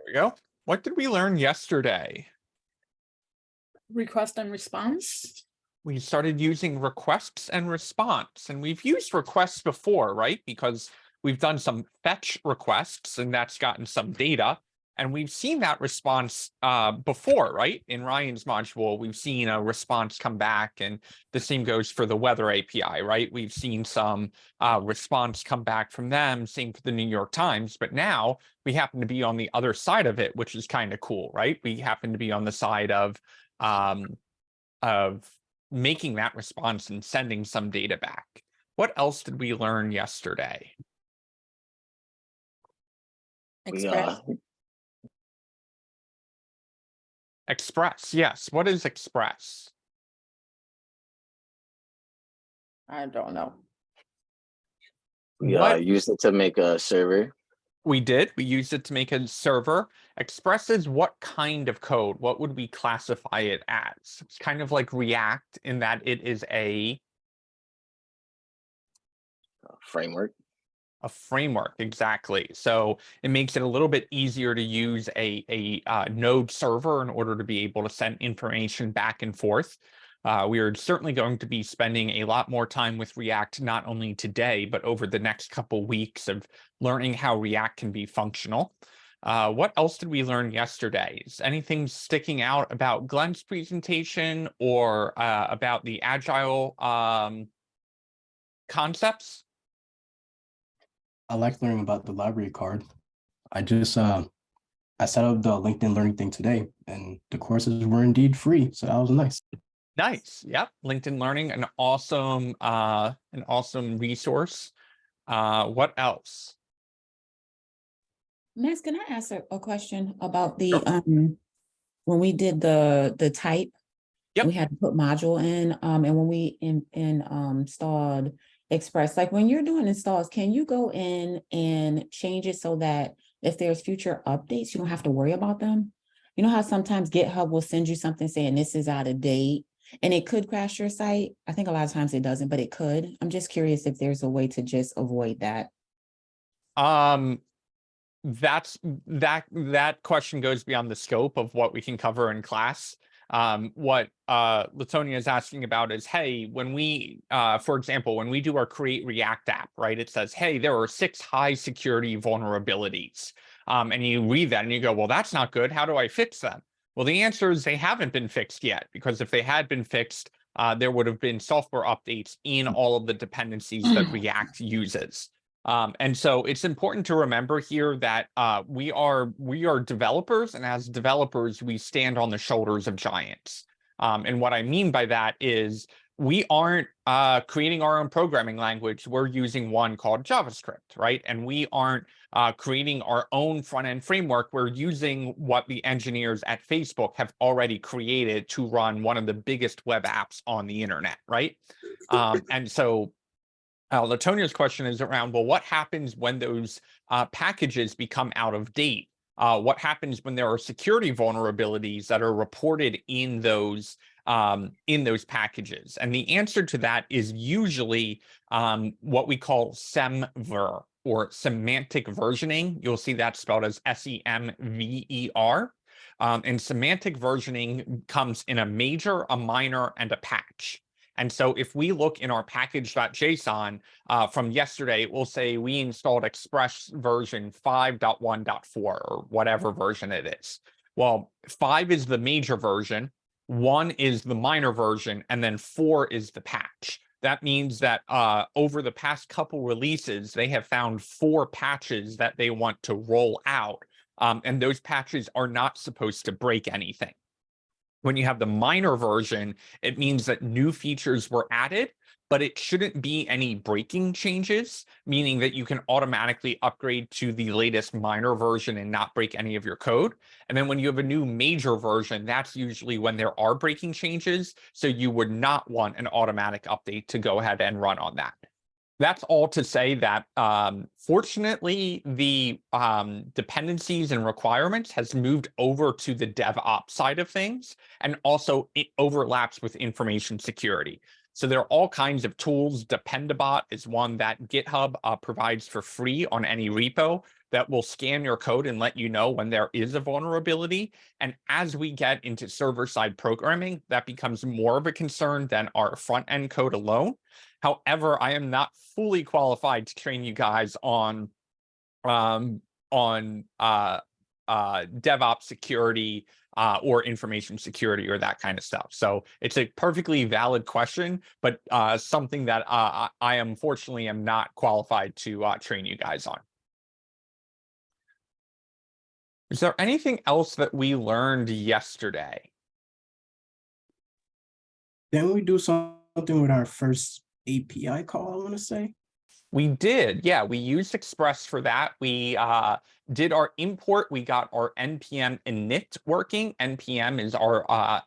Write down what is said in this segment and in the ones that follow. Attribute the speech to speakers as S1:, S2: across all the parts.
S1: There we go. What did we learn yesterday?
S2: Request and response.
S1: We started using requests and response, and we've used requests before, right? Because we've done some fetch requests and that's gotten some data. And we've seen that response before, right? In Ryan's module, we've seen a response come back, and the same goes for the weather API, right? We've seen some response come back from them, same for the New York Times, but now we happen to be on the other side of it, which is kind of cool, right? We happen to be on the side of making that response and sending some data back. What else did we learn yesterday?
S2: Express.
S1: Express, yes. What is Express?
S2: I don't know.
S3: We
S1: What?
S3: used it to make a server.
S1: We did. We used it to make a server. Express is what kind of code? What would we classify it as? It's kind of like React in that it is a
S3: Framework.
S1: framework, exactly. So it makes it a little bit easier to use a node server in order to be able to send information back and forth. We are certainly going to be spending a lot more time with React, not only today, but over the next couple weeks of learning how React can be functional. What else did we learn yesterday? Is anything sticking out about Glenn's presentation or about the Agile concepts?
S4: I like learning about the library card. I just I set up the LinkedIn Learning thing today, and the courses were indeed free, so that was nice.
S1: Nice. Yep. LinkedIn Learning, an awesome resource. What else?
S5: Max, can I ask a question about the
S1: Sure.
S5: when we did the type?
S1: Yep.
S5: We had to put module in, and when we installed Express, like when you're doing installs, can you go in and change it so that if there's future updates, you don't have to worry about them? You know how sometimes GitHub will send you something saying this is out of date and it could crash your site? I think a lot of times it doesn't, but it could. I'm just curious if there's a way to just avoid that.
S1: That question goes beyond the scope of what we can cover in class. What Latonia is asking about is, hey, when we, for example, when we do our Create React app, right, it says, hey, there are 6 high security vulnerabilities. And you read that and you go, well, that's not good. How do I fix them? Well, the answer is they haven't been fixed yet, because if they had been fixed, there would have been software updates in all of the dependencies that React uses. And so it's important to remember here that we are developers, and as developers, we stand on the shoulders of giants. And what I mean by that is we aren't creating our own programming language. We're using one called JavaScript, right? And we aren't creating our own front-end framework. We're using what the engineers at Facebook have already created to run one of the biggest web apps on the internet, right? And so Latonia's question is around, well, what happens when those packages become out of date? What happens when there are security vulnerabilities that are reported in those packages? And the answer to that is usually what we call SEMVer, or semantic versioning. You'll see that spelled as SEMVER. And semantic versioning comes in a major, a minor, and a patch. And so if we look in our package.json from yesterday, it will say we installed Express version 5.1.4 or whatever version it is. Well, 5 is the major version, 1 is the minor version, and then 4 is the patch. That means that over the past couple releases, they have found 4 patches that they want to roll out. And those patches are not supposed to break anything. When you have the minor version, it means that new features were added, but it shouldn't be any breaking changes, meaning that you can automatically upgrade to the latest minor version and not break any of your code. And then when you have a new major version, that's usually when there are breaking changes. So you would not want an automatic update to go ahead and run on that. That's all to say that fortunately, the dependencies and requirements has moved over to the DevOps side of things, and also it overlaps with information security. So there are all kinds of tools. Dependabot is one that GitHub provides for free on any repo that will scan your code and let you know when there is a vulnerability. And as we get into server-side programming, that becomes more of a concern than our front-end code alone. However, I am not fully qualified to train you guys on DevOps security or information security or that kind of stuff. So it's a perfectly valid question, but something that I unfortunately am not qualified to train you guys on. Is there anything else that we learned yesterday?
S4: Then we do something with our first API call, I want to say.
S1: We did, yeah, we used Express for that. We did our import, we got our npm init working. Npm is our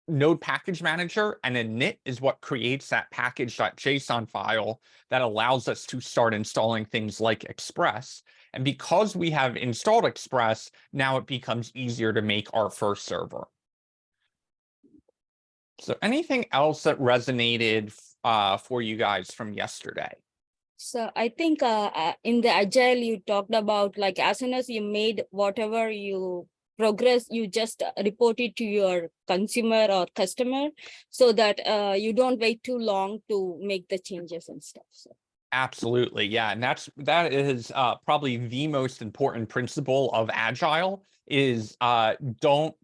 S1: node package manager, and init is what creates that package.json file that allows us to start installing things like Express. And because we have installed Express, now it becomes easier to make our first server. So anything else that resonated for you guys from yesterday?
S6: So I think in the agile, you talked about like as soon as you made whatever you progress, you just report it to your consumer or customer so that you don't wait too long to make the changes and stuff. So.
S1: Absolutely, yeah, and that is probably the most important principle of agile is don't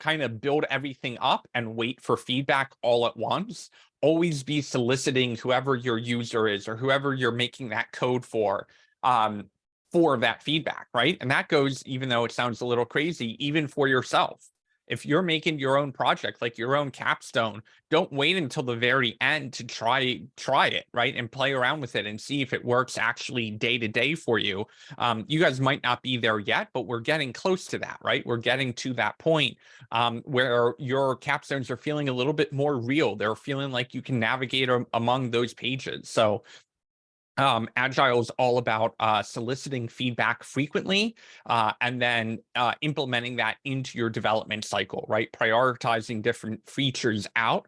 S1: kind of build everything up and wait for feedback all at once. Always be soliciting whoever your user is or whoever you're making that code for that feedback, right? And that goes, even though it sounds a little crazy, even for yourself. If you're making your own project, like your own capstone, don't wait until the very end to try it, right? And play around with it and see if it works actually day to day for you. You guys might not be there yet, but we're getting close to that, right? We're getting to that point where your capstones are feeling a little bit more real. They're feeling like you can navigate among those pages. So Agile is all about soliciting feedback frequently and then implementing that into your development cycle, right? Prioritizing different features out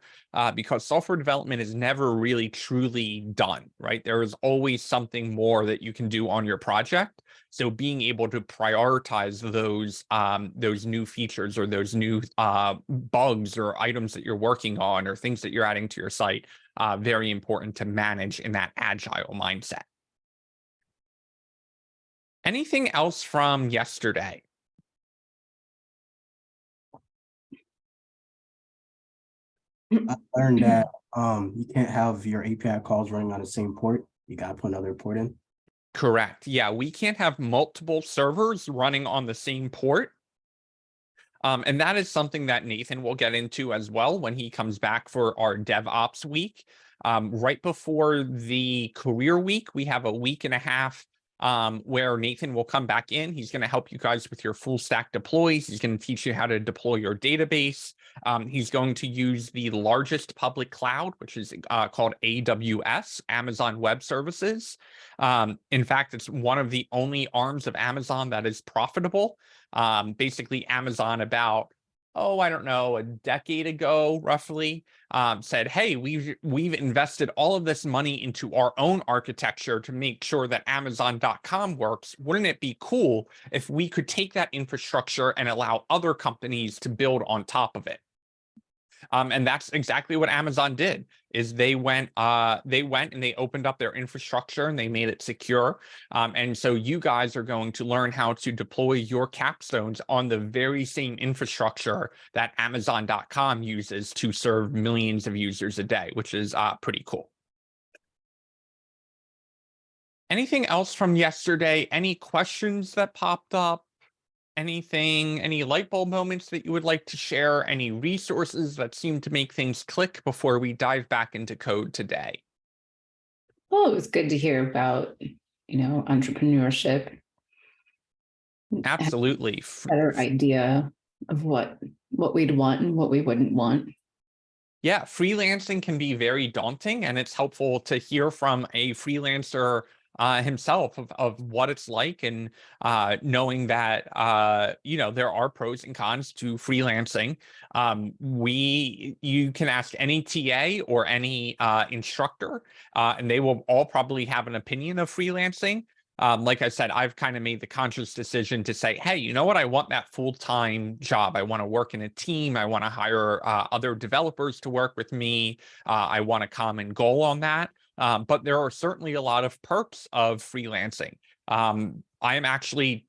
S1: because software development is never really truly done, right? There is always something more that you can do on your project. So being able to prioritize those new features or those new bugs or items that you're working on or things that you're adding to your site, very important to manage in that agile mindset. Anything else from yesterday?
S4: I learned that you can't have your API calls running on the same port. You got to put another port in.
S1: Correct. Yeah, we can't have multiple servers running on the same port. And that is something that Nathan will get into as well when he comes back for our DevOps week. Right before the career week, we have a week and a half where Nathan will come back in. He's going to help you guys with your full stack deploys. He's going to teach you how to deploy your database. He's going to use the largest public cloud, which is called AWS, Amazon Web Services. In fact, it's one of the only arms of Amazon that is profitable. Basically, Amazon about, I don't know, a decade ago, roughly, said, hey, we've invested all of this money into our own architecture to make sure that Amazon.com works. Wouldn't it be cool if we could take that infrastructure and allow other companies to build on top of it? And that's exactly what Amazon did, is they went and they opened up their infrastructure and they made it secure. And so you guys are going to learn how to deploy your capstones on the very same infrastructure that Amazon.com uses to serve millions of users a day, which is pretty cool. Anything else from yesterday? Any questions that popped up? Anything, any light bulb moments that you would like to share? Any resources that seem to make things click before we dive back into code today?
S7: Well, it was good to hear about, entrepreneurship.
S1: Absolutely.
S7: Better idea of what we'd want and what we wouldn't want.
S1: Yeah, freelancing can be very daunting, and it's helpful to hear from a freelancer himself of what it's like, and knowing that there are pros and cons to freelancing. You can ask any TA or any instructor, and they will all probably have an opinion of freelancing. Like I said, I've kind of made the conscious decision to say, hey, you know what? I want that full-time job. I want to work in a team. I want to hire other developers to work with me. I want a common goal on that. But there are certainly a lot of perks of freelancing. I am actually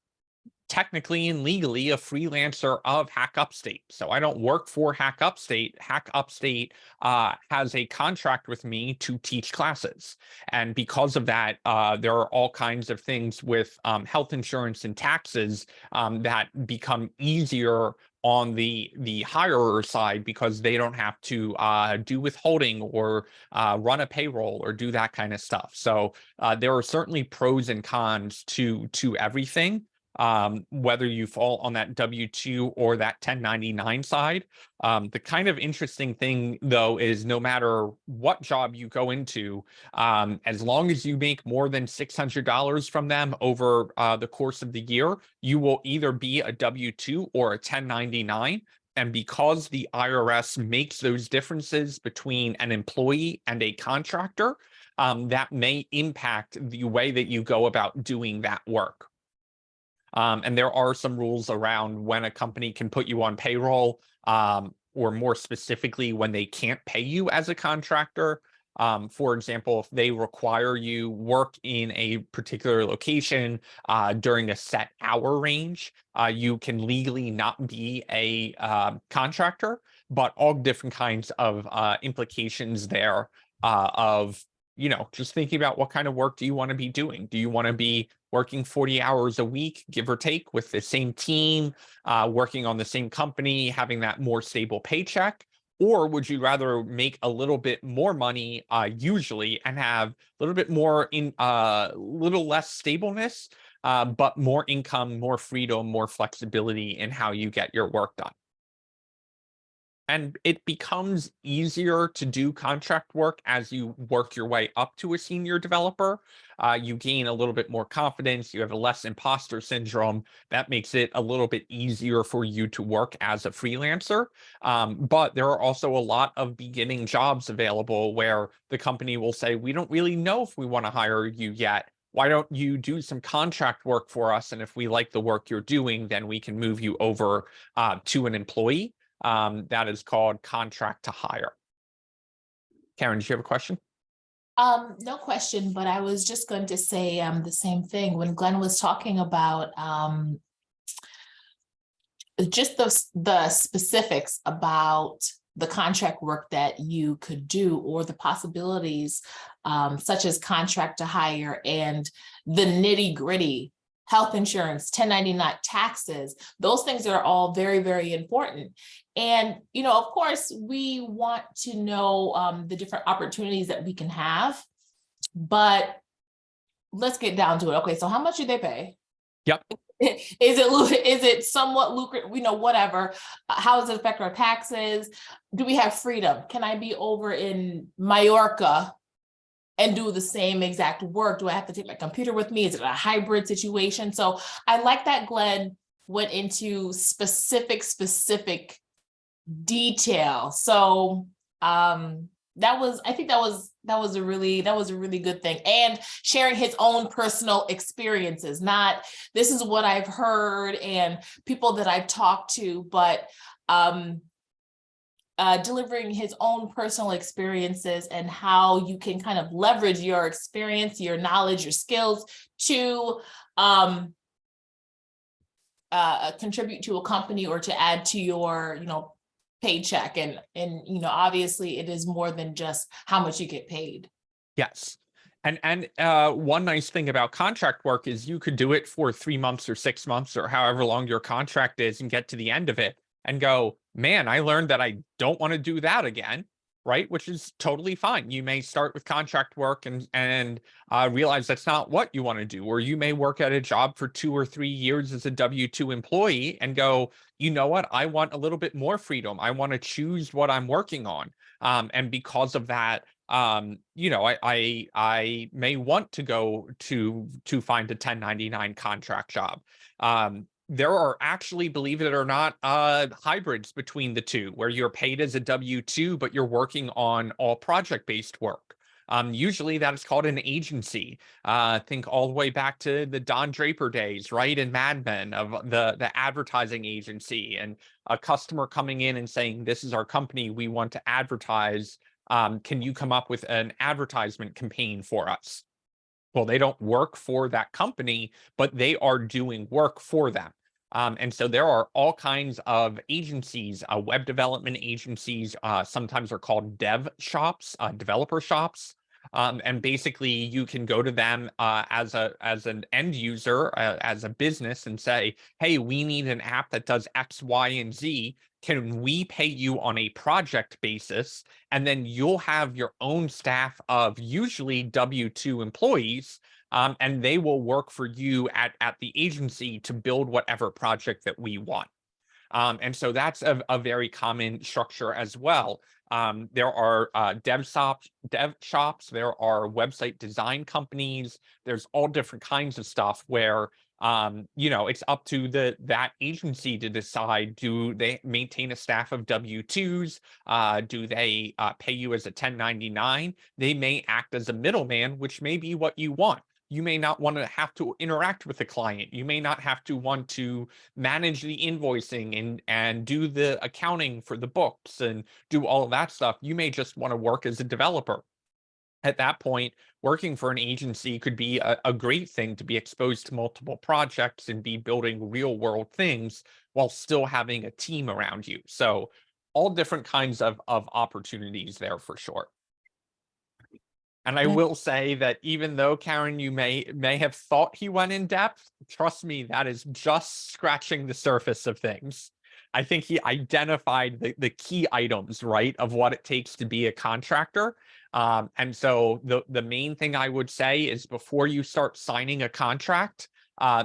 S1: technically and legally a freelancer of Hack Upstate. So I don't work for Hack Upstate. Hack Upstate has a contract with me to teach classes. And because of that, there are all kinds of things with health insurance and taxes that become easier on the hirer side because they don't have to do withholding or run a payroll or do that kind of stuff. So there are certainly pros and cons to everything. Whether you fall on that W-2 or that 1099 side. The kind of interesting thing, though, is no matter what job you go into, as long as you make more than $600 from them over the course of the year, you will either be a W-2 or a 1099. And because the IRS makes those differences between an employee and a contractor, that may impact the way that you go about doing that work. And there are some rules around when a company can put you on payroll, or more specifically, when they can't pay you as a contractor. For example, if they require you work in a particular location during a set hour range, you can legally not be a contractor, but all different kinds of implications there of, just thinking about what kind of work do you want to be doing? Do you want to be working 40 hours a week, give or take, with the same team, working on the same company, having that more stable paycheck? Or would you rather make a little bit more money usually and have a little bit more little less stableness, but more income, more freedom, more flexibility in how you get your work done? And it becomes easier to do contract work as you work your way up to a senior developer. You gain a little bit more confidence. You have less imposter syndrome. That makes it a little bit easier for you to work as a freelancer. But there are also a lot of beginning jobs available where the company will say, we don't really know if we want to hire you yet. Why don't you do some contract work for us? And if we like the work you're doing, then we can move you over to an employee. That is called contract to hire. Karen, do you have a question?
S8: No question, but I was just going to say the same thing when Glenn was talking about just the specifics about the contract work that you could do or the possibilities such as contract to hire and the nitty gritty. Health insurance, 1099 taxes, those things are all very, very important. And, of course, we want to know the different opportunities that we can have, but let's get down to it. Okay, so how much do they pay?
S1: Yep.
S8: Is it somewhat lucrative? Whatever. How does it affect our taxes? Do we have freedom? Can I be over in Mallorca and do the same exact work? Do I have to take my computer with me? Is it a hybrid situation? So I like that Glenn went into specific detail. So I think that was a really good thing. And sharing his own personal experiences, not this is what I've heard and people that I've talked to, but delivering his own personal experiences and how you can kind of leverage your experience, your knowledge, your skills to contribute to a company or to add to your, paycheck. And obviously it is more than just how much you get paid.
S1: Yes. And one nice thing about contract work is you could do it for 3 months or 6 months or however long your contract is and get to the end of it and go, man, I learned that I don't want to do that again, right? Which is totally fine. You may start with contract work and realize that's not what you want to do. Or you may work at a job for 2 or 3 years as a W-2 employee and go, you know what? I want a little bit more freedom. I want to choose what I'm working on. And because of that, I may want to go to find a 1099 contract job. There are actually, believe it or not, hybrids between the two where you're paid as a W-2, but you're working on all project-based work. Usually that is called an agency. Think all the way back to the Don Draper days, right? And Mad Men of the advertising agency, and a customer coming in and saying, this is our company, we want to advertise. Can you come up with an advertisement campaign for us? Well, they don't work for that company, but they are doing work for them. And so there are all kinds of agencies, web development agencies, sometimes are called dev shops, developer shops. And basically you can go to them as an end user, as a business, and say, hey, we need an app that does X, Y, and Z. Can we pay you on a project basis? And then you'll have your own staff of usually W-2 employees, and they will work for you at the agency to build whatever project that we want. And so that's a very common structure as well. There are dev shops, there are website design companies, there's all different kinds of stuff where it's up to that agency to decide, do they maintain a staff of W-2s? Do they pay you as a 1099? They may act as a middleman, which may be what you want. You may not want to have to interact with the client. You may not have to want to manage the invoicing and do the accounting for the books and do all of that stuff. You may just want to work as a developer. At that point, working for an agency could be a great thing to be exposed to multiple projects and be building real world things while still having a team around you. So all different kinds of opportunities there for sure. And I
S5: Yeah.
S1: will say that even though, Karen, you may have thought he went in depth, trust me, that is just scratching the surface of things. I think he identified the key items, right, of what it takes to be a contractor. And so the main thing I would say is, before you start signing a contract,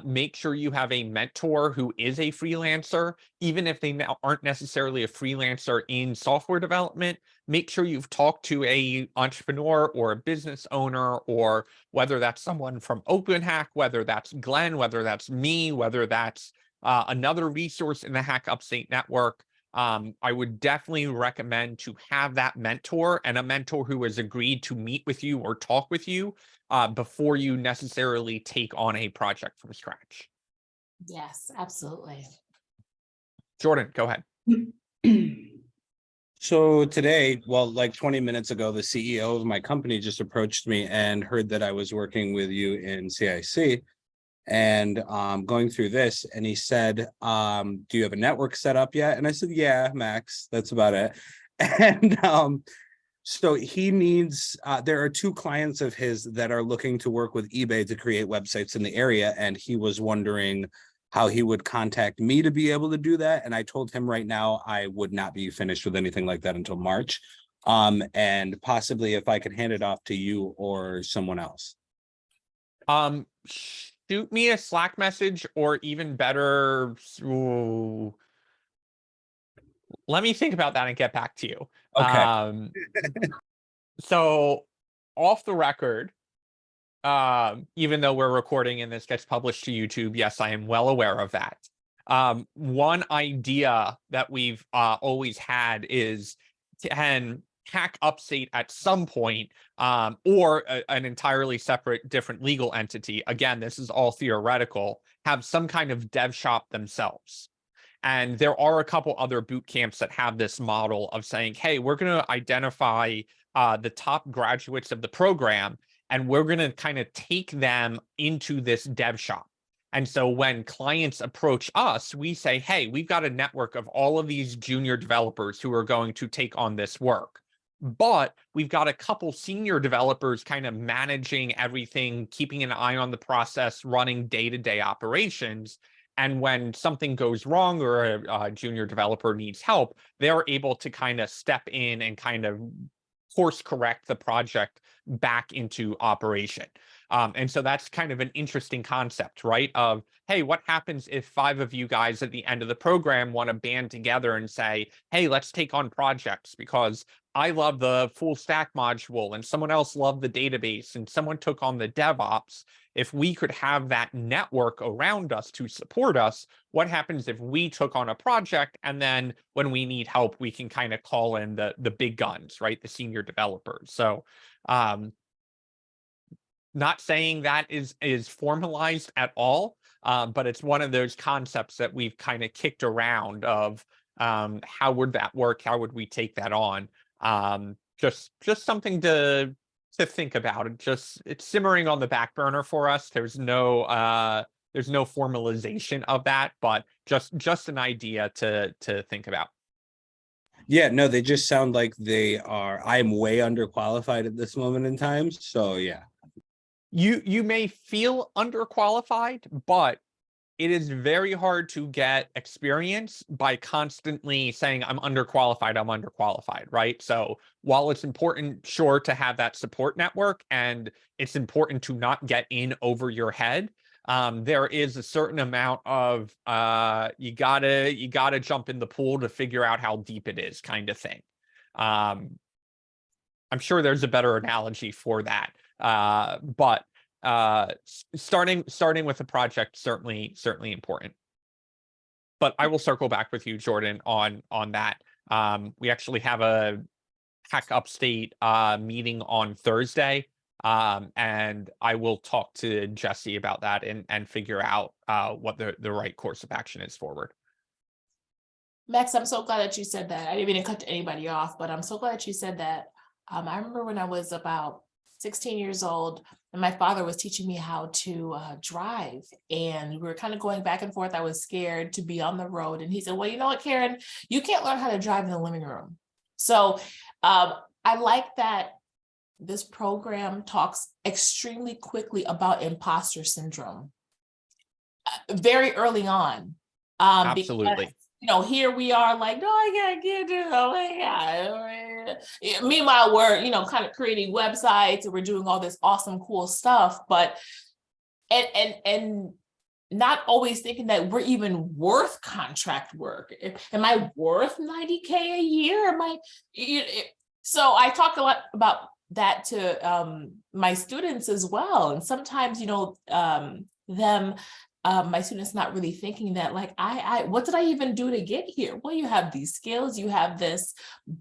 S1: make sure you have a mentor who is a freelancer, even if they aren't necessarily a freelancer in software development. Make sure you've talked to a entrepreneur or a business owner, or whether that's someone from OpenHack, whether that's Glenn, whether that's me, whether that's another resource in the Hack Upstate network. I would definitely recommend to have that mentor, and a mentor who has agreed to meet with you or talk with you before you necessarily take on a project from scratch.
S8: Yes, absolutely.
S1: Jordan, go ahead.
S9: So today, well, like 20 minutes ago, the CEO of my company just approached me and heard that I was working with you in CIC and going through this. And he said, do you have a network set up yet? And I said, yeah, Max, that's about it. And so he needs, there are 2 clients of his that are looking to work with eBay to create websites in the area. And he was wondering how he would contact me to be able to do that. And I told him right now, I would not be finished with anything like that until March. And possibly if I could hand it off to you or someone else.
S1: Shoot me a Slack message, or even better, let me think about that and get back to you.
S9: Okay.
S1: So off the record, even though we're recording and this gets published to YouTube, yes, I am well aware of that. One idea that we've always had is, can Hack Upstate at some point, or an entirely separate, different legal entity, again, this is all theoretical, have some kind of dev shop themselves. And there are a couple other boot camps that have this model of saying, hey, we're going to identify the top graduates of the program, and we're going to kind of take them into this dev shop. And so when clients approach us, we say, hey, we've got a network of all of these junior developers who are going to take on this work. But we've got a couple senior developers kind of managing everything, keeping an eye on the process, running day-to-day operations. And when something goes wrong or a junior developer needs help, they're able to kind of step in and kind of course correct the project back into operation. And so that's kind of an interesting concept, right? Of, hey, what happens if 5 of you guys at the end of the program want to band together and say, hey, let's take on projects, because I love the full stack module and someone else loved the database and someone took on the DevOps. If we could have that network around us to support us, what happens if we took on a project and then when we need help, we can kind of call in the big guns, right? The senior developers. So not saying that is formalized at all, but it's one of those concepts that we've kind of kicked around of how would that work? How would we take that on? Just something to think about. It's simmering on the back burner for us. There's no formalization of that, but just an idea to think about.
S9: Yeah, no, they just sound like I'm way underqualified at this moment in time. So yeah.
S1: You may feel underqualified, but it is very hard to get experience by constantly saying I'm underqualified, right? So while it's important, sure, to have that support network and it's important to not get in over your head, there is a certain amount of you gotta jump in the pool to figure out how deep it is, kind of thing. I'm sure there's a better analogy for that. But starting with a project certainly important. But I will circle back with you, Jordan, on that. We actually have a Hack Upstate meeting on Thursday, and I will talk to Jesse about that and figure out what the right course of action is forward.
S8: Max, I'm so glad that you said that. I didn't mean to cut anybody off, but I'm so glad that you said that. I remember when I was about 16 years old, and my father was teaching me how to drive, and we were kind of going back and forth. I was scared to be on the road, and he said, well, you know what, Karen, you can't learn how to drive in the living room. So I like that this program talks extremely quickly about imposter syndrome very early on.
S1: Absolutely.
S8: Because, here we are like, no, I gotta get it. Oh my God. Meanwhile, we're, kind of creating websites and we're doing all this awesome, cool stuff, but, and not always thinking that we're even worth contract work. Am I worth 90K a year? So I talk a lot about that to my students as well. And sometimes, my students not really thinking that, like, what did I even do to get here? Well, you have these skills, you have this,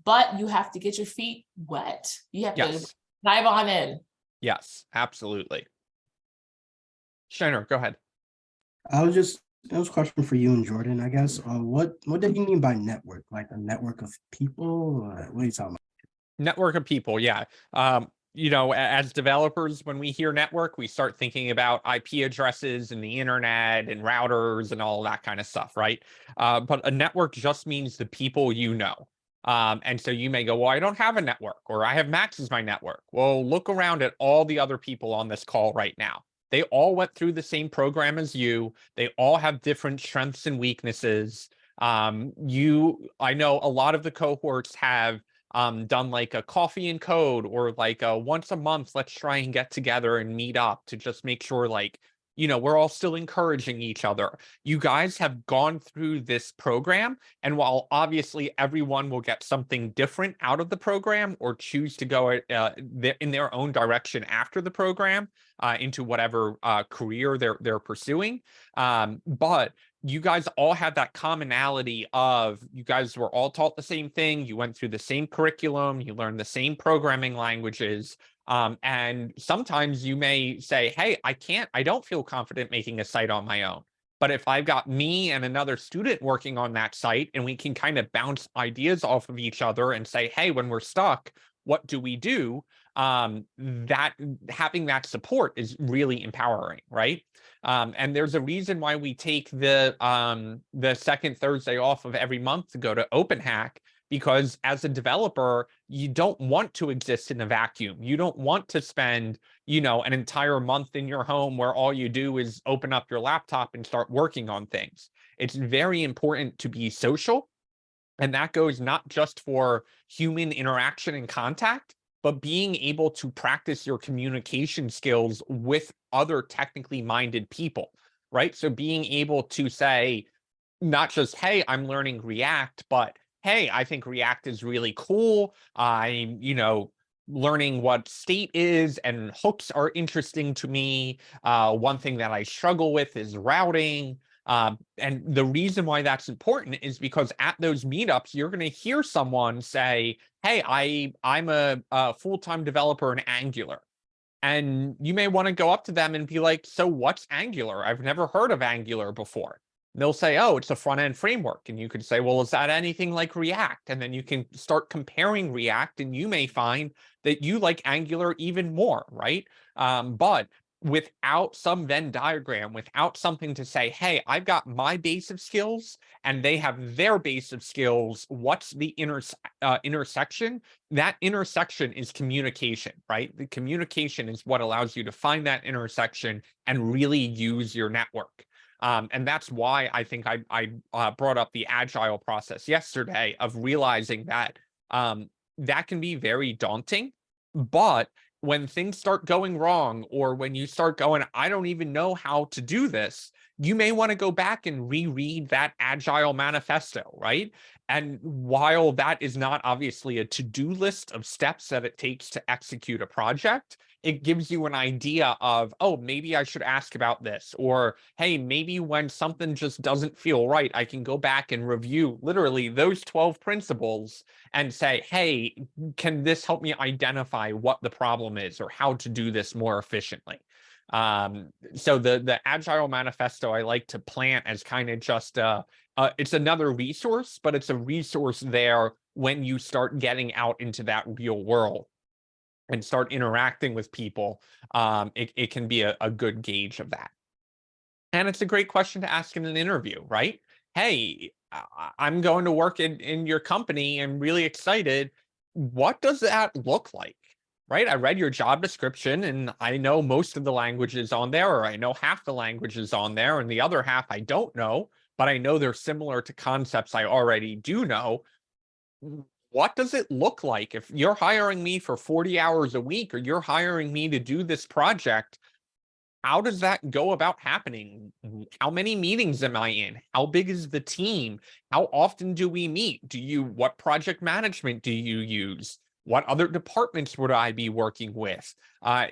S8: but you have to get your feet wet. You have to dive on in.
S1: Yes, absolutely. Shiner, go ahead.
S4: It was a question for you and Jordan, I guess. What did you mean by network? Like a network of people? What are you talking about?
S1: Network of people, yeah. As developers, when we hear network, we start thinking about IP addresses and the internet and routers and all that kind of stuff, right? But a network just means the people you know. And so you may go, well, I don't have a network, or I have Max as my network. Well, look around at all the other people on this call right now. They all went through the same program as you. They all have different strengths and weaknesses. I know a lot of the cohorts have done like a coffee and code, or like a once a month, let's try and get together and meet up to just make sure, like, we're all still encouraging each other. You guys have gone through this program, and while obviously everyone will get something different out of the program or choose to go in their own direction after the program, into whatever career they're pursuing, but you guys all have that commonality of you guys were all taught the same thing. You went through the same curriculum. You learned the same programming languages. And sometimes you may say, hey, I don't feel confident making a site on my own. But if I've got me and another student working on that site, and we can kind of bounce ideas off of each other and say, hey, when we're stuck, what do we do? That having that support is really empowering, right? And there's a reason why we take the second Thursday off of every month to go to Open Hack, because as a developer, you don't want to exist in a vacuum. You don't want to spend, an entire month in your home where all you do is open up your laptop and start working on things. It's very important to be social. And that goes not just for human interaction and contact, but being able to practice your communication skills with other technically minded people, right? So being able to say, not just, hey, I'm learning React, but hey, I think React is really cool. I'm, learning what state is, and hooks are interesting to me. One thing that I struggle with is routing. And the reason why that's important is because at those meetups, you're going to hear someone say, hey, I'm a full-time developer in Angular. And you may want to go up to them and be like, so what's Angular? I've never heard of Angular before. They'll say, oh, it's a front-end framework. And you could say, well, is that anything like React? And then you can start comparing React, and you may find that you like Angular even more, right? But without some Venn diagram, without something to say, hey, I've got my base of skills and they have their base of skills, what's the intersection? That intersection is communication, right? The communication is what allows you to find that intersection and really use your network. And that's why I think I brought up the agile process yesterday of realizing that that can be very daunting. But when things start going wrong, or when you start going, I don't even know how to do this, you may want to go back and reread that agile manifesto, right? And while that is not obviously a to-do list of steps that it takes to execute a project, it gives you an idea of, oh, maybe I should ask about this, or hey, maybe when something just doesn't feel right, I can go back and review literally those 12 principles and say, hey, can this help me identify what the problem is or how to do this more efficiently? So the Agile Manifesto I like to plant as kind of just it's another resource, but it's a resource there when you start getting out into that real world and start interacting with people. It can be a good gauge of that. And it's a great question to ask in an interview, right? Hey, I'm going to work in your company. I'm really excited. What does that look like? Right? I read your job description and I know most of the languages on there, or I know half the languages on there, and the other half I don't know, but I know they're similar to concepts I already do know. What does it look like if you're hiring me for 40 hours a week, or you're hiring me to do this project? How does that go about happening? How many meetings am I in? How big is the team? How often do we meet? What project management do you use? What other departments would I be working with?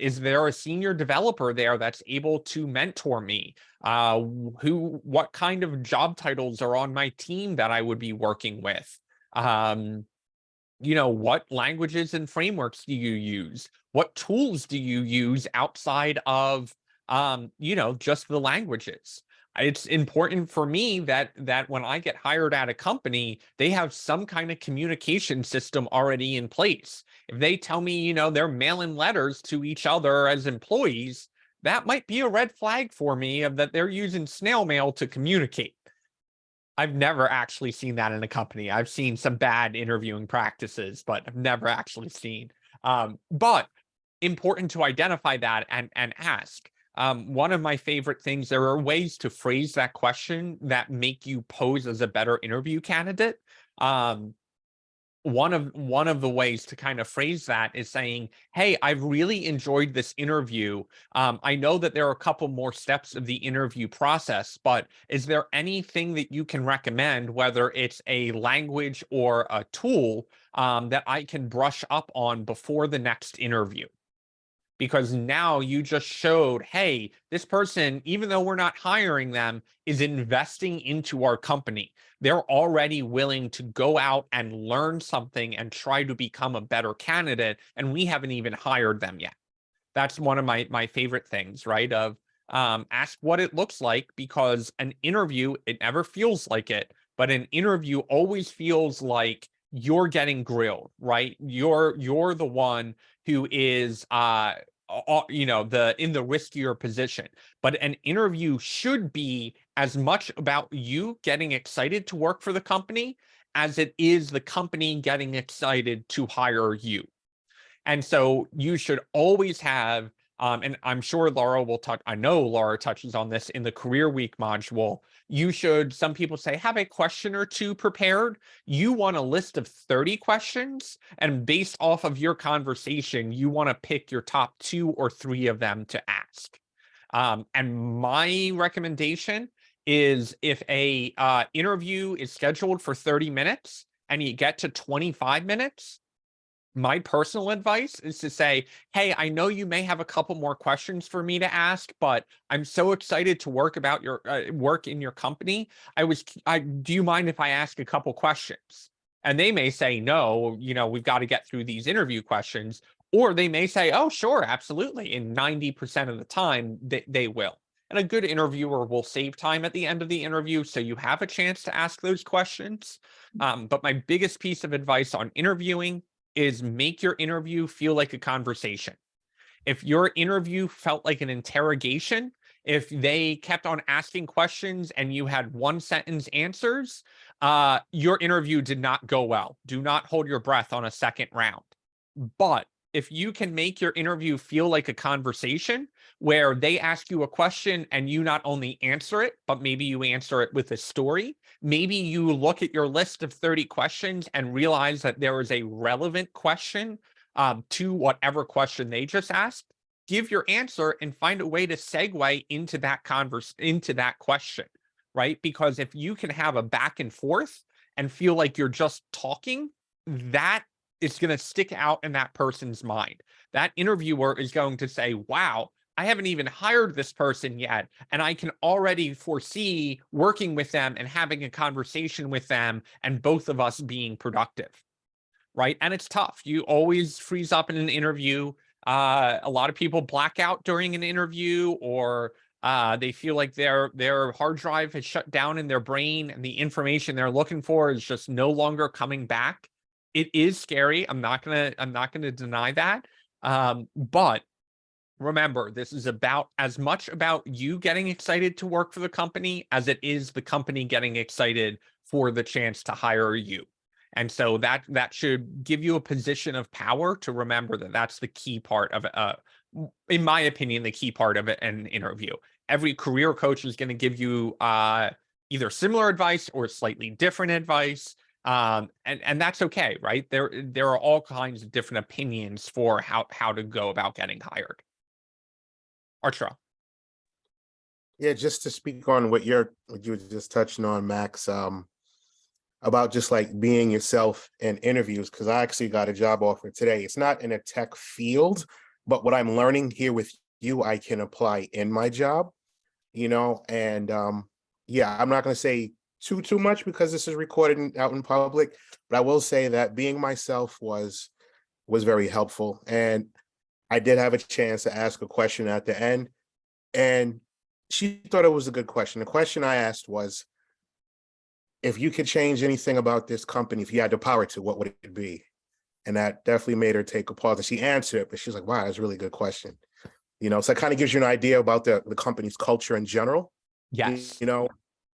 S1: Is there a senior developer there that's able to mentor me? What kind of job titles are on my team that I would be working with? What languages and frameworks do you use? What tools do you use outside of, just the languages? It's important for me that when I get hired at a company, they have some kind of communication system already in place. If they tell me, they're mailing letters to each other as employees, that might be a red flag for me of that they're using snail mail to communicate. I've never actually seen that in a company. I've seen some bad interviewing practices, but I've never actually seen. But important to identify that and ask. One of my favorite things, there are ways to phrase that question that make you pose as a better interview candidate. One of the ways to kind of phrase that is saying, hey, I've really enjoyed this interview. I know that there are a couple more steps of the interview process, but is there anything that you can recommend, whether it's a language or a tool, that I can brush up on before the next interview? Because now you just showed, hey, this person, even though we're not hiring them, is investing into our company. They're already willing to go out and learn something and try to become a better candidate, and we haven't even hired them yet. That's one of my favorite things, right? Of ask what it looks like, because an interview, it never feels like it, but an interview always feels like you're getting grilled, right? You're the one who is in the riskier position. But an interview should be as much about you getting excited to work for the company as it is the company getting excited to hire you. And so you should always have, and I'm sure Laura will touch, I know Laura touches on this in the Career Week module. Some people say, have a question or two prepared. You want a list of 30 questions, and based off of your conversation, you want to pick your top 2 or 3 of them to ask. And my recommendation is, if a interview is scheduled for 30 minutes and you get to 25 minutes, my personal advice is to say, hey, I know you may have a couple more questions for me to ask, but I'm so excited to work about your work in your company. Do you mind if I ask a couple questions? And they may say, no, we've got to get through these interview questions. Or they may say, oh, sure, absolutely. And 90% of the time, they will. And a good interviewer will save time at the end of the interview, so you have a chance to ask those questions. But my biggest piece of advice on interviewing is make your interview feel like a conversation. If your interview felt like an interrogation, if they kept on asking questions and you had one sentence answers, your interview did not go well. Do not hold your breath on a second round. But if you can make your interview feel like a conversation where they ask you a question and you not only answer it, but maybe you answer it with a story, maybe you look at your list of 30 questions and realize that there is a relevant question to whatever question they just asked, give your answer and find a way to segue into that question, right? Because if you can have a back and forth and feel like you're just talking, that is going to stick out in that person's mind. That interviewer is going to say, wow, I haven't even hired this person yet, and I can already foresee working with them and having a conversation with them and both of us being productive, right? And it's tough. You always freeze up in an interview. A lot of people black out during an interview, or they feel like their hard drive has shut down in their brain and the information they're looking for is just no longer coming back. It is scary. I'm not gonna deny that. But remember, this is as much about you getting excited to work for the company as it is the company getting excited for the chance to hire you. And so that should give you a position of power to remember that that's the key part of in my opinion, the key part of an interview. Every career coach is going to give you either similar advice or slightly different advice. And that's okay, right? There are all kinds of different opinions for how to go about getting hired. Archra.
S10: Yeah, just to speak on what you were just touching on, Max, about just like being yourself in interviews, because I actually got a job offer today. It's not in a tech field, but what I'm learning here with you, I can apply in my job, and yeah, I'm not going to say too much because this is recorded out in public, but I will say that being myself was very helpful. And I did have a chance to ask a question at the end, and she thought it was a good question. The question I asked was, if you could change anything about this company, if you had the power to, what would it be? And that definitely made her take a pause. And she answered it, but she's like, wow, that's a really good question. So it kind of gives you an idea about the company's culture in general.
S1: Yes.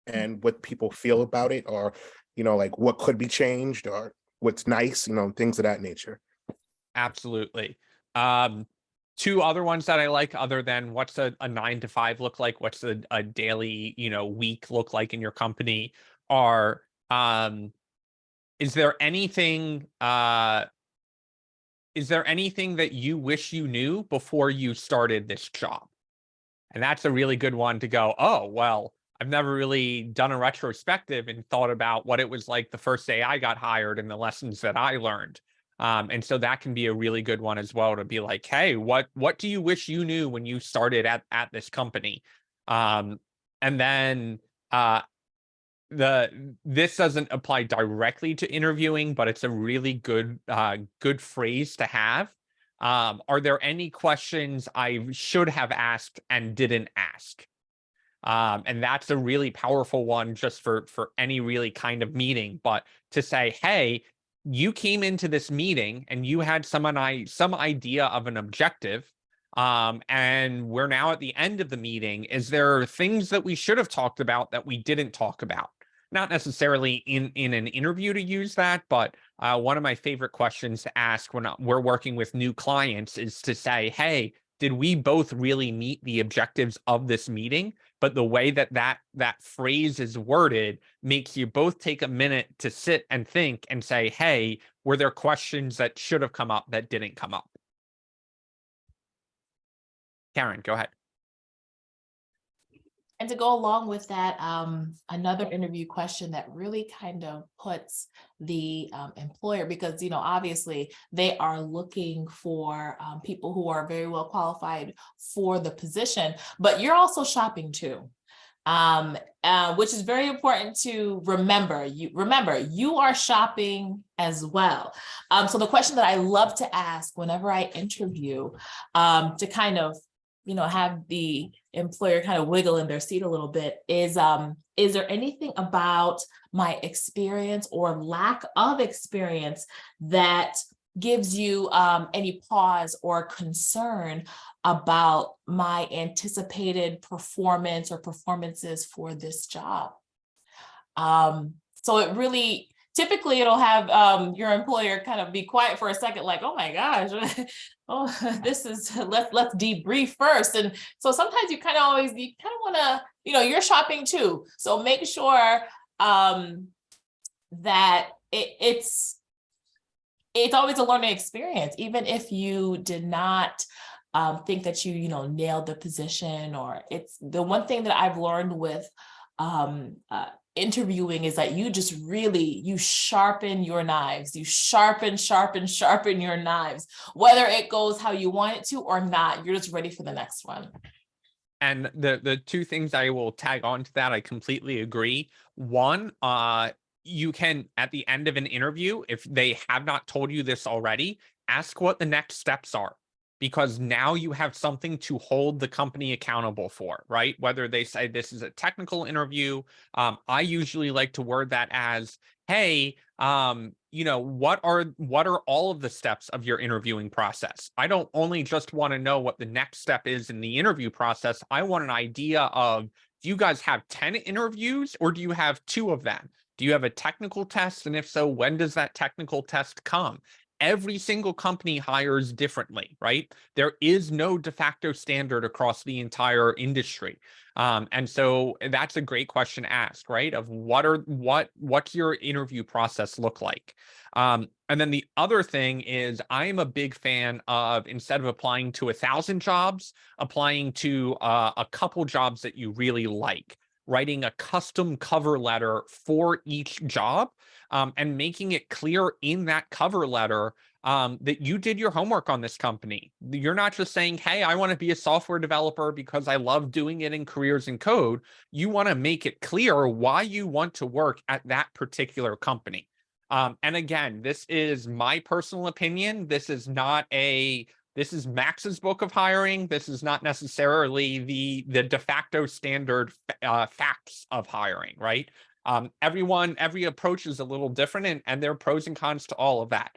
S10: And what people feel about it, or, like what could be changed or what's nice, things of that nature.
S1: Absolutely. Two other ones that I like, other than what's a 9 to 5 look like, what's a daily, week look like in your company, are, is there anything that you wish you knew before you started this job? And that's a really good one to go, oh, well, I've never really done a retrospective and thought about what it was like the first day I got hired and the lessons that I learned. And so that can be a really good one as well, to be like, hey, what do you wish you knew when you started at this company? And then this doesn't apply directly to interviewing, but it's a really good phrase to have. Are there any questions I should have asked and didn't ask? And that's a really powerful one just for any really kind of meeting. But to say, hey, you came into this meeting and you had some idea of an objective, and we're now at the end of the meeting. Is there things that we should have talked about that we didn't talk about? Not necessarily in an interview to use that, but one of my favorite questions to ask when we're working with new clients is to say, hey, did we both really meet the objectives of this meeting? But the way that phrase is worded makes you both take a minute to sit and think and say, hey, were there questions that should have come up that didn't come up? Karen, go ahead.
S8: And to go along with that, another interview question that really kind of puts the employer, because, obviously they are looking for people who are very well qualified for the position, but you're also shopping too. Which is very important to remember. You are shopping as well. So the question that I love to ask whenever I interview, to kind of, have the employer kind of wiggle in their seat a little bit is there anything about my experience or lack of experience that gives you any pause or concern about my anticipated performance or performances for this job? So it really, typically it'll have your employer kind of be quiet for a second, like, oh my gosh, oh, this is, let's debrief first. And so sometimes you kind of want to, you're shopping too. So make sure that it's always a learning experience, even if you did not think that you nailed the position. Or it's the one thing that I've learned with interviewing is that you sharpen your knives. You sharpen your knives, whether it goes how you want it to or not. You're just ready for the next one.
S1: And the two things I will tag on to that, I completely agree. One, you can, at the end of an interview, if they have not told you this already, ask what the next steps are, because now you have something to hold the company accountable for, right? Whether they say this is a technical interview, I usually like to word that as, hey, what are all of the steps of your interviewing process? I don't only just want to know what the next step is in the interview process. I want an idea of, do you guys have 10 interviews or do you have 2 of them? Do you have a technical test? And if so, when does that technical test come? Every single company hires differently, right? There is no de facto standard across the entire industry. And so that's a great question to ask, right? Of what's your interview process look like? And then the other thing is, I am a big fan of, instead of applying to 1,000 jobs, applying to a couple jobs that you really like, writing a custom cover letter for each job, and making it clear in that cover letter that you did your homework on this company. You're not just saying, hey, I want to be a software developer because I love doing it in careers in code. You want to make it clear why you want to work at that particular company. And again, this is my personal opinion. This is Max's book of hiring. This is not necessarily the de facto standard facts of hiring, right? Every approach is a little different, and there are pros and cons to all of that.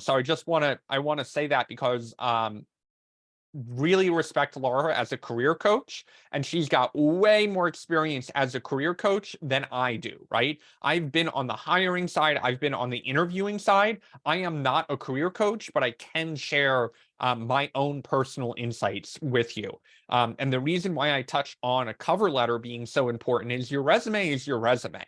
S1: So I want to say that because really respect Laura as a career coach, and she's got way more experience as a career coach than I do, right? I've been on the hiring side, I've been on the interviewing side. I am not a career coach, but I can share my own personal insights with you. And the reason why I touch on a cover letter being so important is your resume is your resume.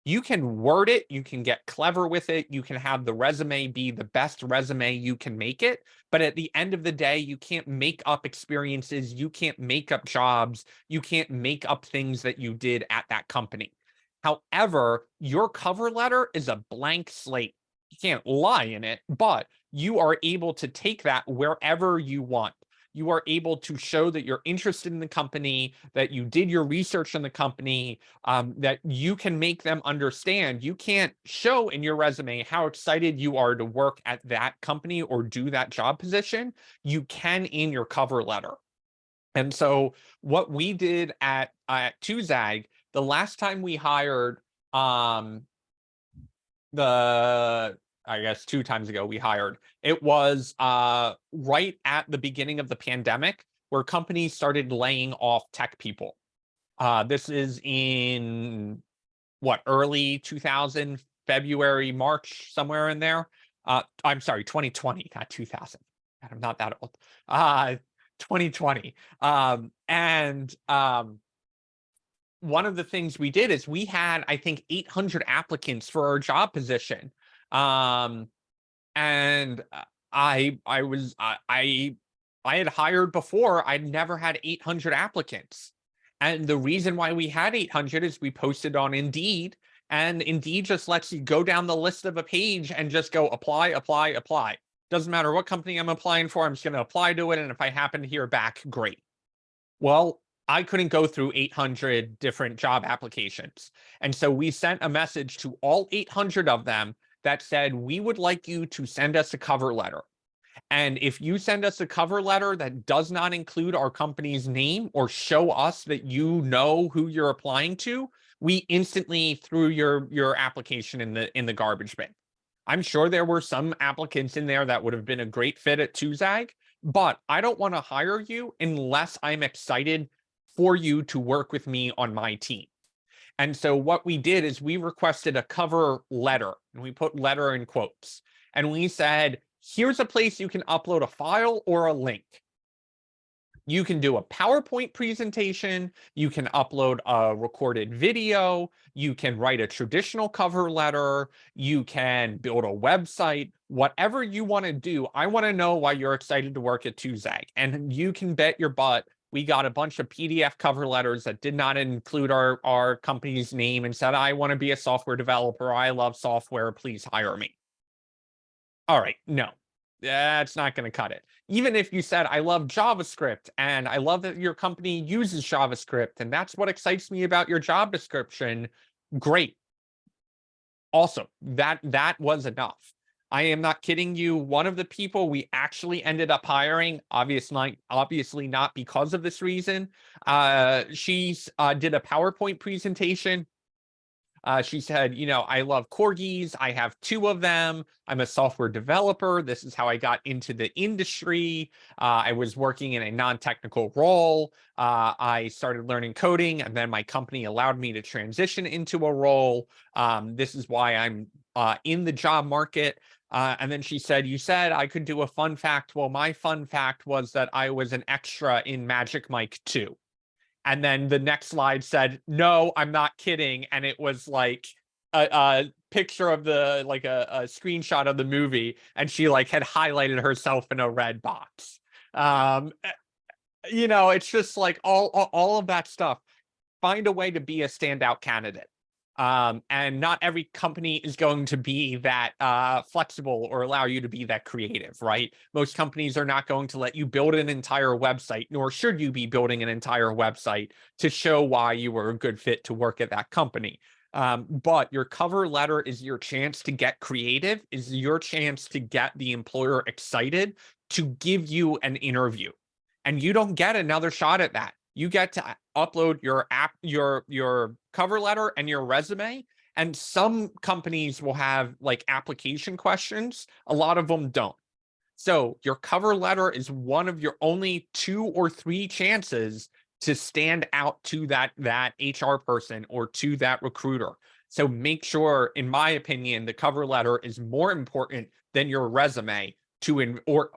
S1: You can word it, you can get clever with it, you can have the resume be the best resume you can make it, but at the end of the day, you can't make up experiences, you can't make up jobs, you can't make up things that you did at that company. However, your cover letter is a blank slate. You can't lie in it, but you are able to take that wherever you want. You are able to show that you're interested in the company, that you did your research on the company, that you can make them understand. You can't show in your resume how excited you are to work at that company or do that job position. You can in your cover letter. And so what we did at Tuzag, the last time we hired, I guess 2 times ago we hired, it was right at the beginning of the pandemic, where companies started laying off tech people. This is in early 2000, February, March, somewhere in there. I'm sorry, 2020, not 2000. God, I'm not that old. 2020. One of the things we did is we had, I think, 800 applicants for our job position. And I had hired before. I'd never had 800 applicants. And the reason why we had 800 is we posted on Indeed, and Indeed just lets you go down the list of a page and just go apply, apply, apply. Doesn't matter what company I'm applying for, I'm just going to apply to it. And if I happen to hear back, great. Well, I couldn't go through 800 different job applications. And so we sent a message to all 800 of them that said, we would like you to send us a cover letter. And if you send us a cover letter that does not include our company's name or show us that you know who you're applying to, we instantly threw your application in the garbage bin. I'm sure there were some applicants in there that would have been a great fit at Tuzag, but I don't want to hire you unless I'm excited for you to work with me on my team. And so what we did is we requested a cover letter, and we put letter in quotes. And we said, here's a place you can upload a file or a link. You can do a PowerPoint presentation, you can upload a recorded video, you can write a traditional cover letter, you can build a website, whatever you want to do. I want to know why you're excited to work at Tuzag. And you can bet your butt we got a bunch of PDF cover letters that did not include our company's name and said, I want to be a software developer, I love software, please hire me. All right, no, that's not going to cut it. Even if you said, I love JavaScript and I love that your company uses JavaScript and that's what excites me about your job description, great. Also, that was enough. I am not kidding you. One of the people we actually ended up hiring, obviously not because of this reason, she's did a PowerPoint presentation. She said, you know, I love corgis. I have 2 of them. I'm a software developer. This is how I got into the industry. I was working in a non-technical role. I started learning coding, and then my company allowed me to transition into a role. This is why I'm in the job market. And then she said, you said I could do a fun fact. Well, my fun fact was that I was an extra in Magic Mike 2. And then the next slide said, no, I'm not kidding. And it was like a picture of the, like a screenshot of the movie. And she like had highlighted herself in a red box. You know, it's just like all of that stuff. Find a way to be a standout candidate. And not every company is going to be that flexible or allow you to be that creative, right? Most companies are not going to let you build an entire website, nor should you be building an entire website to show why you were a good fit to work at that company. But your cover letter is your chance to get creative, is your chance to get the employer excited to give you an interview. And you don't get another shot at that. You get to upload your cover letter and your resume. And some companies will have like application questions. A lot of them don't. So your cover letter is one of your only 2 or 3 chances to stand out to that HR person or to that recruiter. So make sure, in my opinion, the cover letter is more important than your resume or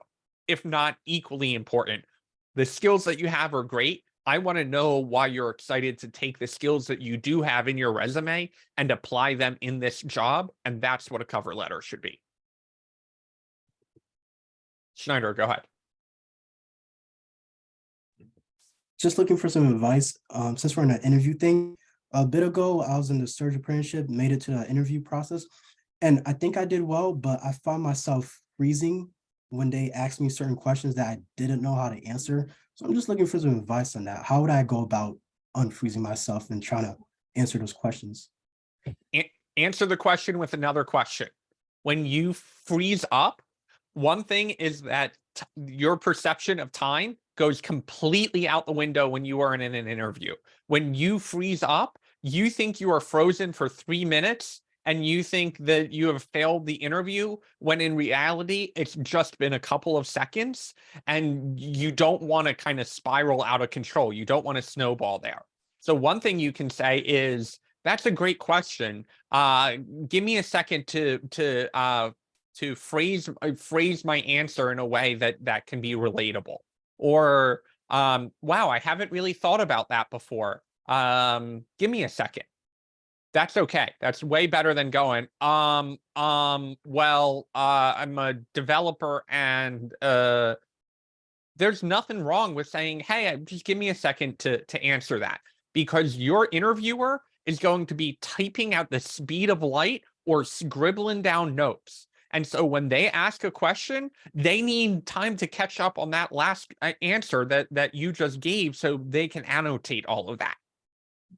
S1: if not equally important. The skills that you have are great. I want to know why you're excited to take the skills that you do have in your resume and apply them in this job. And that's what a cover letter should be. Schneider, go ahead.
S4: Just looking for some advice. Since we're in an interview thing, a bit ago, I was in the surge apprenticeship, made it to the interview process. And I think I did well, but I found myself freezing when they asked me certain questions that I didn't know how to answer. So I'm just looking for some advice on that. How would I go about unfreezing myself and trying to answer those questions?
S1: Answer the question with another question. When you freeze up, one thing is that your perception of time goes completely out the window when you are in an interview. When you freeze up, you think you are frozen for 3 minutes and you think that you have failed the interview, when in reality, it's just been a couple of seconds, and you don't want to kind of spiral out of control. You don't want to snowball there. So one thing you can say is, that's a great question. Give me a second to phrase my answer in a way that can be relatable. Or, wow, I haven't really thought about that before. Give me a second. That's okay. That's way better than going, well, I'm a developer and there's nothing wrong with saying, hey, just give me a second to answer that. because your interviewer is going to be typing at the speed of light or scribbling down notes. And so when they ask a question, they need time to catch up on that last answer that you just gave so they can annotate all of that.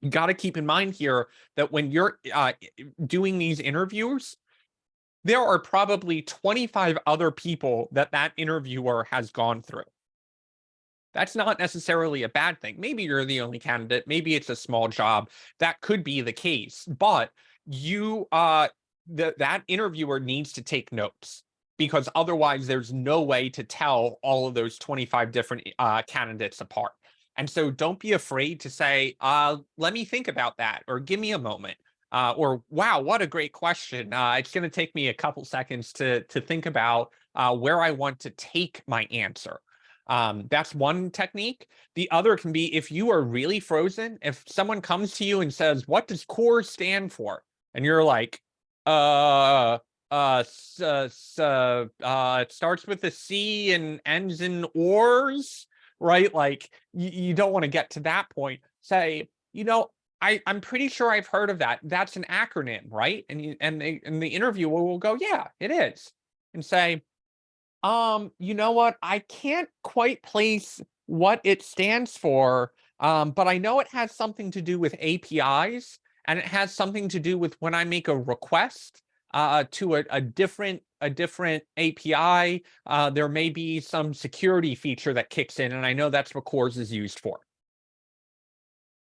S1: You got to keep in mind here that when you're doing these interviews, there are probably 25 other people that interviewer has gone through. That's not necessarily a bad thing. Maybe you're the only candidate. Maybe it's a small job. That could be the case. But you, that interviewer needs to take notes, because otherwise there's no way to tell all of those 25 different candidates apart. And so don't be afraid to say, let me think about that, or give me a moment. Or, wow, what a great question. It's going to take me a couple seconds to think about where I want to take my answer. That's one technique. The other can be, if you are really frozen, if someone comes to you and says, what does CORE stand for? And you're like, it starts with a C and ends in ORS, right? Like, you don't want to get to that point. Say, I'm pretty sure I've heard of that. That's an acronym, right? And the interviewer will go, yeah, it is. And say, you know what? I can't quite place what it stands for, but I know it has something to do with APIs, and it has something to do with when I make a request to a different API, there may be some security feature that kicks in, and I know that's what CORS is used for.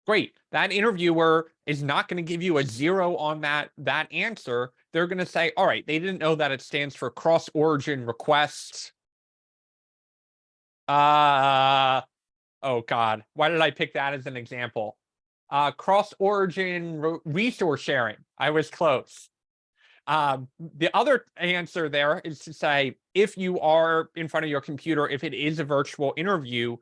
S1: Great. That interviewer is not going to give you a 0 on that answer. They're going to say, all right, they didn't know that it stands for cross-origin request. Oh God, why did I pick that as an example? Cross-origin resource sharing. I was close. The other answer there is to say, if you are in front of your computer, if it is a virtual interview,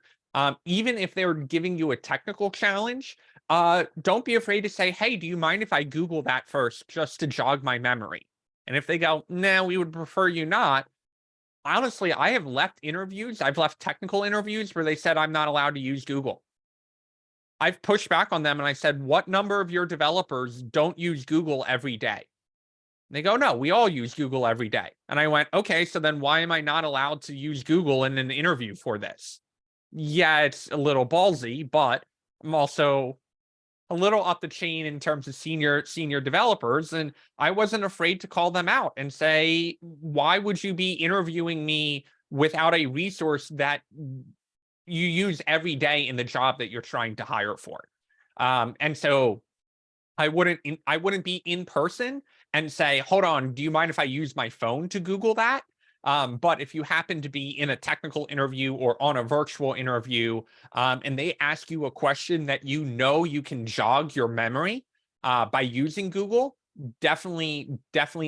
S1: even if they're giving you a technical challenge, don't be afraid to say, hey, do you mind if I Google that first, just to jog my memory? And if they go, nah, we would prefer you not. Honestly, I have left interviews. I've left technical interviews where they said I'm not allowed to use Google. I've pushed back on them and I said, what number of your developers don't use Google every day? They go, no, we all use Google every day. And I went, okay, so then why am I not allowed to use Google in an interview for this? Yeah, it's a little ballsy, but I'm also a little up the chain in terms of senior developers. And I wasn't afraid to call them out and say, why would you be interviewing me without a resource that you use every day in the job that you're trying to hire for? And so I wouldn't be in person and say, hold on, do you mind if I use my phone to Google that? But if you happen to be in a technical interview or on a virtual interview, and they ask you a question that you can jog your memory by using Google, definitely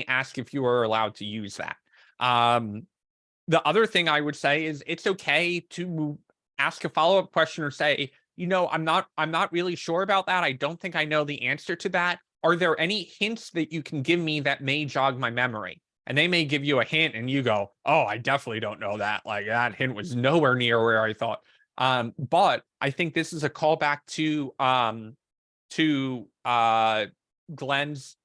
S1: ask if you are allowed to use that. The other thing I would say is it's okay to ask a follow-up question or say, I'm not really sure about that. I don't think I know the answer to that. Are there any hints that you can give me that may jog my memory? And they may give you a hint and you go, oh, I definitely don't know that. Like, that hint was nowhere near where I thought. But I think this is a callback to Glenn's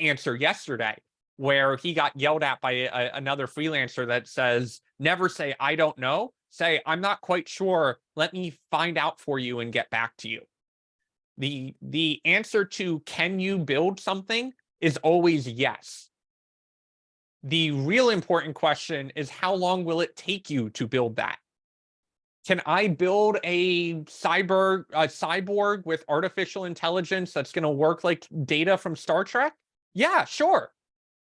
S1: answer yesterday, where he got yelled at by another freelancer that says, never say, I don't know. Say, I'm not quite sure. Let me find out for you and get back to you. The answer to can you build something is always yes. The real important question is, how long will it take you to build that? Can I build a cyborg with artificial intelligence that's going to work like Data from Star Trek? Yeah, sure.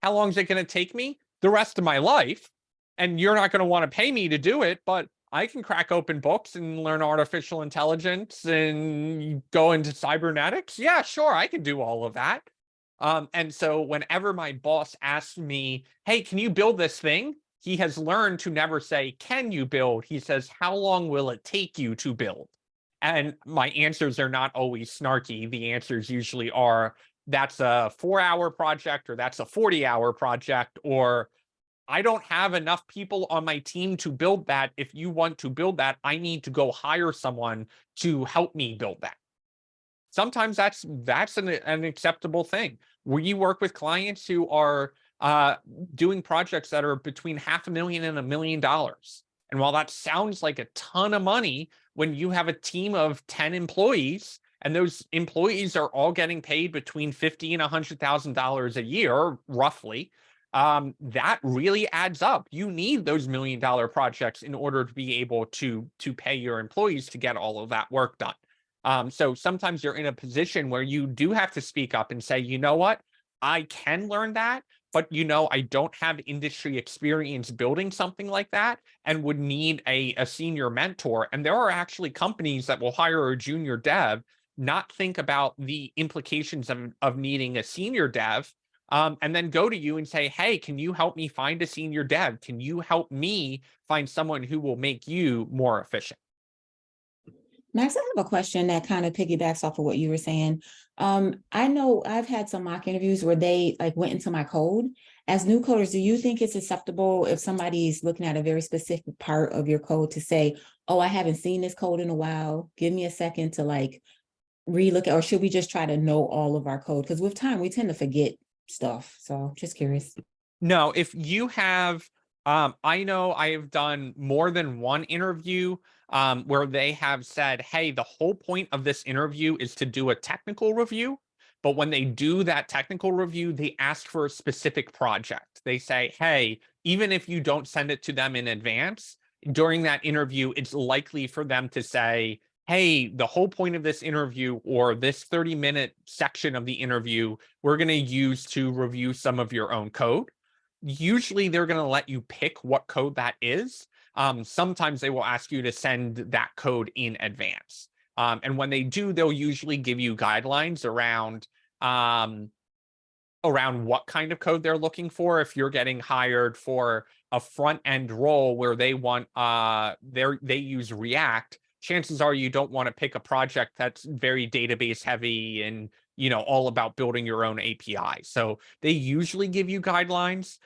S1: How long is it going to take me? The rest of my life. And you're not going to want to pay me to do it, but I can crack open books and learn artificial intelligence and go into cybernetics. Yeah, sure, I can do all of that. And so whenever my boss asks me, hey, can you build this thing? He has learned to never say, can you build? He says, how long will it take you to build? And my answers are not always snarky. The answers usually are, that's a 4-hour project, or that's a 40-hour project, or I don't have enough people on my team to build that. If you want to build that, I need to go hire someone to help me build that. sometimes that's an acceptable thing. We work with clients who are doing projects that are between $500,000 and $1 million. And while that sounds like a ton of money, when you have a team of 10 employees and those employees are all getting paid between $50,000 and $100,000 a year, roughly, that really adds up. You need those $1 million projects in order to be able to pay your employees to get all of that work done. So sometimes you're in a position where you do have to speak up and say, you know what, I can learn that, but I don't have industry experience building something like that and would need a senior mentor. And there are actually companies that will hire a junior dev, not think about the implications of needing a senior dev, and then go to you and say, hey, can you help me find a senior dev? Can you help me find someone who will make you more efficient?
S5: Max, I have a question that kind of piggybacks off of what you were saying. I know I've had some mock interviews where they like went into my code. As new coders, do you think it's acceptable if somebody's looking at a very specific part of your code to say, oh, I haven't seen this code in a while, give me a second to like relook at, or should we just try to know all of our code? Because with time, we tend to forget stuff. So just curious.
S1: No, if you have, I know I have done more than one interview where they have said, hey, the whole point of this interview is to do a technical review. But when they do that technical review, they ask for a specific project. They say, hey, even if you don't send it to them in advance, during that interview, it's likely for them to say, hey, the whole point of this interview or this 30-minute section of the interview, we're going to use to review some of your own code. Usually they're going to let you pick what code that is. Sometimes they will ask you to send that code in advance. And when they do, they'll usually give you guidelines around what kind of code they're looking for. If you're getting hired for a front end role where they want they use React, chances are you don't want to pick a project that's very database heavy and all about building your own API. So they usually give you guidelines.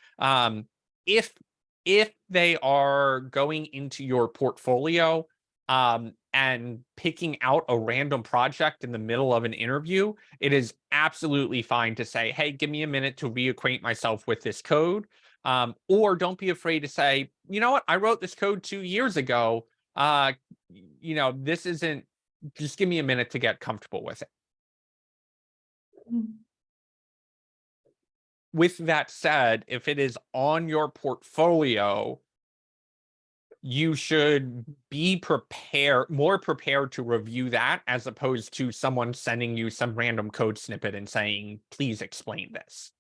S1: If they are going into your portfolio and picking out a random project in the middle of an interview, it is absolutely fine to say, hey, give me a minute to reacquaint myself with this code. Or don't be afraid to say, you know what, I wrote this code 2 years ago. This isn't, just give me a minute to get comfortable with it. With that said, if it is on your portfolio, you should be more prepared to review that as opposed to someone sending you some random code snippet and saying, please explain this.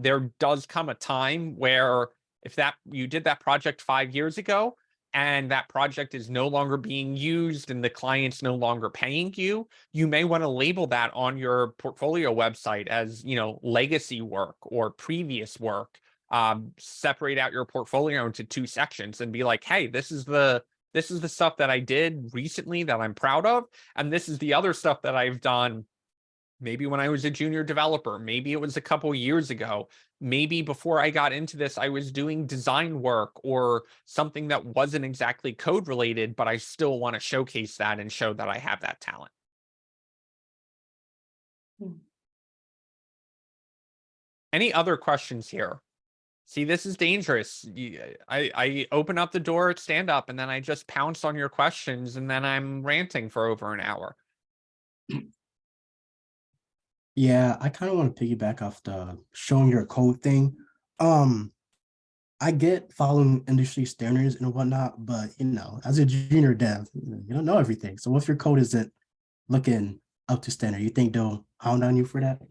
S1: There does come a time where if you did that project 5 years ago and that project is no longer being used and the client's no longer paying you, you may want to label that on your portfolio website as, legacy work or previous work. Separate out your portfolio into 2 sections and be like, hey, this is the stuff that I did recently that I'm proud of. And this is the other stuff that I've done maybe when I was a junior developer, maybe it was a couple years ago, maybe before I got into this, I was doing design work or something that wasn't exactly code related, but I still want to showcase that and show that I have that talent. Any other questions here? See, this is dangerous. I open up the door at stand up and then I just pounce on your questions and then I'm ranting for over an hour.
S4: Yeah, I kind of want to piggyback off the showing your code thing. I get following industry standards and whatnot, but as a junior dev, you don't know everything. So if your code isn't looking up to standard, you think they'll hound on you for that?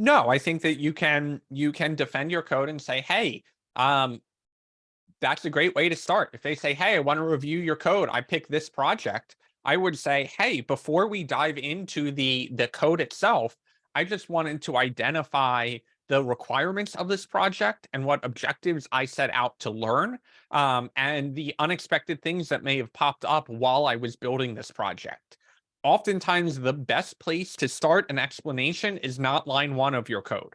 S1: No, I think that you can defend your code and say, hey, that's a great way to start. If they say, hey, I want to review your code, I picked this project, I would say, hey, before we dive into the code itself, I just wanted to identify the requirements of this project and what objectives I set out to learn, and the unexpected things that may have popped up while I was building this project. Oftentimes, the best place to start an explanation is not line 1 of your code.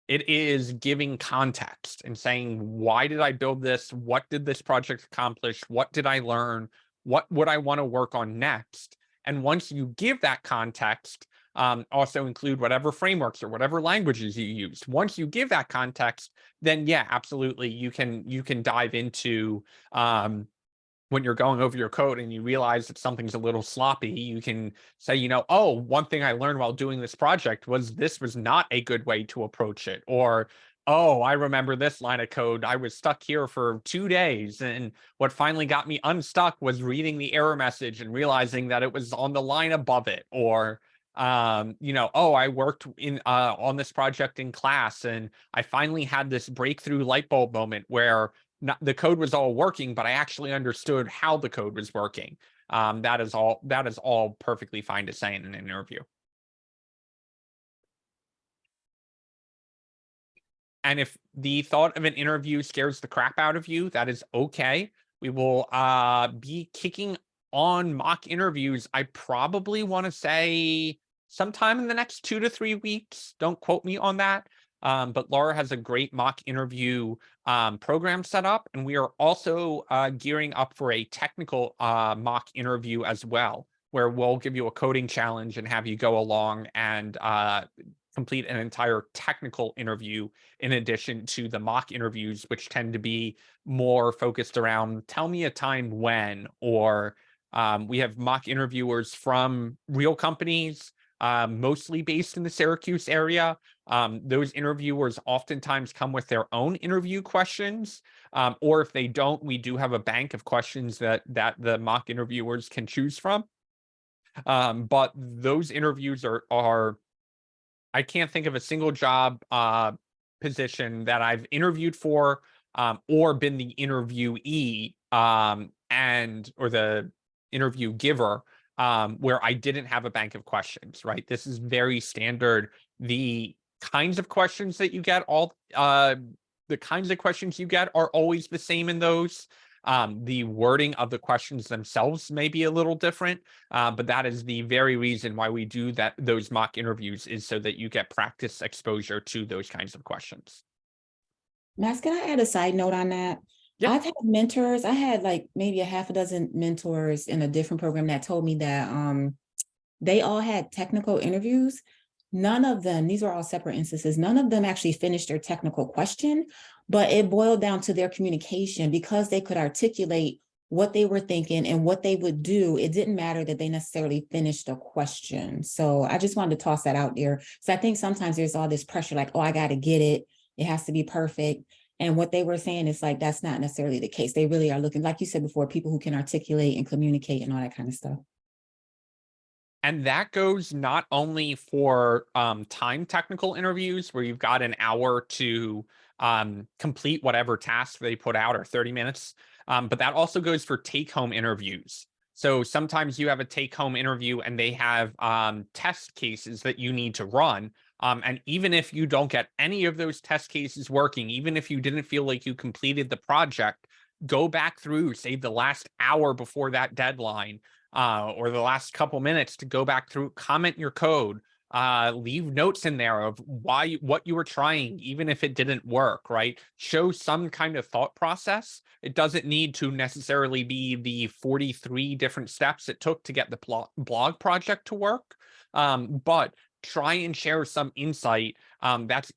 S1: It is giving context and saying, why did I build this? What did this project accomplish? What did I learn? What would I want to work on next? And once you give that context, also include whatever frameworks or whatever languages you used. Once you give that context, then yeah, absolutely, you can dive into when you're going over your code and you realize that something's a little sloppy, you can say, you know, oh, one thing I learned while doing this project was this was not a good way to approach it. Or, oh, I remember this line of code. I was stuck here for 2 days. And what finally got me unstuck was reading the error message and realizing that it was on the line above it. Or, you know, oh, I worked on this project in class and I finally had this breakthrough light bulb moment where the code was all working, but I actually understood how the code was working. That is all perfectly fine to say in an interview. And if the thought of an interview scares the crap out of you, that is okay. We will be kicking on mock interviews. I probably want to say sometime in the next 2 to 3 weeks. Don't quote me on that. But Laura has a great mock interview program set up, and we are also gearing up for a technical mock interview as well, where we'll give you a coding challenge and have you go along and complete an entire technical interview in addition to the mock interviews, which tend to be more focused around tell me a time when, or we have mock interviewers from real companies, mostly based in the Syracuse area. Those interviewers oftentimes come with their own interview questions, or if they don't, we do have a bank of questions that the mock interviewers can choose from. But those interviews are I can't think of a single job position that I've interviewed for or been the interviewee or the interview giver where I didn't have a bank of questions, right? This is very standard. The kinds of questions that you get, the kinds of questions you get are always the same in those. The wording of the questions themselves may be a little different, but that is the very reason why we do those mock interviews, is so that you get practice exposure to those kinds of questions.
S5: Max, can I add a side note on that?
S1: Yeah.
S5: I've had mentors. I had like maybe a half a dozen mentors in a different program that told me that they all had technical interviews. None of them, these are all separate instances, none of them actually finished their technical question, but it boiled down to their communication because they could articulate what they were thinking and what they would do. It didn't matter that they necessarily finished a question. So I just wanted to toss that out there. So I think sometimes there's all this pressure like, oh, I got to get it. It has to be perfect. And what they were saying is like, that's not necessarily the case. They really are looking, like you said before, people who can articulate and communicate and all that kind of stuff.
S1: And that goes not only for time technical interviews where you've got an hour to complete whatever task they put out, or 30 minutes, but that also goes for take-home interviews. So sometimes you have a take-home interview and they have test cases that you need to run. And even if you don't get any of those test cases working, even if you didn't feel like you completed the project, go back through, say, the last hour before that deadline, or the last couple minutes to go back through, comment your code, leave notes in there of what you were trying, even if it didn't work, right? Show some kind of thought process. It doesn't need to necessarily be the 43 different steps it took to get the blog project to work, but try and share some insight. That's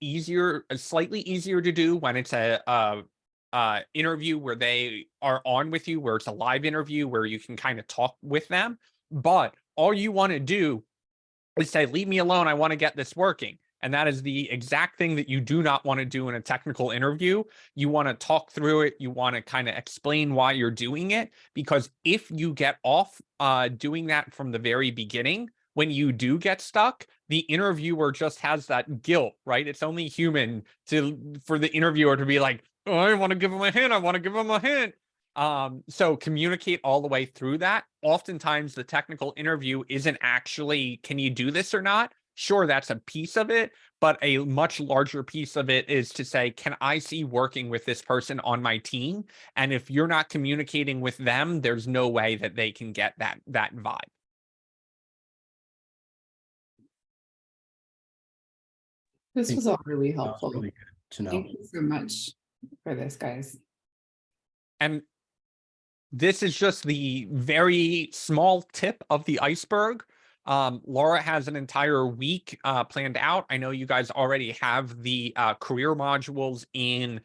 S1: slightly easier to do when it's a interview where they are on with you, where it's a live interview where you can kind of talk with them. But all you want to do is say, leave me alone, I want to get this working. And that is the exact thing that you do not want to do in a technical interview. You want to talk through it. You want to kind of explain why you're doing it, because if you get off doing that from the very beginning, when you do get stuck, the interviewer just has that guilt, right? It's only human for the interviewer to be like, oh, I want to give him a hint. I want to give him a hint. So communicate all the way through that. Oftentimes the technical interview isn't actually, can you do this or not? Sure, that's a piece of it, but a much larger piece of it is to say, can I see working with this person on my team? And if you're not communicating with them, there's no way that they can get that vibe.
S7: This was all really
S4: That was
S7: helpful.
S4: really good to know.
S7: Thank you so much for this, guys.
S1: And This is just the very small tip of the iceberg. Laura has an entire week planned out. I know you guys already have the career modules in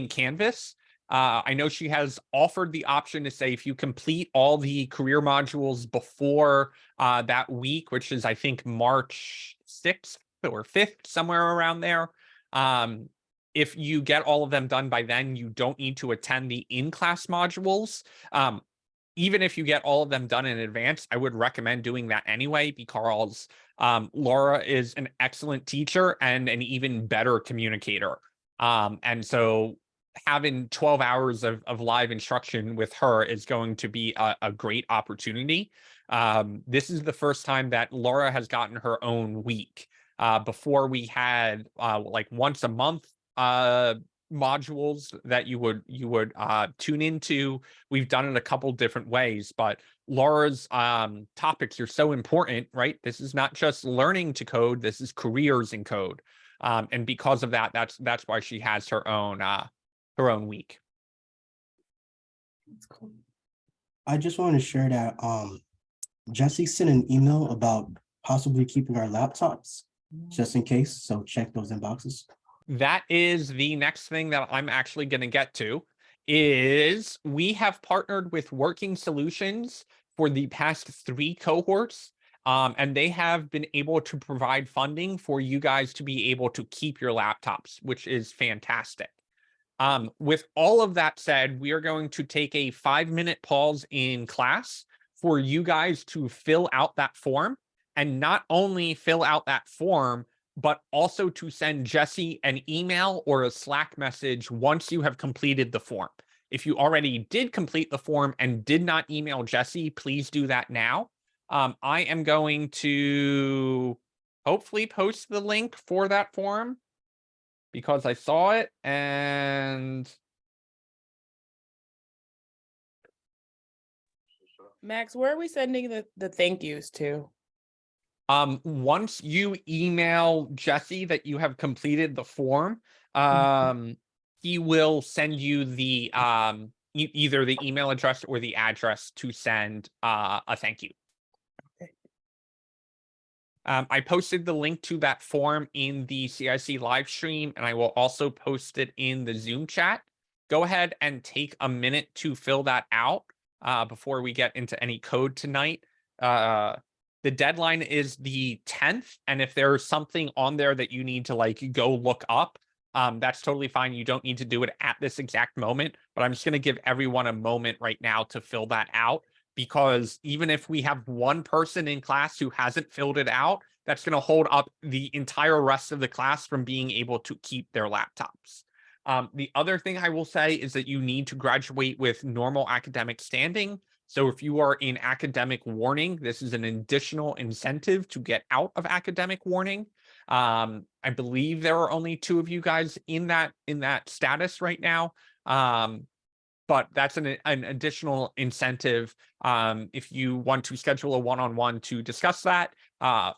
S1: Canvas. I know she has offered the option to say if you complete all the career modules before that week, which is I think March 6th or 5th, somewhere around there. If you get all of them done by then, you don't need to attend the in-class modules. Even if you get all of them done in advance, I would recommend doing that anyway, because Laura is an excellent teacher and an even better communicator. And so having 12 hours of live instruction with her is going to be a great opportunity. This is the first time that Laura has gotten her own week. Before we had like once a month modules that you would tune into. We've done it a couple different ways, but Laura's topics are so important, right? This is not just learning to code, this is careers in code. And because of that, that's why she has her own week.
S4: That's cool. I just want to share that Jesse sent an email about possibly keeping our laptops just in case. So check those inboxes.
S1: That is the next thing that I'm actually going to get to, is we have partnered with Working Solutions for the past 3 cohorts, and they have been able to provide funding for you guys to be able to keep your laptops, which is fantastic. With all of that said, we are going to take a 5-minute pause in class for you guys to fill out that form, and not only fill out that form, but also to send Jesse an email or a Slack message once you have completed the form. If you already did complete the form and did not email Jesse, please do that now. I am going to hopefully post the link for that form because I saw it, and
S2: Max, where are we sending the thank yous to?
S1: Once you email Jesse that you have completed the form, he will send you the either the email address or the address to send a thank you.
S2: Okay.
S1: I posted the link to that form in the CIC live stream, and I will also post it in the Zoom chat. Go ahead and take a minute to fill that out before we get into any code tonight. The deadline is the 10th, and if there's something on there that you need to like go look up, that's totally fine. You don't need to do it at this exact moment, but I'm just going to give everyone a moment right now to fill that out, because even if we have one person in class who hasn't filled it out, that's going to hold up the entire rest of the class from being able to keep their laptops. The other thing I will say is that you need to graduate with normal academic standing. So if you are in academic warning, this is an additional incentive to get out of academic warning. I believe there are only 2 of you guys in that status right now. But that's an additional incentive. If you want to schedule a one-on-one to discuss that,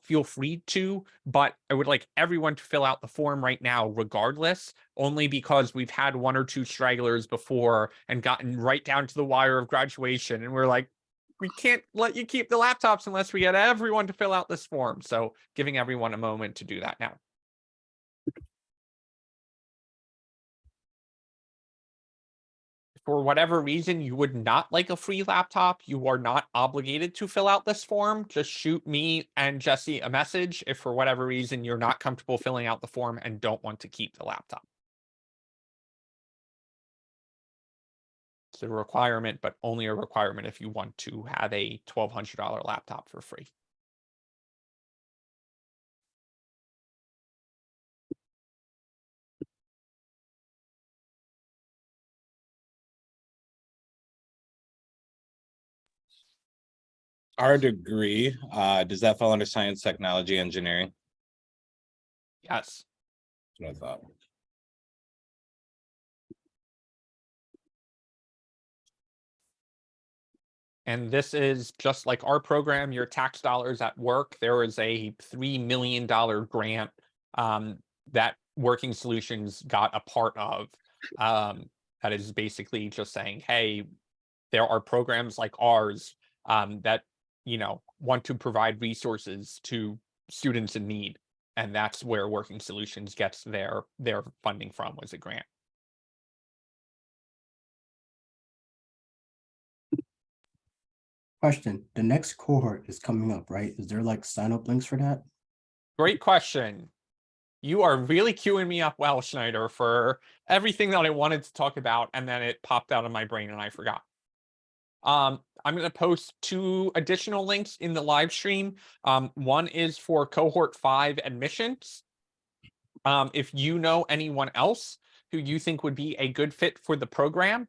S1: feel free to, but I would like everyone to fill out the form right now regardless, only because we've had 1 or 2 stragglers before and gotten right down to the wire of graduation, and we're like, we can't let you keep the laptops unless we get everyone to fill out this form. So giving everyone a moment to do that now. For whatever reason you would not like a free laptop, you are not obligated to fill out this form. Just shoot me and Jesse a message if for whatever reason you're not comfortable filling out the form and don't want to keep the laptop. It's a requirement, but only a requirement if you want to have a $1,200 laptop for free.
S9: Our degree, does that fall under science, technology, engineering?
S1: Yes.
S9: That's what I thought.
S1: And this is just like our program, your tax dollars at work. There is a $3 million grant that Working Solutions got a part of. That is basically just saying, hey, there are programs like ours that, you know, want to provide resources to students in need. And that's where Working Solutions gets their funding from, was a grant.
S4: Question, the next cohort is coming up, right? Is there like sign up links for that?
S1: Great question. You are really queuing me up well, Schneider, for everything that I wanted to talk about, and then it popped out of my brain and I forgot. I'm going to post 2 additional links in the live stream. One is for cohort 5 admissions. If you know anyone else who you think would be a good fit for the program,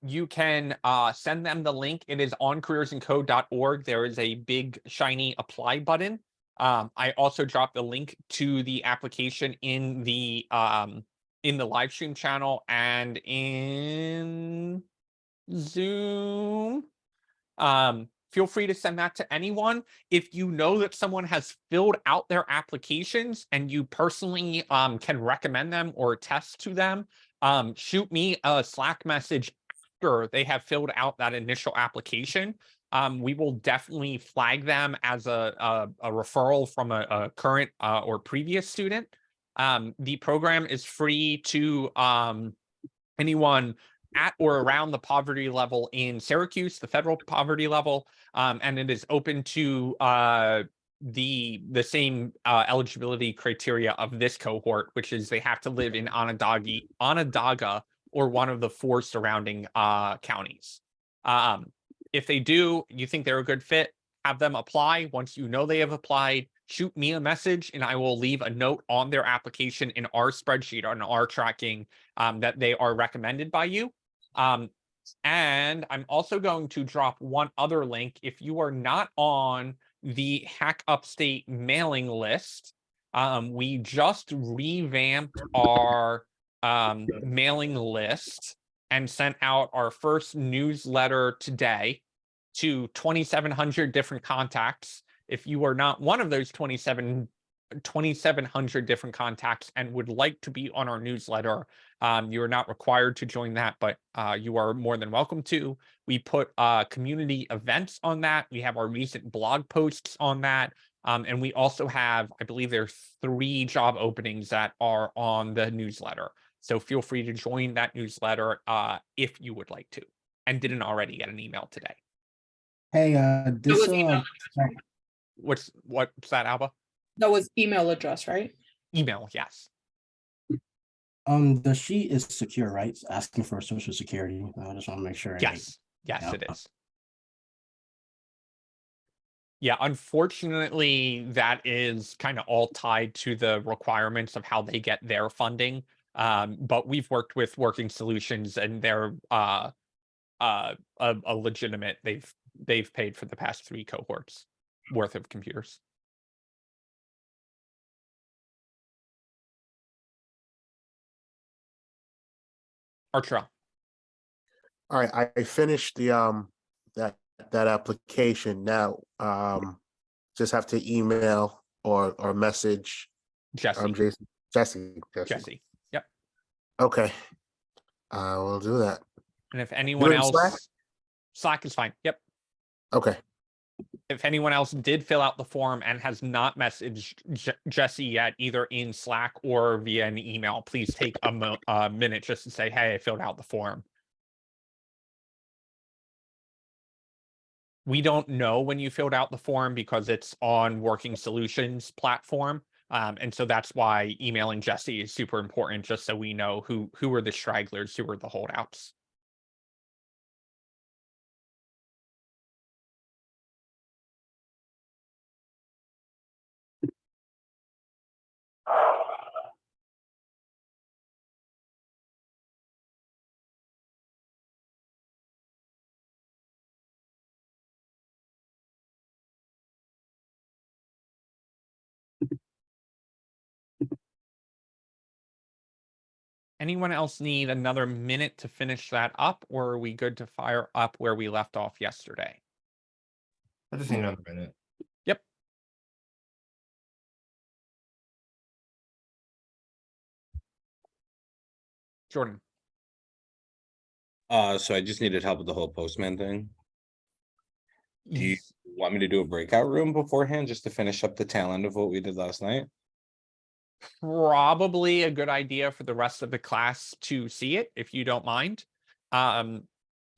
S1: you can send them the link. It is on careersandcode.org. There is a big shiny apply button. I also dropped the link to the application in the live stream channel and in Zoom. Feel free to send that to anyone. If you know that someone has filled out their applications and you personally can recommend them or attest to them, shoot me a Slack message after they have filled out that initial application. We will definitely flag them as a referral from a current or previous student. The program is free to anyone at or around the poverty level in Syracuse, the federal poverty level, and it is open to the same eligibility criteria of this cohort, which is they have to live in Onondaga or one of the 4 surrounding counties. If they do, you think they're a good fit, have them apply. Once you know they have applied, shoot me a message and I will leave a note on their application in our spreadsheet on our tracking that they are recommended by you. And I'm also going to drop one other link. If you are not on the Hack Upstate mailing list, we just revamped our mailing list and sent out our first newsletter today to 2,700 different contacts. If you are not one of those 2,700 different contacts and would like to be on our newsletter, you are not required to join that, but you are more than welcome to. We put community events on that. We have our recent blog posts on that. And we also have, I believe there's 3 job openings that are on the newsletter. So feel free to join that newsletter if you would like to and didn't already get an email today.
S4: Hey, this
S1: What's that, Alba?
S2: That was email address, right?
S1: Email, yes.
S4: the sheet is secure, right? It's asking for social security. I just want to make sure.
S1: Yes, yes,
S4: yeah.
S1: it is. Yeah, unfortunately, that is kind of all tied to the requirements of how they get their funding. But we've worked with Working Solutions, and they're a legitimate. They've paid for the past 3 cohorts worth of computers. Archer.
S10: All right, I finished the that application now. Just have to email or message
S1: Jesse.
S10: Jesse.
S1: Yep.
S10: Okay. I will do that.
S1: And if anyone
S10: in Slack?
S1: else, Slack is fine. Yep.
S10: Okay.
S1: If anyone else did fill out the form and has not messaged Jesse yet, either in Slack or via an email, please take a minute just to say, hey, I filled out the form. We don't know when you filled out the form because it's on Working Solutions platform. And so that's why emailing Jesse is super important, just so we know who are the stragglers, who are the holdouts. Anyone else need another minute to finish that up, or are we good to fire up where we left off yesterday?
S11: I just need another minute.
S1: Yep. Jordan.
S9: So I just needed help with the whole Postman thing. Do you want me to do a breakout room beforehand just to finish up the tail end of what we did last night?
S1: Probably a good idea for the rest of the class to see it, if you don't mind.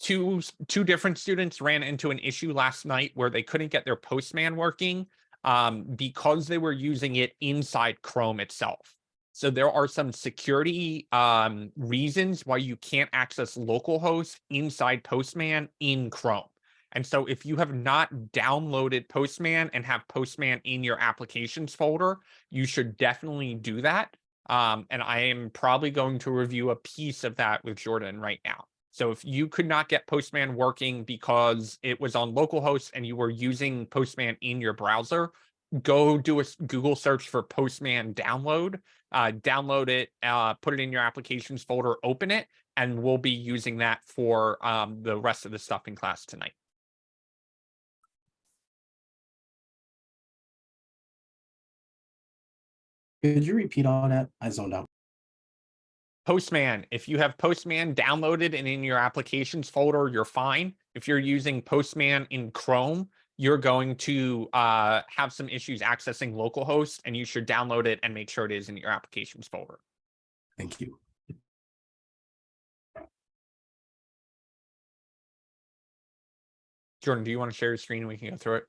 S1: Two different students ran into an issue last night where they couldn't get their Postman working because they were using it inside Chrome itself. So there are some security reasons why you can't access localhost inside Postman in Chrome. And so if you have not downloaded Postman and have Postman in your applications folder, you should definitely do that. And I am probably going to review a piece of that with Jordan right now. So if you could not get Postman working because it was on localhost and you were using Postman in your browser, go do a Google search for Postman download, download it, put it in your applications folder, open it, and we'll be using that for the rest of the stuff in class tonight.
S4: Could you repeat all that? I zoned out.
S1: Postman, if you have Postman downloaded and in your applications folder, you're fine. If you're using Postman in Chrome, you're going to have some issues accessing localhost, and you should download it and make sure it is in your applications folder.
S4: Thank you.
S1: Jordan, do you want to share your screen and we can go through it?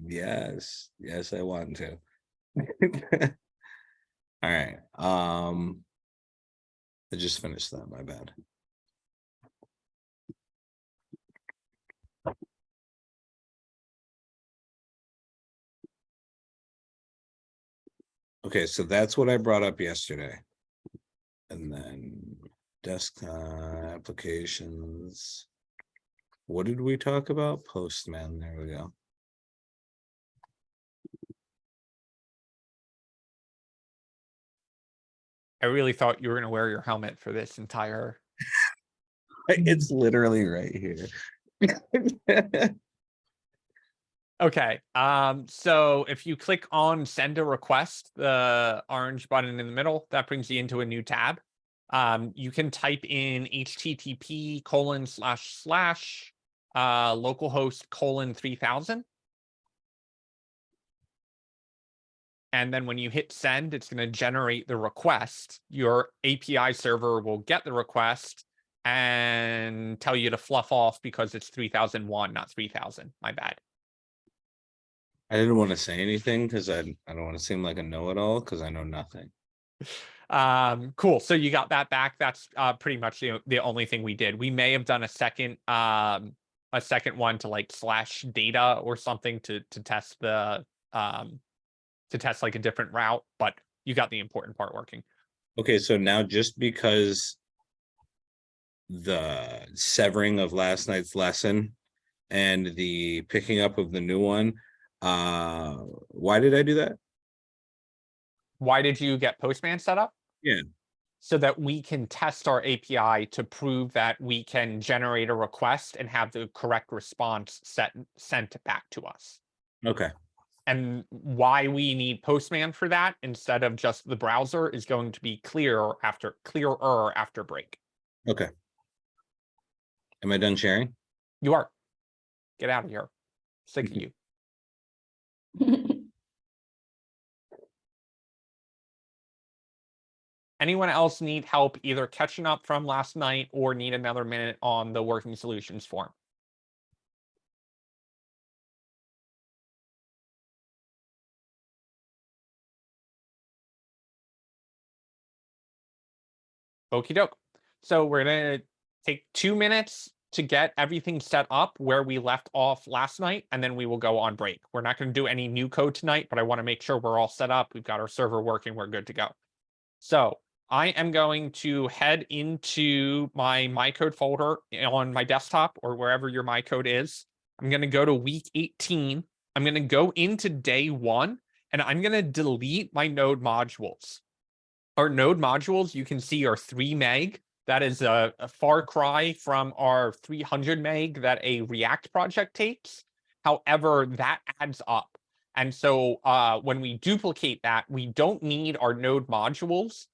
S9: Yes, I want to. All right. I just finished that, my bad. Okay, so that's what I brought up yesterday. And then desktop applications. What did we talk about? Postman, there we go.
S1: I really thought you were going to wear your helmet for this entire.
S9: It's literally right here.
S1: Okay. So if you click on send a request, the orange button in the middle, that brings you into a new tab. You can type in http://localhost:3000. And then when you hit send, it's going to generate the request. Your API server will get the request and tell you to fluff off because it's 3001, not 3000. My bad.
S9: I didn't want to say anything because I don't want to seem like a know-it-all because I know nothing.
S1: Cool. So you got that back. That's pretty much the only thing we did. We may have done a second one to like / data or something to test the to test like a different route, but you got the important part working.
S9: Okay, so now just because the severing of last night's lesson and the picking up of the new one, why did I do that?
S1: Why did you get Postman set up?
S9: Yeah.
S1: So that we can test our API to prove that we can generate a request and have the correct response sent back to us.
S9: Okay.
S1: And why we need Postman for that instead of just the browser is going to be clearer after break.
S9: Okay. Am I done sharing?
S1: You are. Get out of here. Sick of you. Anyone else need help either catching up from last night or need another minute on the working solutions form? Okie doke. So we're going to take 2 minutes to get everything set up where we left off last night, and then we will go on break. We're not going to do any new code tonight, but I want to make sure we're all set up. We've got our server working. We're good to go. So I am going to head into my code folder on my desktop or wherever your my code is. I'm going to go to week 18. I'm going to go into day 1, and I'm going to delete my node modules. Our node modules, you can see, are 3 meg. That is a far cry from our 300 meg that a React project takes. However, that adds up. And so when we duplicate that, we don't need our node modules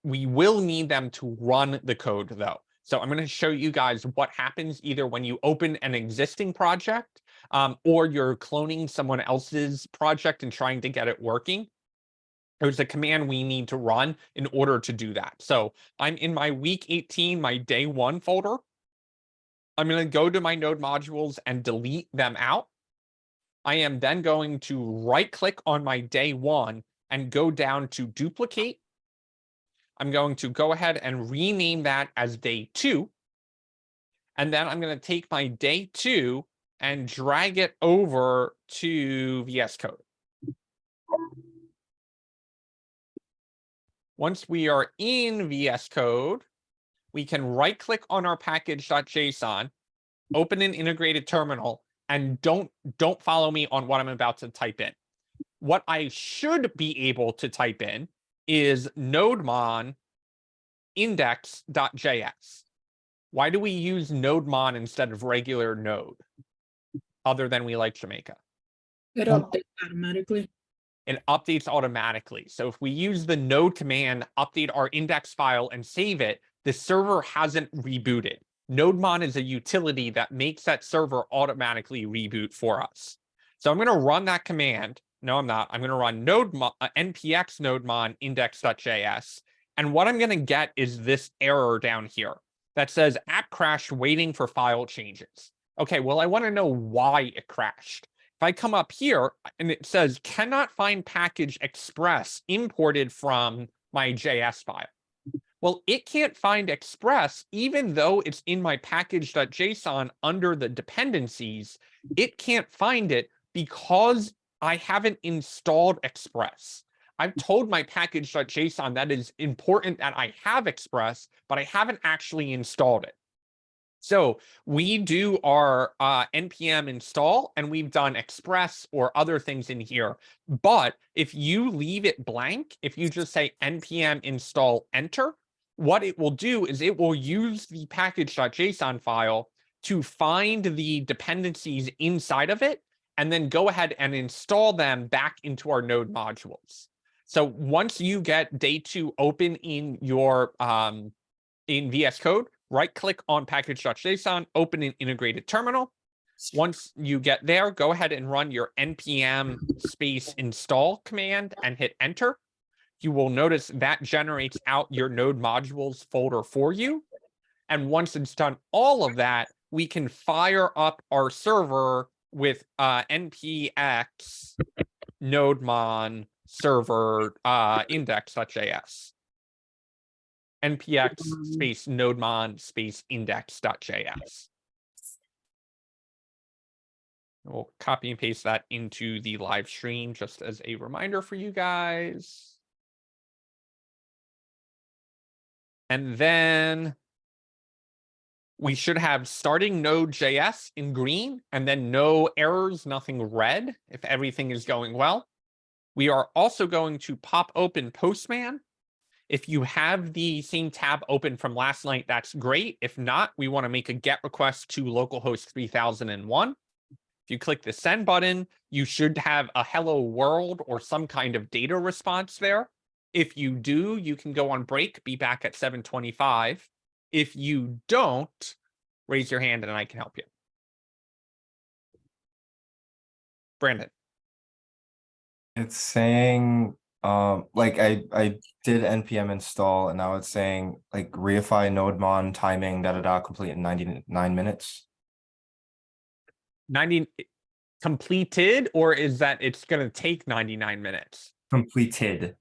S1: We will need them to run the code though. So I'm going to show you guys what happens either when you open an existing project or you're cloning someone else's project and trying to get it working. There's a command we need to run in order to do that. So I'm in my week 18, my day 1 folder. I'm going to go to my node modules and delete them out. I am then going to right click on my day 1 and go down to duplicate. I'm going to go ahead and rename that as day 2. And then I'm going to take my day 2 and drag it over to VS Code. Once we are in VS Code, we can right click on our package.json, open an integrated terminal, and don't follow me on what I'm about to type in. What I should be able to type in is nodemon index.js. Why do we use nodemon instead of regular node, other than we like Jamaica?
S2: It updates automatically.
S1: It updates automatically. So if we use the node command, update our index file and save it, the server hasn't rebooted. Nodemon is a utility that makes that server automatically reboot for us. So I'm going to run that command. No, I'm not. I'm going to run npx nodemon index.js. And what I'm going to get is this error down here that says app crashed waiting for file changes. Okay, well, I want to know why it crashed. If I come up here and it says cannot find package express imported from my JS file. Well, it can't find express even though it's in my package.json under the dependencies. It can't find it because I haven't installed express. I've told my package.json that is important that I have express, but I haven't actually installed it. So we do our npm install and we've done express or other things in here. But if you leave it blank, if you just say npm install enter, what it will do is it will use the package.json file to find the dependencies inside of it and then go ahead and install them back into our node modules. So once you get day 2 open in your in VS Code, right click on package.json, open an integrated terminal. Once you get there, go ahead and run your npm space install command and hit enter. You will notice that generates out your node modules folder for you. And once it's done all of that, we can fire up our server with npx nodemon server index.js. npx space nodemon space index.js. We'll copy and paste that into the live stream just as a reminder for you guys. And then we should have starting Node.js in green and then no errors, nothing red if everything is going well. We are also going to pop open Postman. If you have the same tab open from last night, that's great. If not, we want to make a GET request to localhost 3001. If you click the send button, you should have a hello world or some kind of data response there. If you do, you can go on break, be back at 7:25. If you don't, raise your hand and I can help you. Brandon.
S11: It's saying, like I did npm install and now it's saying like reify nodemon timing complete in 99 minutes.
S1: 90 completed, or is that it's going to take 99 minutes?
S11: Completed.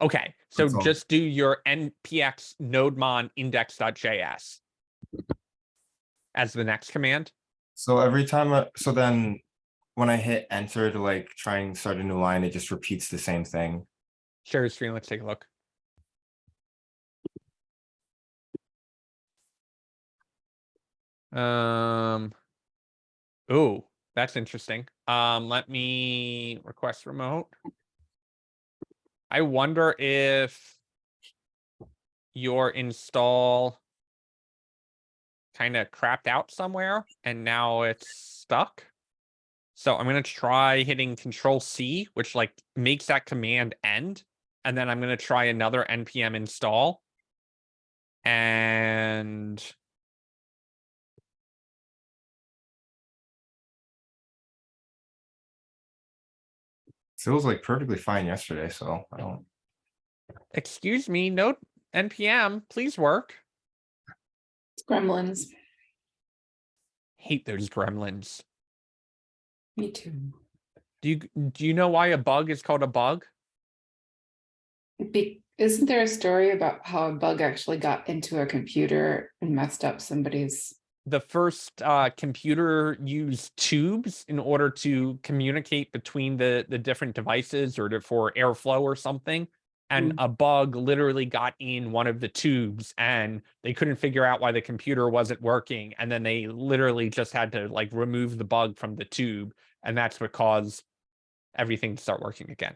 S1: Okay, so
S11: That's all.
S1: just do your npx nodemon index.js as the next command.
S11: So every time, so then when I hit enter to like try and start a new line, it just repeats the same thing.
S1: Share your screen, let's take a look. Oh, that's interesting. Let me request remote. I wonder if your install kind of crapped out somewhere and now it's stuck. So I'm going to try hitting Control C, which like makes that command end. and then I'm going to try another npm install. And
S11: Feels like perfectly fine yesterday, so I don't.
S1: excuse me, no npm, please work.
S7: It's gremlins.
S1: Hate those gremlins.
S7: Me too.
S1: Do you know why a bug is called a bug?
S7: Isn't there a story about how a bug actually got into a computer and messed up somebody's?
S1: The first computer used tubes in order to communicate between the different devices or for airflow or something. And a bug literally got in one of the tubes and they couldn't figure out why the computer wasn't working. And then they literally just had to like remove the bug from the tube. And that's what caused everything to start working again.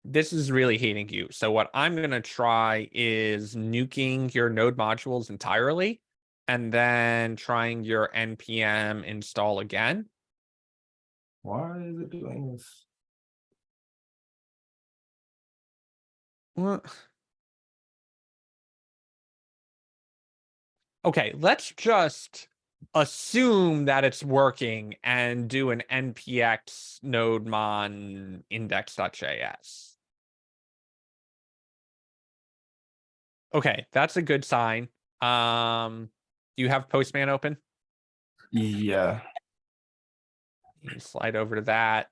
S1: This is really hating you. So what I'm going to try is nuking your node modules entirely and then trying your npm install again.
S11: Why is it doing this?
S1: What? Okay, let's just assume that it's working and do an npx nodemon index.js. Okay, that's a good sign. Do you have Postman open?
S11: Yeah.
S1: You slide over to that.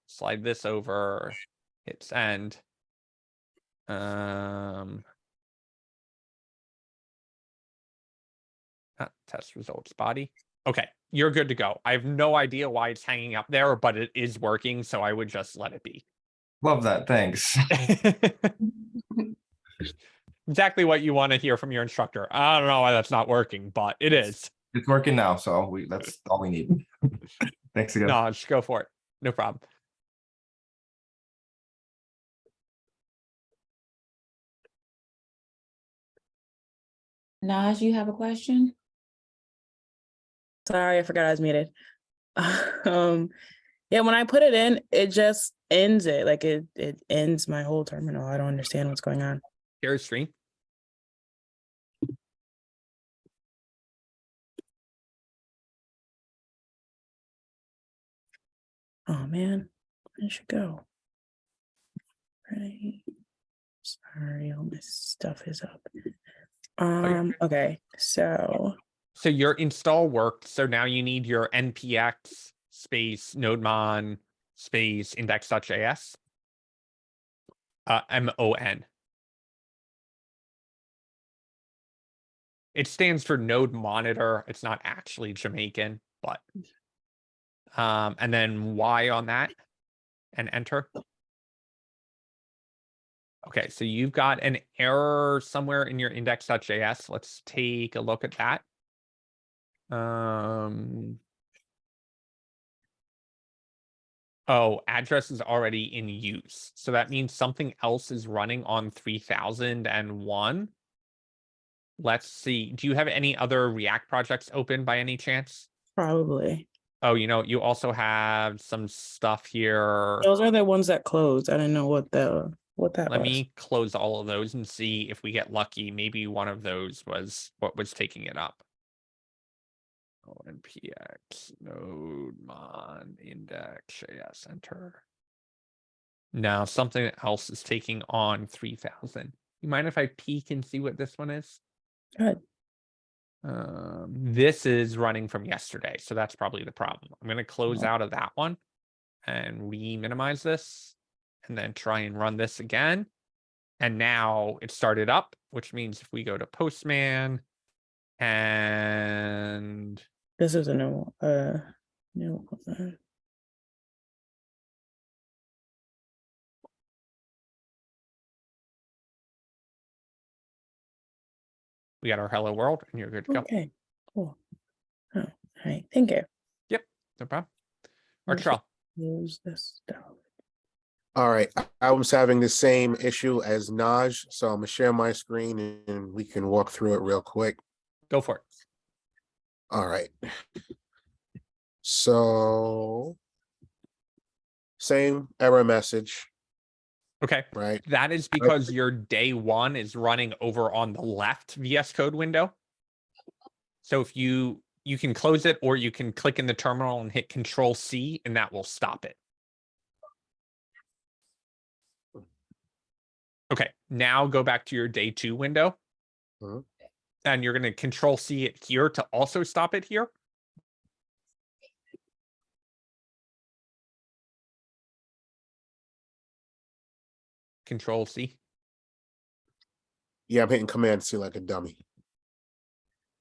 S1: Slide this over. Hit send. Test results body. Okay, you're good to go. I have no idea why it's hanging up there, but it is working, so I would just let it be.
S11: Love that. Thanks.
S1: Exactly what you want to hear from your instructor. I don't know why that's not working, but it is.
S11: It's working now, so that's all we need. Thanks again.
S1: No, just go for it. No problem.
S5: Naj, you have a question?
S2: Sorry, I forgot I was muted. Yeah, when I put it in, it just ends it. Like it ends my whole terminal. I don't understand what's going on.
S1: Share stream.
S2: Oh man, where should go? Right. Sorry, all my stuff is up. Okay, so
S1: your install worked. So now you need your npx space nodemon space index.js. MON. It stands for node monitor. It's not actually Jamaican, but and then Y on that and enter. Okay, so you've got an error somewhere in your index.js. Let's take a look at that. Oh, address is already in use. So that means something else is running on 3001. Let's see. Do you have any other React projects open by any chance?
S2: probably
S1: Oh, you also have some stuff here.
S2: those are the ones that closed. I didn't know what that
S1: Let
S2: was.
S1: me close all of those and see if we get lucky. Maybe one of those was what was taking it up. npx nodemon index.js enter. Now something else is taking on 3000. You mind if I peek and see what this one is?
S2: Good.
S1: This is running from yesterday, so that's probably the problem. I'm going to close out of that one and re-minimize this and then try and run this again. And now it started up, which means if we go to Postman and
S2: This is a new
S1: we got our hello world and you're good to go.
S2: Okay, cool. Oh, all right, thank you.
S1: Yep, no problem.
S2: Okay.
S1: Artrell.
S2: Use this stuff.
S10: All right, I was having the same issue as Naj, so I'm gonna share my screen and we can walk through it real quick.
S1: Go for it.
S10: All right. So Same error message,
S1: Okay,
S10: right?
S1: that is because your day one is running over on the left VS Code window. So if you can close it, or you can click in the terminal and hit Control C, and that will stop it. Okay, now go back to your day two window.
S10: Mhm.
S1: And you're going to Control C it here to also stop it here. Control C.
S10: Yeah, I'm hitting Command C like a dummy.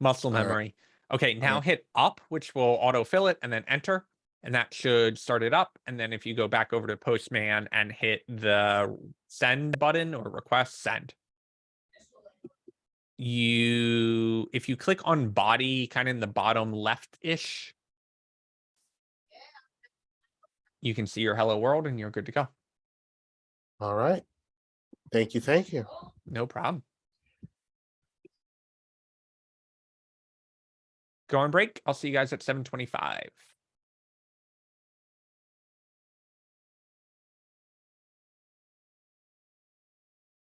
S1: Muscle
S10: All right.
S1: memory. Okay, now
S10: right.
S1: hit up, which will autofill it, and then enter. And that should start it up. And then if you go back over to Postman and hit the send button or request send. If you click on body kind of in the bottom left-ish, you can see your hello world and you're good to go.
S10: All right. Thank you. Thank you.
S1: No problem. Go on break. I'll see you guys at 7:25.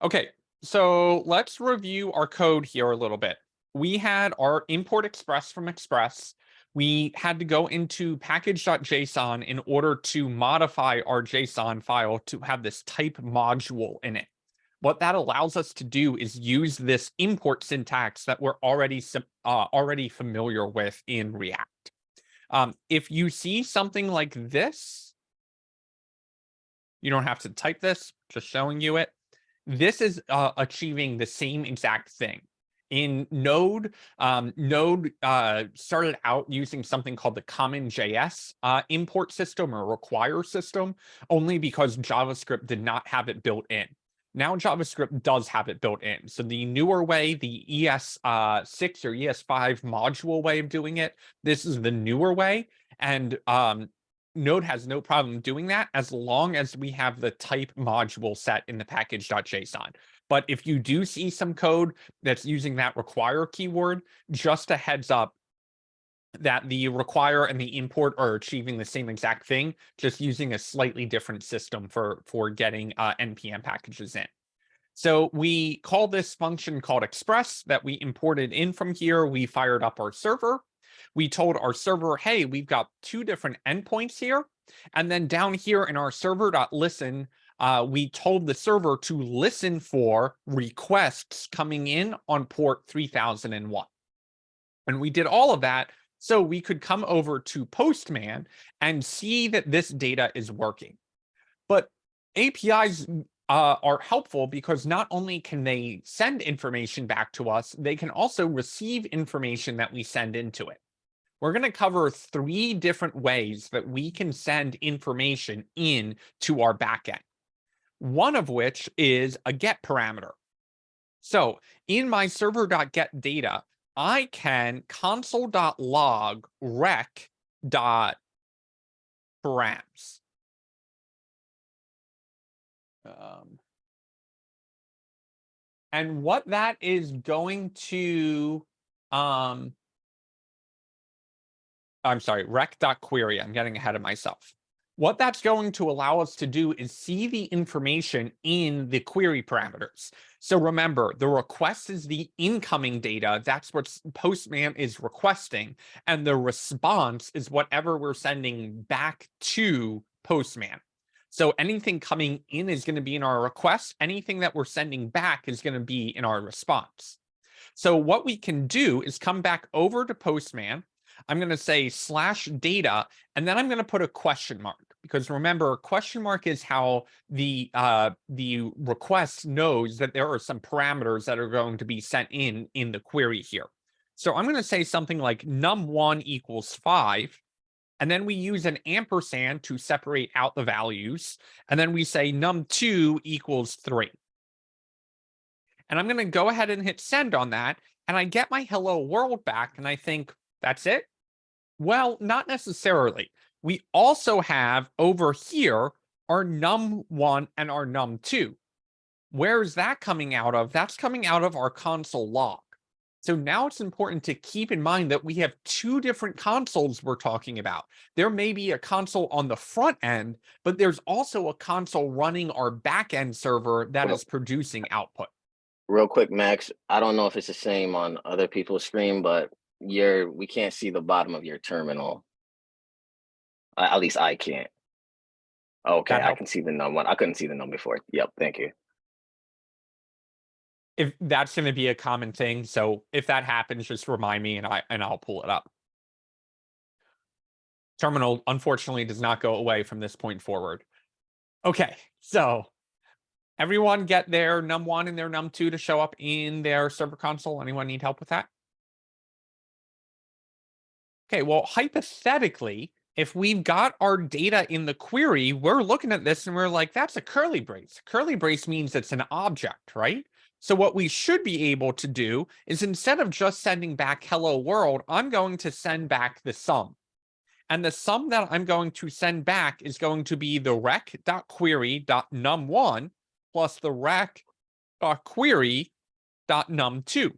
S1: Okay, so let's review our code here a little bit. We had our import express from Express. We had to go into package.json in order to modify our JSON file to have this type module in it. What that allows us to do is use this import syntax that we're already familiar with in React. If you see something like this, you don't have to type this, just showing you it. This is achieving the same exact thing. In Node, Node started out using something called the CommonJS import system or require system, only because JavaScript did not have it built in. Now JavaScript does have it built in. So the newer way, the ES6 or ES5 module way of doing it, this is the newer way. And Node has no problem doing that as long as we have the type module set in the package.json. But if you do see some code that's using that require keyword, just a heads up that the require and the import are achieving the same exact thing, just using a slightly different system for getting NPM packages in. So we call this function called express that we imported in from here. We fired up our server. We told our server, hey, we've got two different endpoints here. And then down here in our server.listen, we told the server to listen for requests coming in on port 3001. And we did all of that so we could come over to Postman and see that this data is working. But APIs are helpful because not only can they send information back to us, they can also receive information that we send into it. We're going to cover 3 different ways that we can send information in to our backend. One of which is a get parameter. So in my server.getData, I can console.log rec.params. And what that is going to, I'm sorry, rec.query. I'm getting ahead of myself. What that's going to allow us to do is see the information in the query parameters. So remember, the request is the incoming data. That's what Postman is requesting. And the response is whatever we're sending back to Postman. So anything coming in is going to be in our request. Anything that we're sending back is going to be in our response. So what we can do is come back over to Postman. I'm going to say /data, and then I'm going to put a question mark, because remember, question mark is how the request knows that there are some parameters that are going to be sent in the query here. So I'm going to say something like num1 equals 5. And then we use an ampersand to separate out the values. And then we say num2 equals 3. And I'm going to go ahead and hit send on that. And I get my hello world back. And I think, that's it? Well, not necessarily. We also have over here our num1 and our num2. Where is that coming out of? That's coming out of our console log. So now it's important to keep in mind that we have two different consoles we're talking about. There may be a console on the front end, but there's also a console running our back end server that is producing output.
S3: Real quick, Max, I don't know if it's the same on other people's screen, but we can't see the bottom of your terminal. At least I can't. Okay, I can see the num one. I couldn't see the num before. Yep, thank you.
S1: If that's going to be a common thing, so if that happens, just remind me and I'll pull it up. Terminal unfortunately does not go away from this point forward. Okay, so everyone get their num1 and their num2 to show up in their server console. Anyone need help with that? Okay, well, hypothetically, if we've got our data in the query, we're looking at this and we're like, that's a curly brace. Curly brace means it's an object, right? So what we should be able to do is instead of just sending back hello world, I'm going to send back the sum. And the sum that I'm going to send back is going to be the rec.query.num1 plus the rec.query.num2.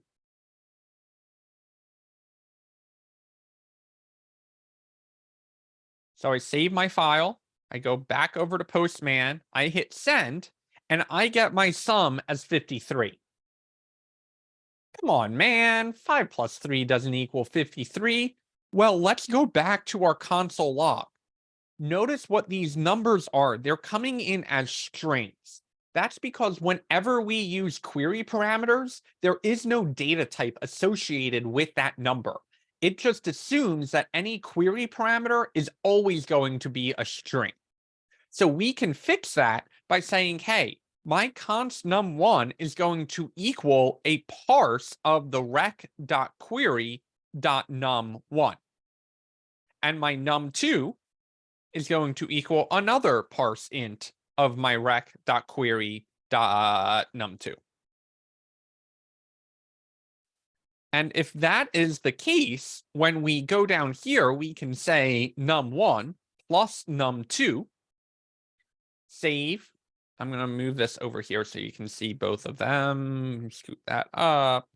S1: So I save my file, I go back over to Postman, I hit send, and I get my sum as 53. Come on, man, 5 plus 3 doesn't equal 53. Well, let's go back to our console log. Notice what these numbers are. They're coming in as strings. That's because whenever we use query parameters, there is no data type associated with that number. It just assumes that any query parameter is always going to be a string. So we can fix that by saying, hey, my const num1 is going to equal a parse of the rec.query.num1. And my num2 is going to equal another parse int of my rec.query.num2. And if that is the case, when we go down here, we can say num1 plus num2, save. I'm going to move this over here so you can see both of them. Scoot that up,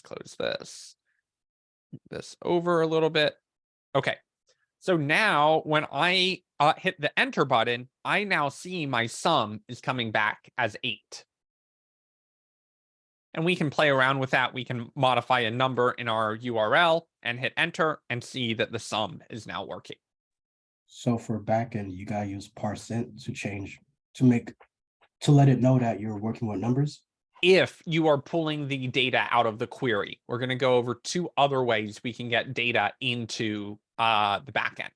S1: close this over a little bit. Okay. So now when I hit the enter button, I now see my sum is coming back as 8. And we can play around with that. We can modify a number in our URL and hit enter and see that the sum is now working.
S4: So for backend, you gotta use parseInt to let it know that you're working with numbers.
S1: If you are pulling the data out of the query, we're going to go over 2 other ways we can get data into the backend.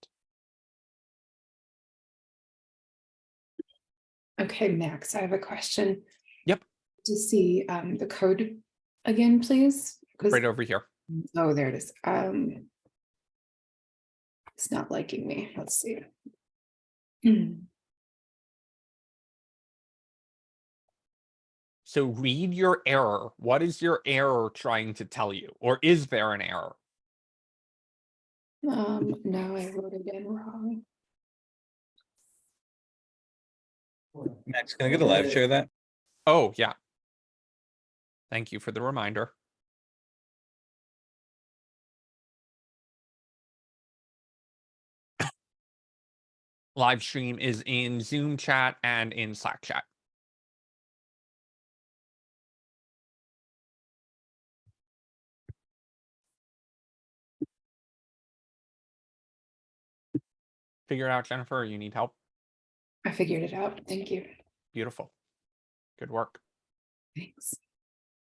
S7: Okay, Max, I have a question.
S1: Yep.
S7: To see the code again, please.
S1: Right over here.
S7: Oh, there it is. It's not liking me. Let's see.
S1: So read your error. What is your error trying to tell you? Or is there an error?
S7: No, I wrote it in wrong.
S9: Max, can I get a live share of that?
S1: Oh, yeah. Thank you for the reminder. Live stream is in Zoom chat and in Slack chat. Figure it out, Jennifer, or you need help?
S7: I figured it out. Thank you.
S1: Beautiful. Good work.
S7: Thanks.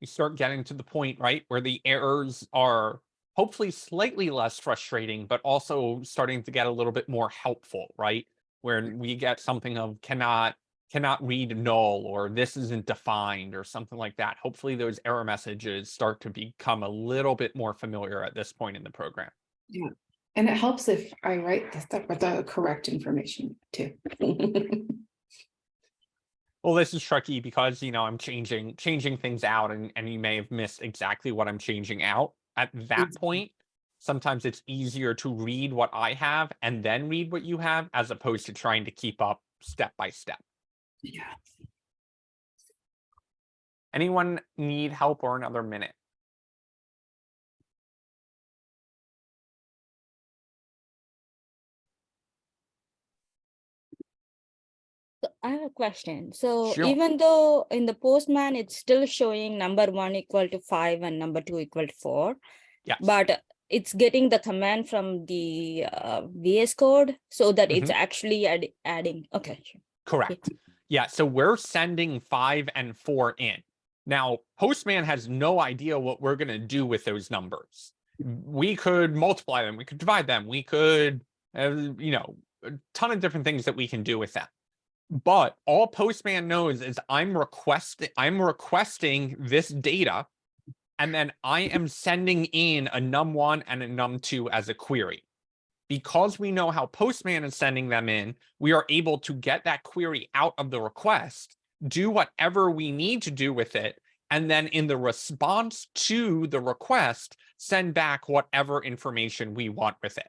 S1: You start getting to the point, right, where the errors are hopefully slightly less frustrating, but also starting to get a little bit more helpful, right? Where we get something of cannot read null, or this isn't defined, or something like that. Hopefully those error messages start to become a little bit more familiar at this point in the program.
S7: Yeah. And it helps if I write the stuff with the correct information too.
S1: Well, this is tricky because, you know, I'm changing things out and you may have missed exactly what I'm changing out. At that point, sometimes it's easier to read what I have and then read what you have, as opposed to trying to keep up step by step.
S7: Yeah.
S1: Anyone need help or another minute?
S6: I have a question. So
S1: Sure.
S6: even though in the Postman, it's still showing number 1 equal to 5 and number 2 equal to 4,
S1: Yes.
S6: but it's getting the command from the VS Code so that it's actually adding. Okay. Sure.
S1: Correct. Yeah, so we're sending 5 and 4 in. Now, Postman has no idea what we're going to do with those numbers. We could multiply them, we could divide them, we could, you know, a ton of different things that we can do with them. But all Postman knows is I'm requesting this data, and then I am sending in a num1 and a num2 as a query. Because we know how Postman is sending them in, we are able to get that query out of the request, do whatever we need to do with it, and then in the response to the request, send back whatever information we want with it.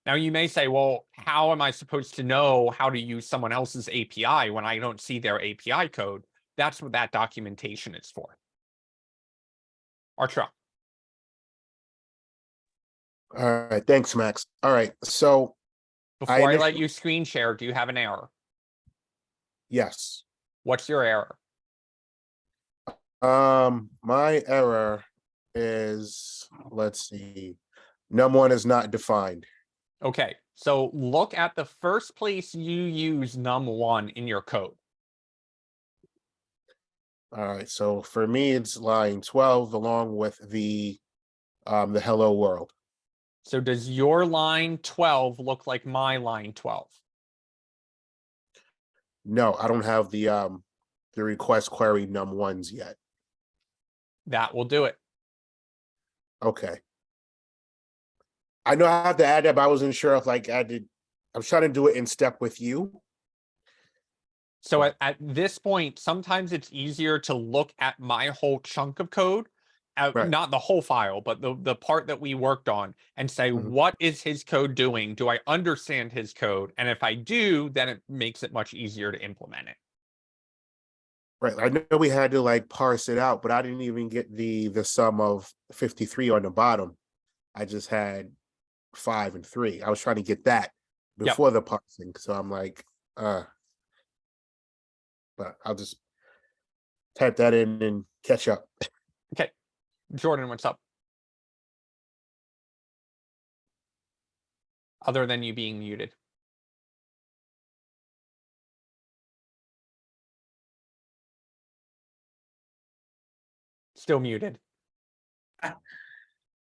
S1: Now, you may say, well, how am I supposed to know how to use someone else's API when I don't see their API code? That's what that documentation is for. Artra.
S10: All right, thanks, Max. All right, so
S1: Before I let you screen share, do you have an error?
S10: yes.
S1: What's your error?
S10: My error is, let's see, num1 is not defined.
S1: Okay, so look at the first place you use num1 in your code.
S10: All right, so for me, it's line 12 along with the hello world.
S1: So does your line 12 look like my line 12?
S10: No, I don't have the request query num1s yet.
S1: That will do it.
S10: Okay. I know I have to add that, but I wasn't sure if like I was trying to do it in step with you.
S1: So at this point, sometimes it's easier to look at my whole chunk of code,
S10: Right.
S1: not the whole file, but the part that we worked on, and say, what is his code doing? Do I understand his code? And if I do, then it makes it much easier to implement it.
S10: Right. I know we had to like parse it out, but I didn't even get the sum of 53 on the bottom. I just had 5 and 3. I was trying to get that before the parsing. So I'm like, but I'll just type that in and catch up.
S1: Okay. Jordan, what's up? Other than you being muted. Still muted.
S9: All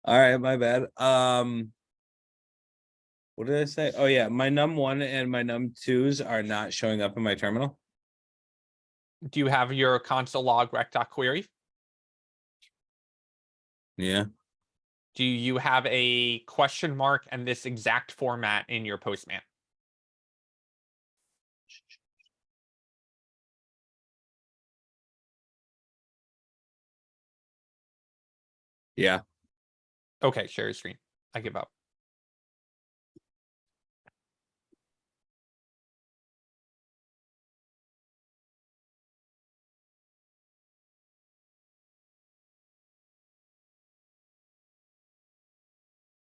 S9: right, my bad. What did I say? Oh yeah, my num1 and my num2s are not showing up in my terminal.
S1: Do you have your console log rec.query?
S9: Yeah.
S1: Do you have a question mark and this exact format in your Postman?
S9: Yeah.
S1: Okay, share your screen. I give up.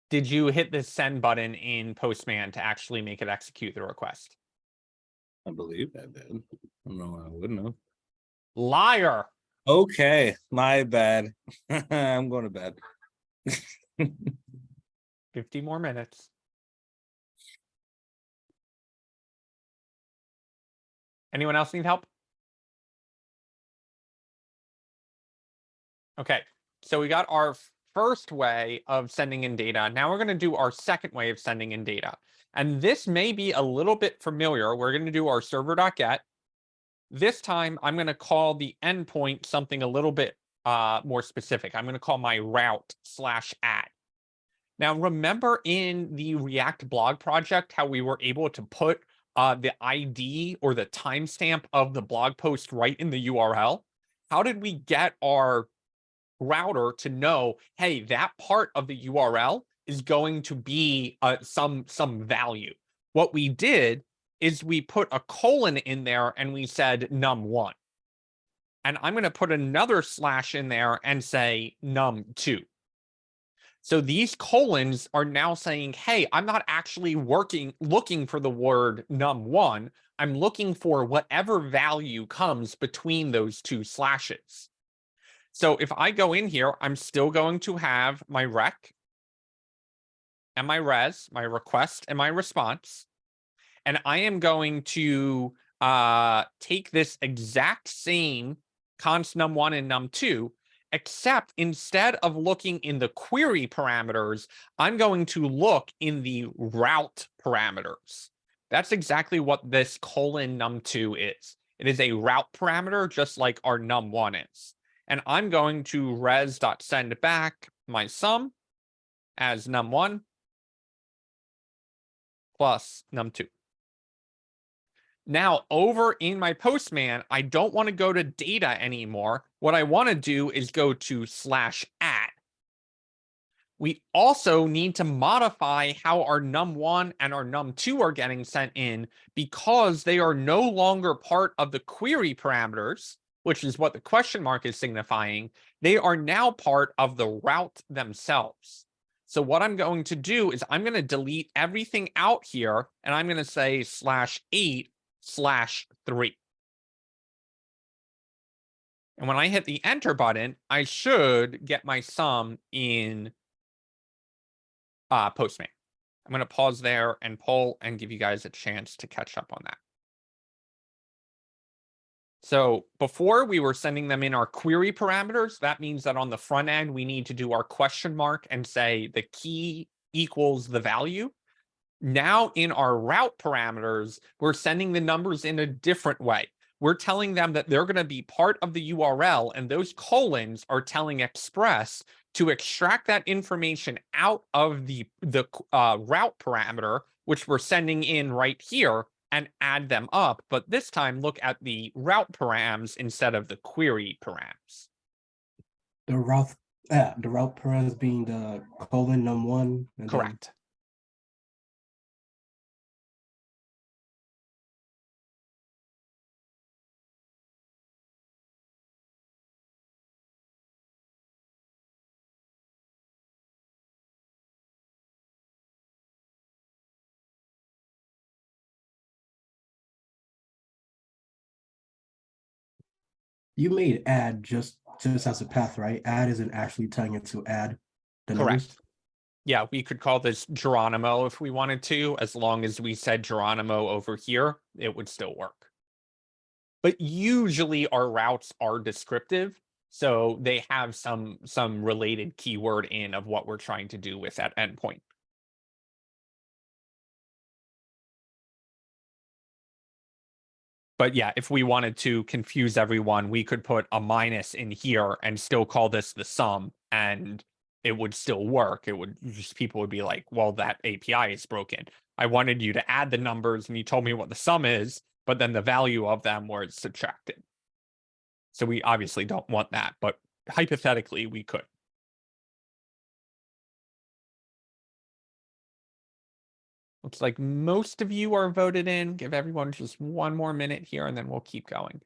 S1: Did you hit the send button in Postman to actually make it execute the request?
S9: I believe I did. I don't know why I wouldn't have.
S1: Liar.
S9: Okay, my bad. I'm going to bed.
S1: 50 more minutes. Anyone else need help? Okay, so we got our first way of sending in data. Now we're going to do our second way of sending in data. And this may be a little bit familiar. We're going to do our server.get. This time, I'm going to call the endpoint something a little bit more specific. I'm going to call my route/add. Now, remember in the React blog project, how we were able to put the ID or the timestamp of the blog post right in the URL? How did we get our router to know, hey, that part of the URL is going to be some value? What we did is we put a colon in there and we said num1. And I'm going to put another slash in there and say num2. So these colons are now saying, hey, I'm not actually looking for the word num1. I'm looking for whatever value comes between those two slashes. So if I go in here, I'm still going to have my rec and my res, my request and my response. And I am going to take this exact same const num1 and num2, except instead of looking in the query parameters, I'm going to look in the route parameters. That's exactly what this colon num2 is. It is a route parameter, just like our num1 is. And I'm going to res.send back my sum as num1 plus num2. Now, over in my Postman, I don't want to go to data anymore. What I want to do is go to /add. We also need to modify how our num1 and our num2 are getting sent in, because they are no longer part of the query parameters, which is what the question mark is signifying. They are now part of the route themselves. So what I'm going to do is I'm going to delete everything out here, and I'm going to say /8/3. And when I hit the enter button, I should get my sum in Postman. I'm going to pause there and poll and give you guys a chance to catch up on that. So before we were sending them in our query parameters, that means that on the front end, we need to do our question mark and say the key equals the value. Now in our route parameters, we're sending the numbers in a different way. We're telling them that they're going to be part of the URL, and those colons are telling Express to extract that information out of the route parameter, which we're sending in right here, and add them up. But this time, look at the route params instead of the query params.
S4: The route params being the colon num1.
S1: Correct.
S4: You made add just as a path, right? Add isn't actually telling it to add the numbers.
S1: Correct. Yeah, we could call this Geronimo if we wanted to. As long as we said Geronimo over here, it would still work. But usually our routes are descriptive, so they have some related keyword in of what we're trying to do with that endpoint. But yeah, if we wanted to confuse everyone, we could put a minus in here and still call this the sum, and it would still work. It would just, people would be like, well, that API is broken. I wanted you to add the numbers and you told me what the sum is, but then the value of them was subtracted. So we obviously don't want that, but hypothetically we could. Looks like most of you are voted in. Give everyone just one more minute here and then we'll keep going.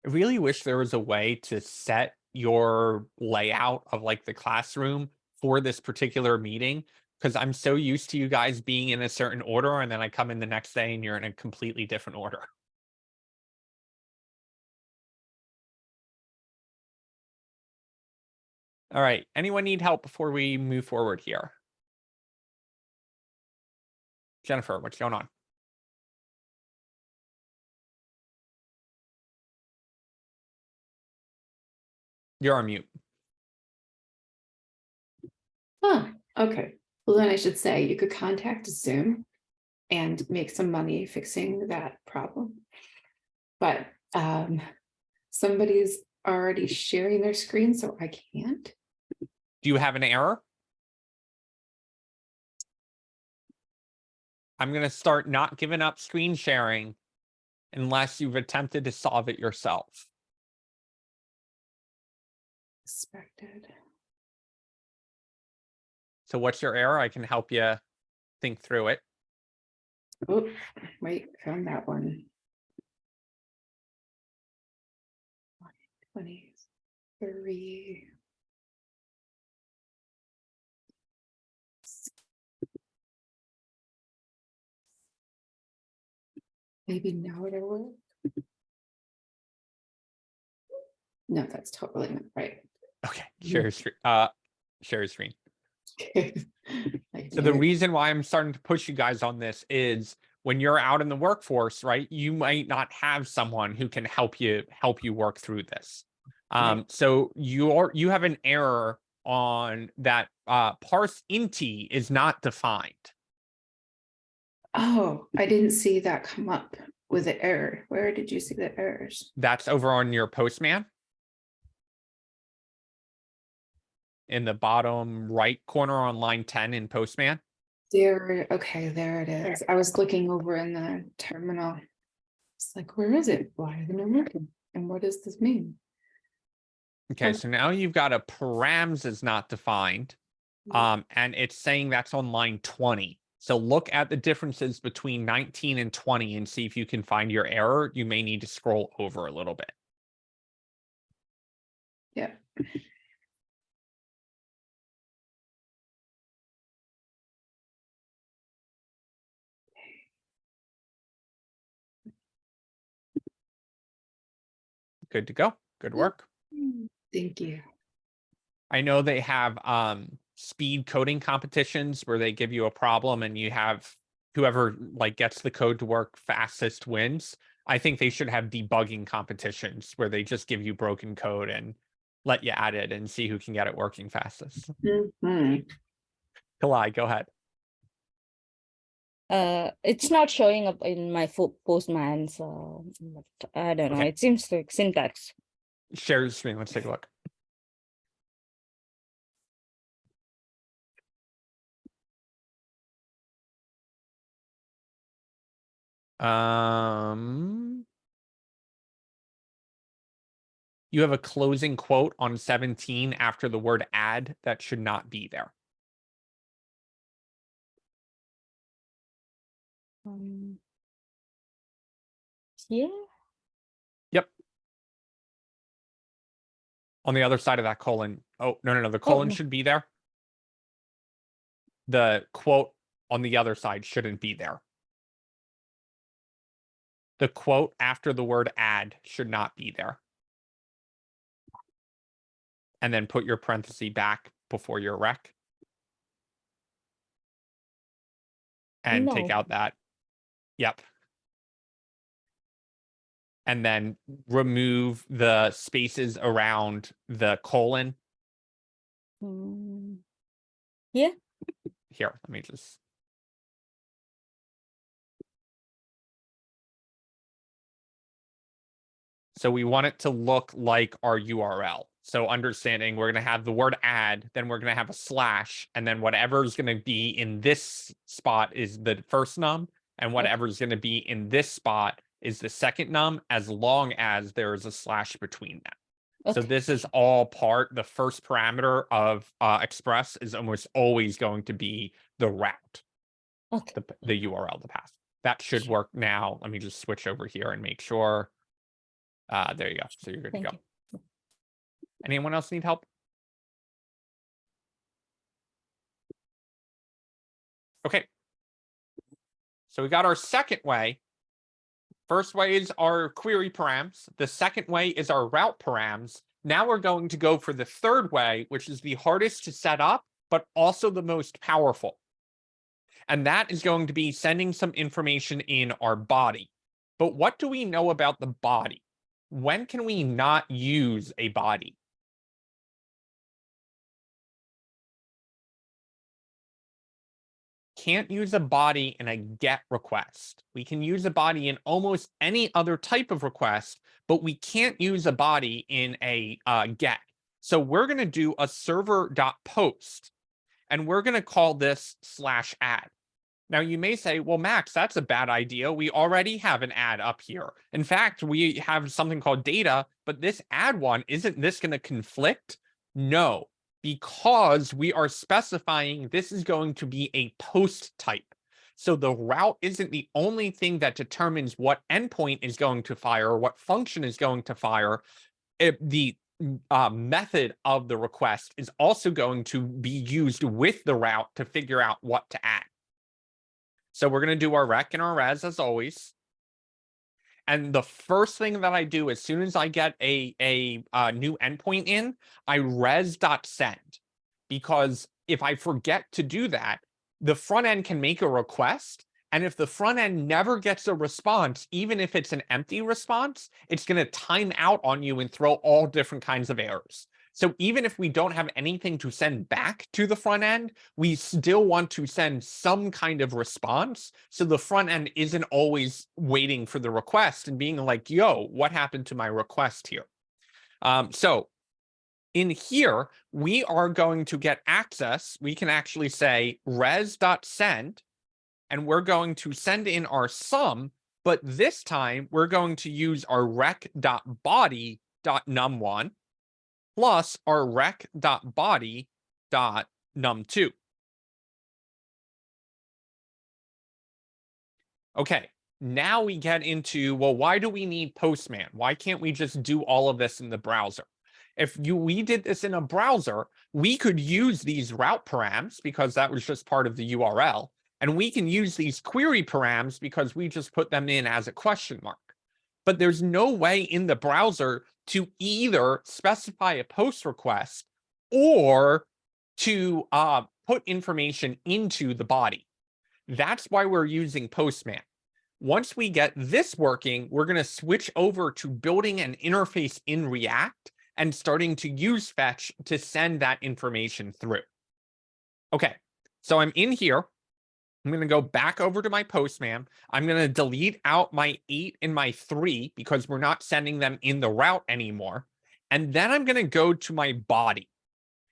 S1: I really wish there was a way to set your layout of like the classroom for this particular meeting, because I'm so used to you guys being in a certain order and then I come in the next day and you're in a completely different order. All right, anyone need help before we move forward here? Jennifer, what's going on? You're on mute.
S7: Oh, okay. Well, then I should say you could contact Zoom and make some money fixing that problem. But somebody's already sharing their screen, so I can't.
S1: Do you have an error? I'm going to start not giving up screen sharing unless you've attempted to solve it yourself.
S7: Expected.
S1: So what's your error? I can help you think through it.
S7: Oh, wait, found that one. 23. Maybe now it'll work. No, that's totally not right.
S1: Okay,
S7: Yeah.
S1: share your screen.
S7: I
S1: So the
S7: did.
S1: reason why I'm starting to push you guys on this is when you're out in the workforce, right? You might not have someone who can help you work through this.
S7: Right.
S1: So you have an error on that parse inti is not defined.
S7: Oh, I didn't see that come up with the error. Where did you see the errors?
S1: That's over on your Postman. In the bottom right corner on line 10 in Postman.
S7: There, okay, there it is. I was looking over in the terminal. It's like, where is it? Why isn't it working? And what does this mean?
S1: Okay,
S7: Oh.
S1: so now you've got a params is not defined. And it's saying that's on line 20. So look at the differences between 19 and 20 and see if you can find your error. You may need to scroll over a little bit.
S7: Yeah.
S1: Good to go. Good work.
S7: Thank you.
S1: I know they have speed coding competitions where they give you a problem and you have whoever like gets the code to work fastest wins. I think they should have debugging competitions where they just give you broken code and let you add it and see who can get it working fastest.
S7: Mhm.
S1: Kalai, go ahead.
S6: It's not showing up in my Postman, so but I don't know.
S1: Okay.
S6: It seems like syntax.
S1: Share your screen. Let's take a look. You have a closing quote on 17 after the word add that should not be there.
S6: Yeah.
S1: Yep. On the other side of that colon. Oh, no. The colon
S6: no.
S1: should be there. The quote on the other side shouldn't be there. The quote after the word add should not be there. And then put your parenthesis back before your rec. And take
S6: No.
S1: out that. Yep. And then remove the spaces around the colon.
S6: Yeah.
S1: Here, let me just. So we want it to look like our URL. So understanding we're going to have the word add, then we're going to have a slash, and then whatever is going to be in this spot is the first num, and whatever is going to be in this spot is the second num, as long as there is a slash between them. So this is all part, the first parameter of Express is almost always going to be the route, the URL, the path. That should work now. Let me just switch over here and make sure. There you go. So you're good to go. Anyone else need help? Okay. So we got our second way. First way is our query params. The second way is our route params. Now we're going to go for the third way, which is the hardest to set up, but also the most powerful. And that is going to be sending some information in our body. But what do we know about the body? When can we not use a body? Can't use a body in a GET request. We can use a body in almost any other type of request, but we can't use a body in a GET. So we're going to do a server.post, and we're going to call this /add. Now you may say, well, Max, that's a bad idea. We already have an add up here. In fact, we have something called data, but this add one, isn't this going to conflict? No, because we are specifying this is going to be a post type. So the route isn't the only thing that determines what endpoint is going to fire, what function is going to fire. The method of the request is also going to be used with the route to figure out what to add. So we're going to do our rec and our res as always. And the first thing that I do as soon as I get a new endpoint in, I res.send. Because if I forget to do that, the front end can make a request. And if the front end never gets a response, even if it's an empty response, it's going to time out on you and throw all different kinds of errors. So even if we don't have anything to send back to the front end, we still want to send some kind of response. So the front end isn't always waiting for the request and being like, yo, what happened to my request here? So in here, we are going to get access. We can actually say res.send, and we're going to send in our sum, but this time we're going to use our rec.body.num1 plus our rec.body.num2. Okay, now we get into, well, why do we need Postman? Why can't we just do all of this in the browser? If we did this in a browser, we could use these route params because that was just part of the URL. And we can use these query params because we just put them in as a question mark. But there's no way in the browser to either specify a post request or to put information into the body. That's why we're using Postman. Once we get this working, we're going to switch over to building an interface in React and starting to use fetch to send that information through. Okay, so I'm in here. I'm going to go back over to my Postman. I'm going to delete out my 8 and my 3 because we're not sending them in the route anymore. And then I'm going to go to my body.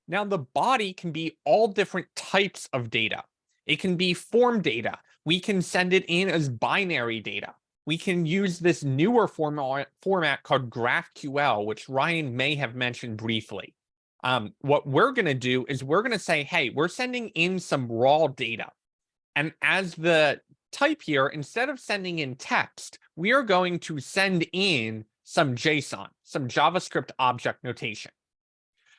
S1: Now, the body can be all different types of data. It can be form data. We can send it in as binary data. We can use this newer format called GraphQL, which Ryan may have mentioned briefly. What we're going to do is we're going to say, hey, we're sending in some raw data. And as the type here, instead of sending in text, we are going to send in some JSON, some JavaScript object notation.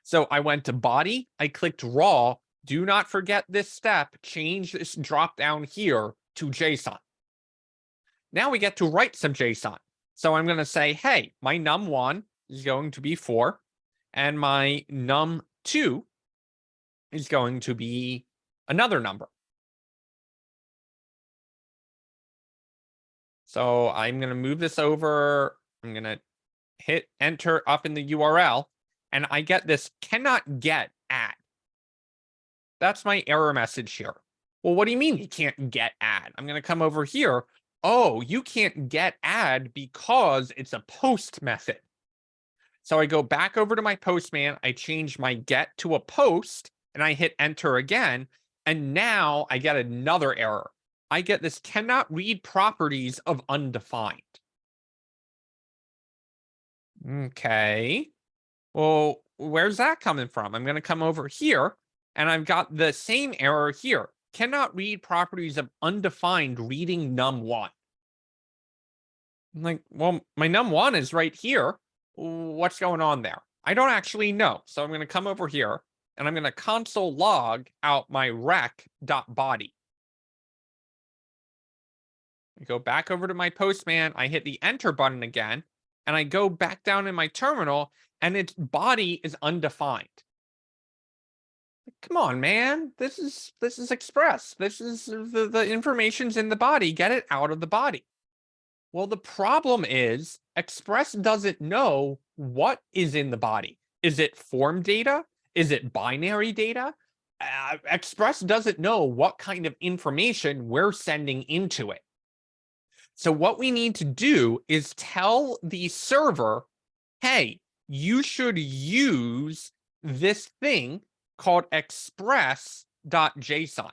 S1: So I went to body, I clicked raw. Do not forget this step. Change this drop down here to JSON. Now we get to write some JSON. So I'm going to say, hey, my num1 is going to be 4, and my num2 is going to be another number. So I'm going to move this over. I'm going to hit enter up in the URL, and I get this cannot get add. That's my error message here. Well, what do you mean you can't get add? I'm going to come over here. Oh, you can't get add because it's a post method. So I go back over to my Postman. I change my get to a post, and I hit enter again. And now I get another error. I get this cannot read properties of undefined. Okay. Well, where's that coming from? I'm going to come over here, and I've got the same error here. Cannot read properties of undefined reading num1. I'm like, well, my num1 is right here. What's going on there? I don't actually know. So I'm going to come over here, and I'm going to console log out my rec.body. I go back over to my Postman. I hit the enter button again, and I go back down in my terminal, and its body is undefined. Come on, man. This is Express. This is the information's in the body. Get it out of the body. Well, the problem is Express doesn't know what is in the body. Is it form data? Is it binary data? Express doesn't know what kind of information we're sending into it. So what we need to do is tell the server, hey, you should use this thing called express.json.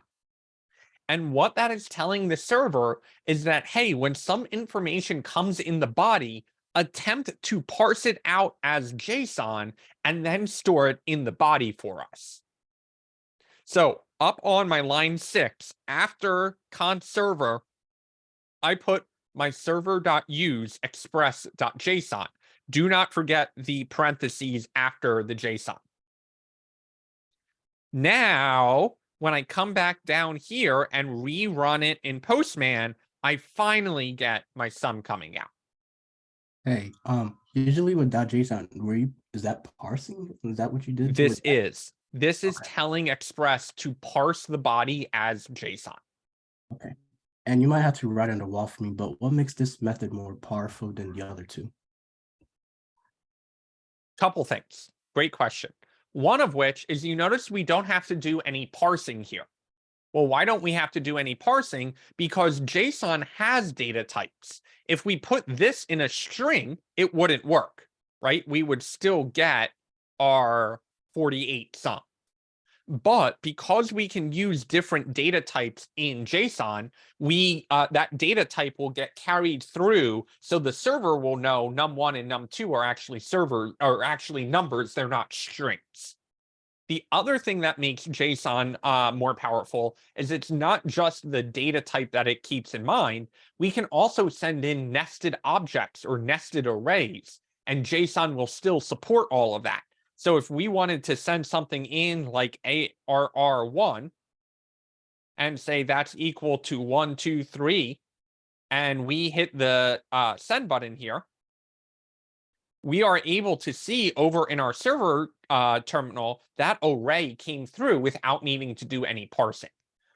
S1: And what that is telling the server is that, hey, when some information comes in the body, attempt to parse it out as JSON and then store it in the body for us. So up on my line 6, after const server, I put my server.use express.json. Do not forget the parentheses after the JSON. Now, when I come back down here and rerun it in Postman, I finally get my sum coming out.
S4: Hey, usually with .json, is that parsing? Is that what you did?
S1: This
S4: with that?
S1: is
S4: Okay.
S1: telling Express to parse the body as JSON.
S4: Okay. And you might have to write on the wall for me, but what makes this method more powerful than the other two?
S1: Couple things. Great question. One of which is you notice we don't have to do any parsing here. Well, why don't we have to do any parsing? Because JSON has data types. If we put this in a string, it wouldn't work, right? We would still get our 48 sum. But because we can use different data types in JSON, that data type will get carried through, so the server will know num1 and num2 are actually numbers, they're not strings. The other thing that makes JSON more powerful is it's not just the data type that it keeps in mind. We can also send in nested objects or nested arrays, and JSON will still support all of that. So if we wanted to send something in like ARR1 and say that's equal to 1, 2, 3, and we hit the send button here, we are able to see over in our server terminal that array came through without needing to do any parsing.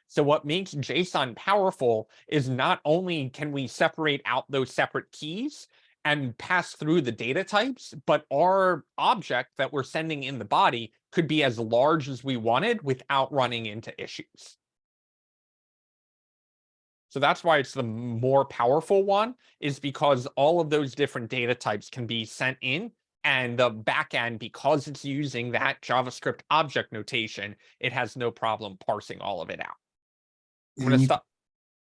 S1: So what makes JSON powerful is not only can we separate out those separate keys and pass through the data types, but our object that we're sending in the body could be as large as we wanted without running into issues. So that's why it's the more powerful one, is because all of those different data types can be sent in, and the backend, because it's using that JavaScript object notation, it has no problem parsing all of it out. I'm going to stop.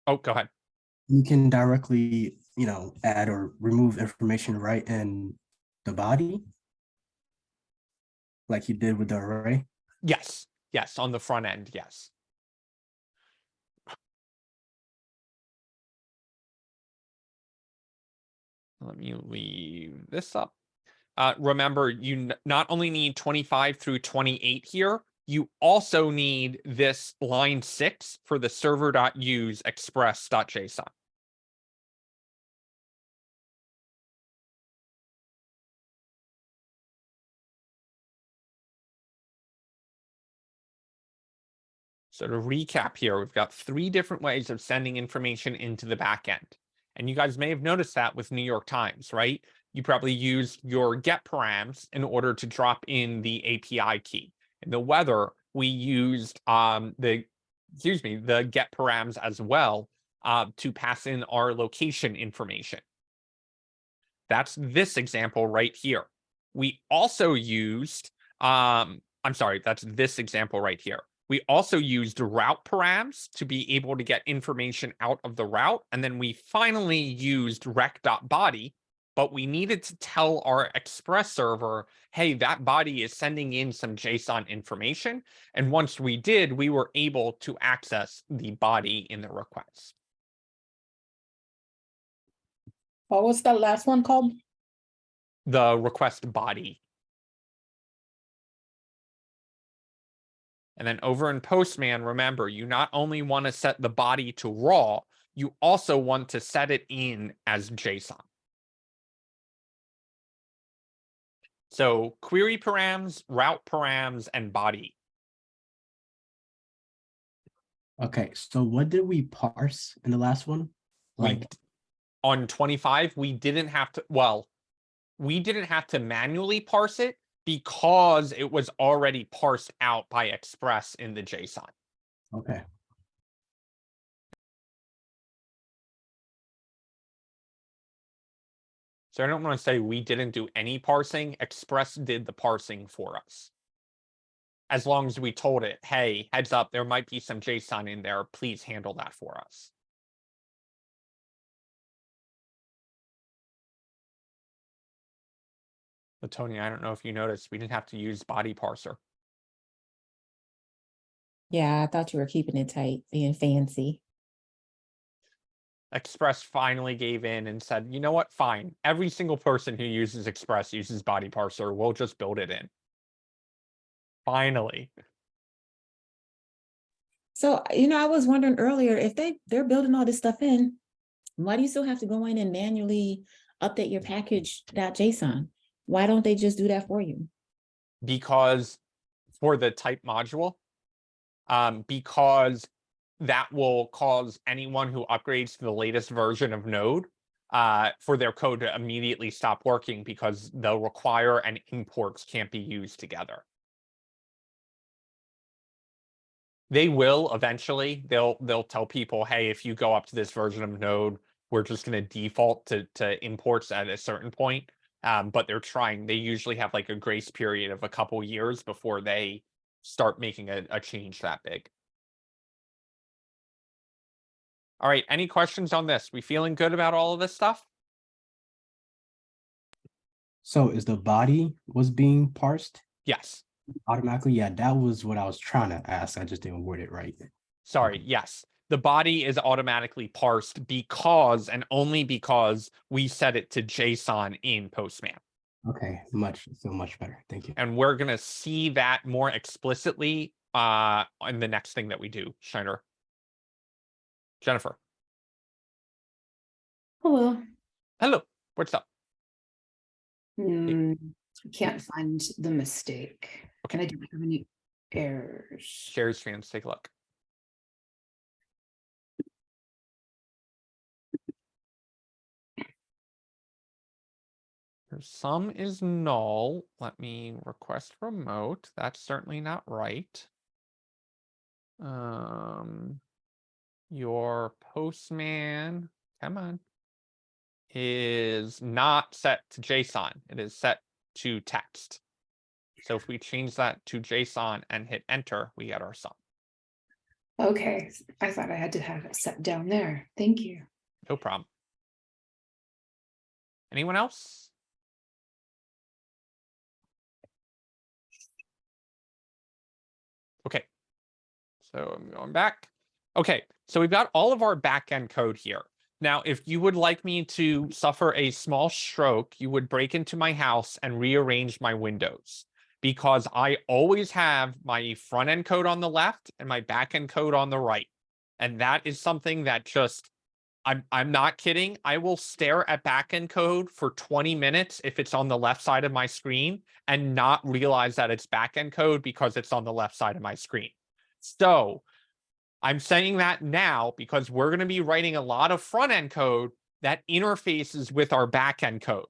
S1: Oh, go ahead.
S4: You can directly, add or remove information right in the body, like you did with the array.
S1: Yes. Yes. On the front end. Yes. Let me leave this up. Remember, you not only need 25 through 28 here, you also need this line 6 for the server.use express.json. So to recap here, we've got 3 different ways of sending information into the backend. And you guys may have noticed that with New York Times, right? You probably used your get params in order to drop in the API key. In the weather, we used the get params as well to pass in our location information. That's this example right here. We also used, that's this example right here. We also used route params to be able to get information out of the route. And then we finally used rec.body, but we needed to tell our Express server, hey, that body is sending in some JSON information. And once we did, we were able to access the body in the request.
S2: What was that last one called?
S1: The request body. And then over in Postman, remember, you not only want to set the body to raw, you also want to set it in as JSON. So query params, route params, and body.
S4: Okay, so what did we parse in the last one?
S1: On 25, we didn't have to manually parse it because it was already parsed out by Express in the JSON.
S4: Okay.
S1: So I don't want to say we didn't do any parsing. Express did the parsing for us. As long as we told it, hey, heads up, there might be some JSON in there. Please handle that for us. But Tony, I don't know if you noticed, we didn't have to use body parser.
S5: Yeah, I thought you were keeping it tight, being fancy.
S1: Express finally gave in and said, you know what, fine. Every single person who uses Express uses body parser. We'll just build it in. Finally.
S5: So, I was wondering earlier, if they're building all this stuff in, why do you still have to go in and manually update your package.json. Why don't they just do that for you?
S1: Because for the type module, because that will cause anyone who upgrades to the latest version of Node for their code to immediately stop working because the require and imports can't be used together. They will eventually, they'll tell people, hey, if you go up to this version of Node, we're just going to default to imports at a certain point. But they usually have like a grace period of a couple years before they start making a change that big. All right, any questions on this? We feeling good about all of this stuff?
S4: So is the body was being parsed
S1: Yes.
S4: automatically? Yeah, that was what I was trying to ask. I just didn't word it right.
S1: Sorry, yes. The body is automatically parsed because and only because we set it to JSON in Postman.
S4: Okay, so much better. Thank you.
S1: And we're going to see that more explicitly in the next thing that we do, Schneider. Jennifer.
S7: Hello.
S1: Hello. What's up?
S7: I can't find the mistake.
S1: Okay.
S7: And I don't have any errors.
S1: Share screen. Let's take a look. Sum is null. Let me request remote. That's certainly not right. Your Postman, come on, is not set to JSON. It is set to text. So if we change that to JSON and hit enter, we get our sum.
S7: Okay, I thought I had to have it set down there. Thank you.
S1: No problem. Anyone else? Okay, so I'm going back. Okay, so we've got all of our backend code here. Now, if you would like me to suffer a small stroke, you would break into my house and rearrange my windows, because I always have my front end code on the left and my back end code on the right. And that is something that just, I'm not kidding. I will stare at back end code for 20 minutes if it's on the left side of my screen and not realize that it's back end code because it's on the left side of my screen. So I'm saying that now because we're going to be writing a lot of front end code that interfaces with our back end code.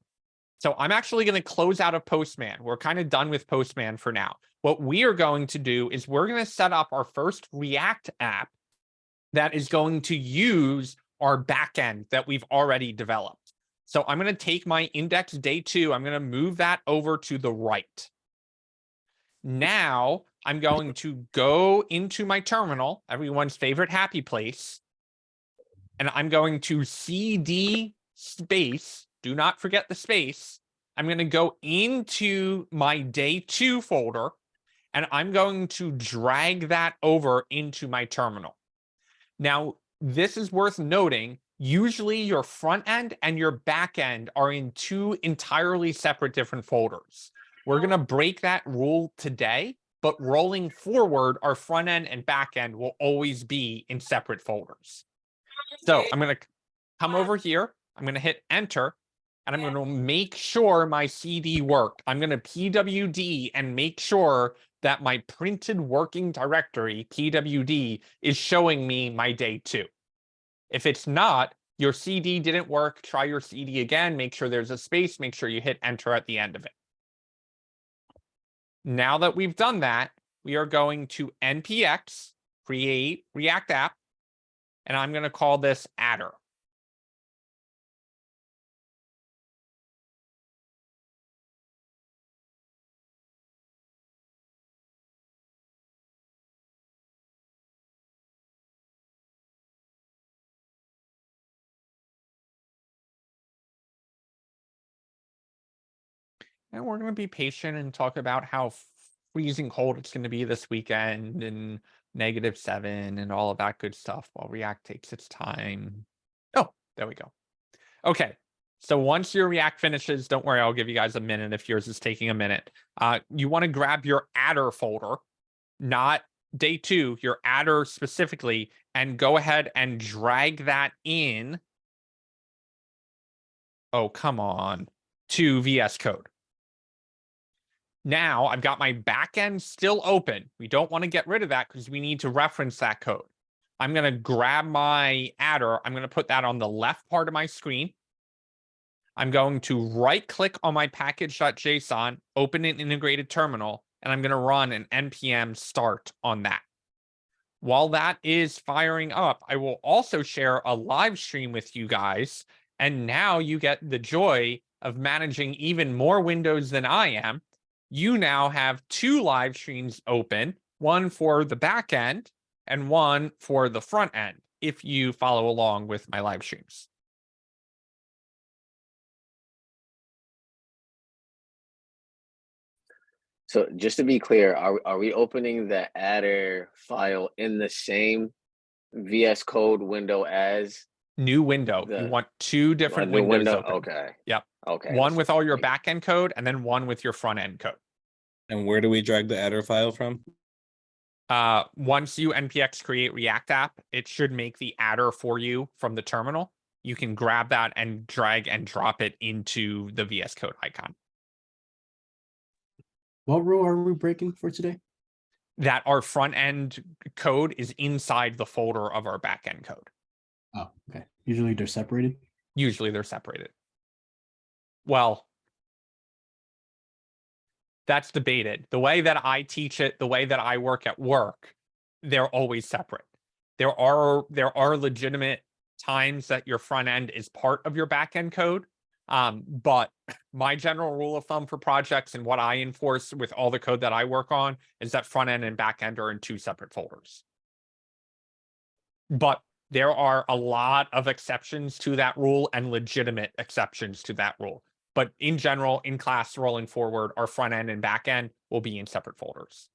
S1: So I'm actually going to close out of Postman. We're kind of done with Postman for now. What we are going to do is we're going to set up our first React app that is going to use our backend that we've already developed. So I'm going to take my index day 2. I'm going to move that over to the right. Now I'm going to go into my terminal, everyone's favorite happy place, and I'm going to CD space. Do not forget the space. I'm going to go into my day 2 folder, and I'm going to drag that over into my terminal. Now, this is worth noting. Usually your front end and your back end are in 2 entirely separate different folders. We're going to break that rule today, but rolling forward, our front end and back end will always be in separate folders. So I'm going to come over here. I'm going to hit enter, and I'm going to make sure my CD worked. I'm going to PWD and make sure that my printed working directory, PWD, is showing me my day 2. If it's not, your CD didn't work, try your CD again, make sure there's a space, make sure you hit enter at the end of it. Now that we've done that, we are going to npx, create React app, and I'm going to call this adder. And we're going to be patient and talk about how freezing cold it's going to be this weekend and -7 and all of that good stuff while React takes its time. Oh, there we go. Okay. So once your React finishes, don't worry, I'll give you guys a minute if yours is taking a minute. You want to grab your adder folder, not day 2, your adder specifically, and go ahead and drag that in Oh, come on. To VS Code. Now I've got my backend still open. We don't want to get rid of that because we need to reference that code. I'm going to grab my adder. I'm going to put that on the left part of my screen. I'm going to right click on my package.json, open an integrated terminal, and I'm going to run an npm start on that. While that is firing up, I will also share a live stream with you guys. And now you get the joy of managing even more windows than I am. You now have 2 live streams open, one for the back end and one for the front end, if you follow along with my live streams.
S3: So just to be clear, are we opening the adder file in the same VS Code window as
S1: New window. You want 2 different
S3: new
S1: windows
S3: window?
S1: open.
S3: Okay.
S1: Yep.
S3: Okay.
S1: One
S3: that's
S1: with
S3: what
S1: all
S3: I'm
S1: your
S3: thinking.
S1: back end code and then one with your front end code.
S9: And where do we drag the adder file from?
S1: Once you npx create React app, it should make the adder for you from the terminal. You can grab that and drag and drop it into the VS Code icon.
S4: What rule are we breaking for today?
S1: That our front end code is inside the folder of our back end code.
S4: Oh, okay. Usually they're separated.
S1: Usually they're separated. Well, that's debated. The way that I teach it, the way that I work at work, they're always separate. There are legitimate times that your front end is part of your back end code. But my general rule of thumb for projects and what I enforce with all the code that I work on is that front end and back end are in 2 separate folders. But there are a lot of exceptions to that rule and legitimate exceptions to that rule. But in general, in class rolling forward, our front end and back end will be in separate folders.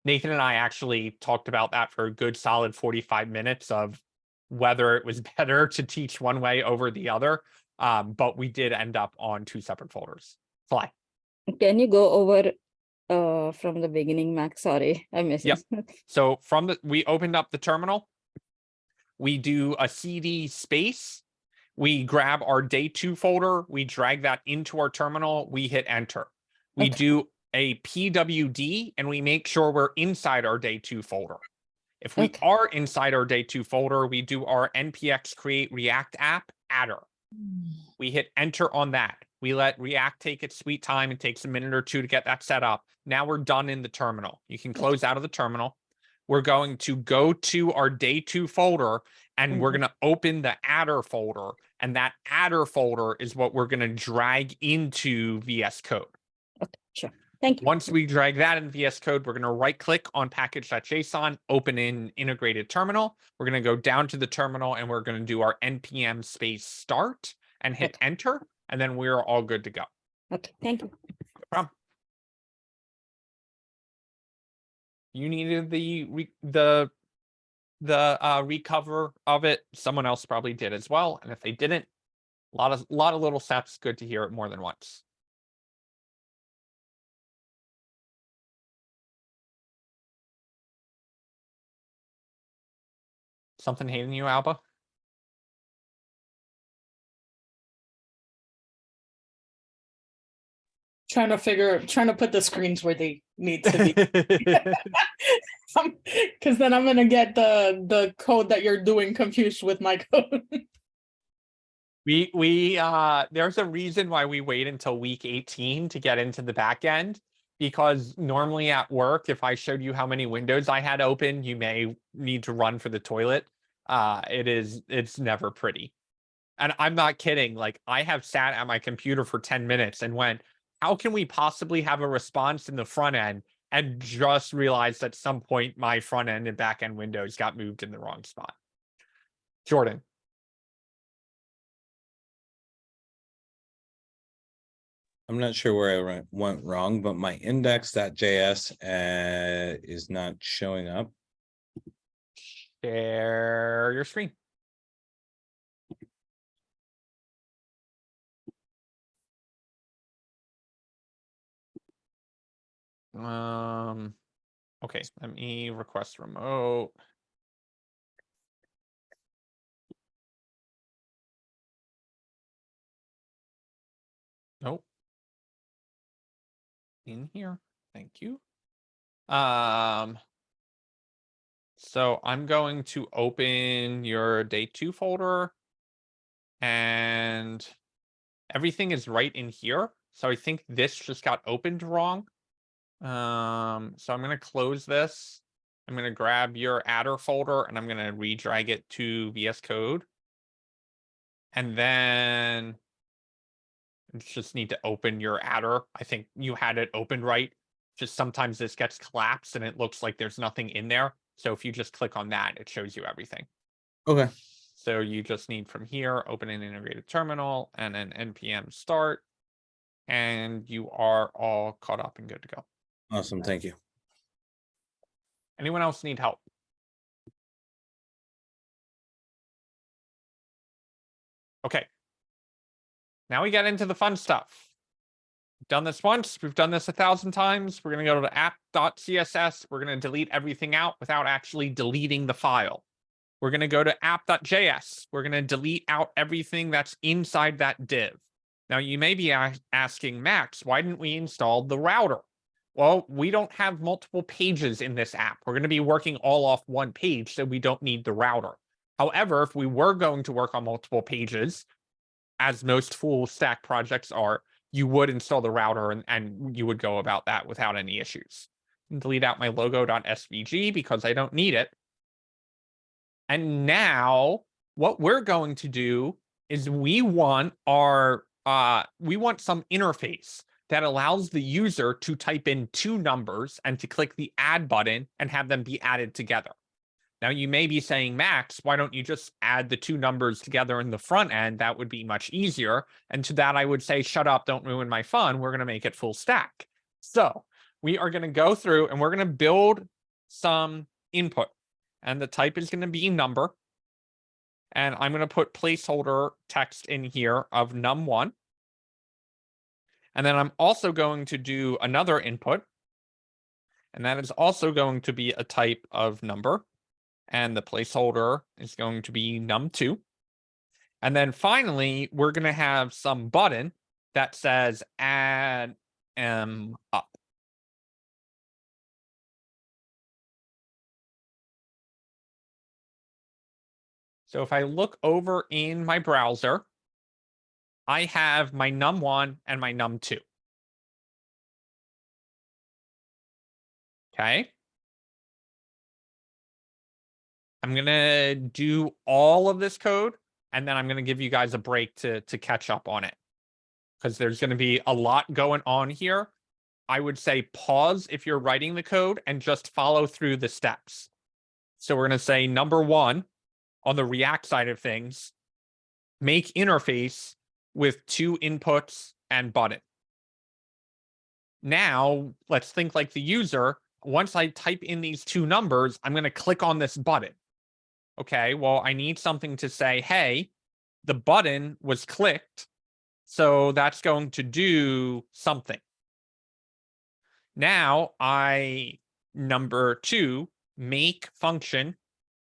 S1: Nathan and I actually talked about that for a good solid 45 minutes of whether it was better to teach one way over the other. But we did end up on 2 separate folders. Fly.
S6: Can you go over from the beginning, Max? Sorry, I missed it.
S1: So we opened up the terminal. We do a CD space. We grab our day 2 folder. We drag that into our terminal. We hit enter. We do a PWD and we make sure we're inside our day 2 folder. If we are inside our day 2 folder, we do our npx create React app adder. We hit enter on that. We let React take its sweet time. It takes a minute or 2 to get that set up. Now we're done in the terminal. You can close out of the terminal. We're going to go to our day 2 folder and we're going to open the adder folder. And that adder folder is what we're going to drag into VS Code.
S6: Okay, sure. Thank you.
S1: Once we drag that in VS Code, we're going to right click on package.json, open in integrated terminal. We're going to go down to the terminal and we're going to do our npm space start and hit enter. And then we're all good to go.
S6: Okay, thank you.
S1: No problem. You needed the recover of it. Someone else probably did as well. And if they didn't, a lot of little steps. Good to hear it more than once. Something hating you, Alba?
S2: Trying to put the screens where they need to be. Because then I'm gonna get the code that you're doing confused with my code.
S1: There's a reason why we wait until week 18 to get into the back end, because normally at work, if I showed you how many windows I had open, you may need to run for the toilet. It's never pretty. And I'm not kidding. Like, I have sat at my computer for 10 minutes and went, how can we possibly have a response in the front end? And just realized at some point my front end and back end windows got moved in the wrong spot. Jordan.
S9: I'm not sure where I went wrong, but my index.js is not showing up.
S1: Share your screen. Okay, let me request remote. Nope. In here. Thank you. So I'm going to open your day 2 folder, and everything is right in here. So I think this just got opened wrong. So I'm going to close this. I'm going to grab your adder folder and I'm going to redrag it to VS Code. And then you just need to open your adder. I think you had it opened right. Just sometimes this gets collapsed and it looks like there's nothing in there. So if you just click on that, it shows you everything.
S9: Okay.
S1: So you just need from here, open an integrated terminal and then npm start. And you are all caught up and good to go.
S9: Awesome. Thank you.
S1: Anyone else need help? Okay. Now we get into the fun stuff. We've done this once. We've done this 1,000 times. We're going to go to app.css. We're going to delete everything out without actually deleting the file. We're going to go to app.js. We're going to delete out everything that's inside that div. Now, you may be asking, Max, why didn't we install the router? Well, we don't have multiple pages in this app. We're going to be working all off one page, so we don't need the router. However, if we were going to work on multiple pages, as most full stack projects are, you would install the router and you would go about that without any issues. And delete out my logo.svg because I don't need it. And now what we're going to do is we want some interface that allows the user to type in 2 numbers and to click the add button and have them be added together. Now you may be saying, Max, why don't you just add the 2 numbers together in the front end? That would be much easier. And to that, I would say, shut up, don't ruin my fun. We're going to make it full stack. So we are going to go through and we're going to build some input. And the type is going to be number. And I'm going to put placeholder text in here of num1. And then I'm also going to do another input. And that is also going to be a type of number. And the placeholder is going to be num2. And then finally, we're going to have some button that says add up. So if I look over in my browser, I have my num1 and my num2. Okay. I'm going to do all of this code, and then I'm going to give you guys a break to catch up on it, because there's going to be a lot going on here. I would say pause if you're writing the code and just follow through the steps. So we're going to say number 1 on the React side of things, make interface with 2 inputs and button. Now, let's think like the user. Once I type in these 2 numbers, I'm going to click on this button. Okay, well, I need something to say, hey, the button was clicked, so that's going to do something. Now, number 2, make function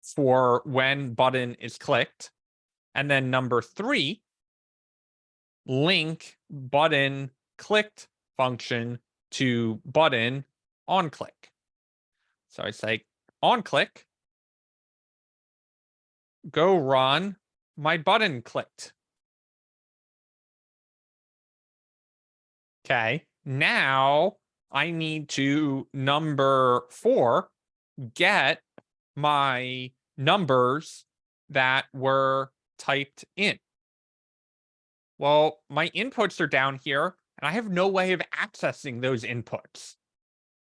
S1: for when button is clicked. And then number 3, link button clicked function to button on click. So I say on click, go run my button clicked. Okay, now I need to number 4, get my numbers that were typed in. Well, my inputs are down here, and I have no way of accessing those inputs.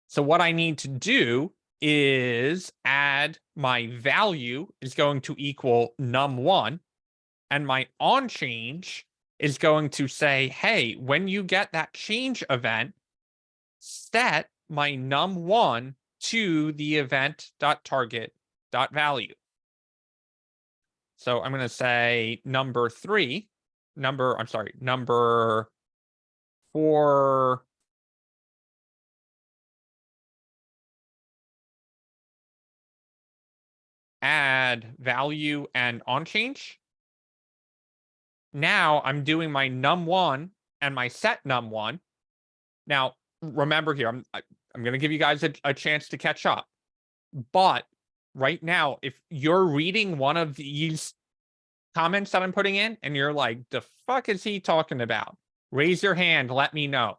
S1: So what I need to do is add my value is going to equal num1, and my on change is going to say, hey, when you get that change event, set my num1 to the event.target.value. So I'm going to say number 4 add value and on change. Now I'm doing my num1 and my set num1. Now, remember here, I'm going to give you guys a chance to catch up. But right now, if you're reading one of these comments that I'm putting in and you're like, the fuck is he talking about? Raise your hand, let me know.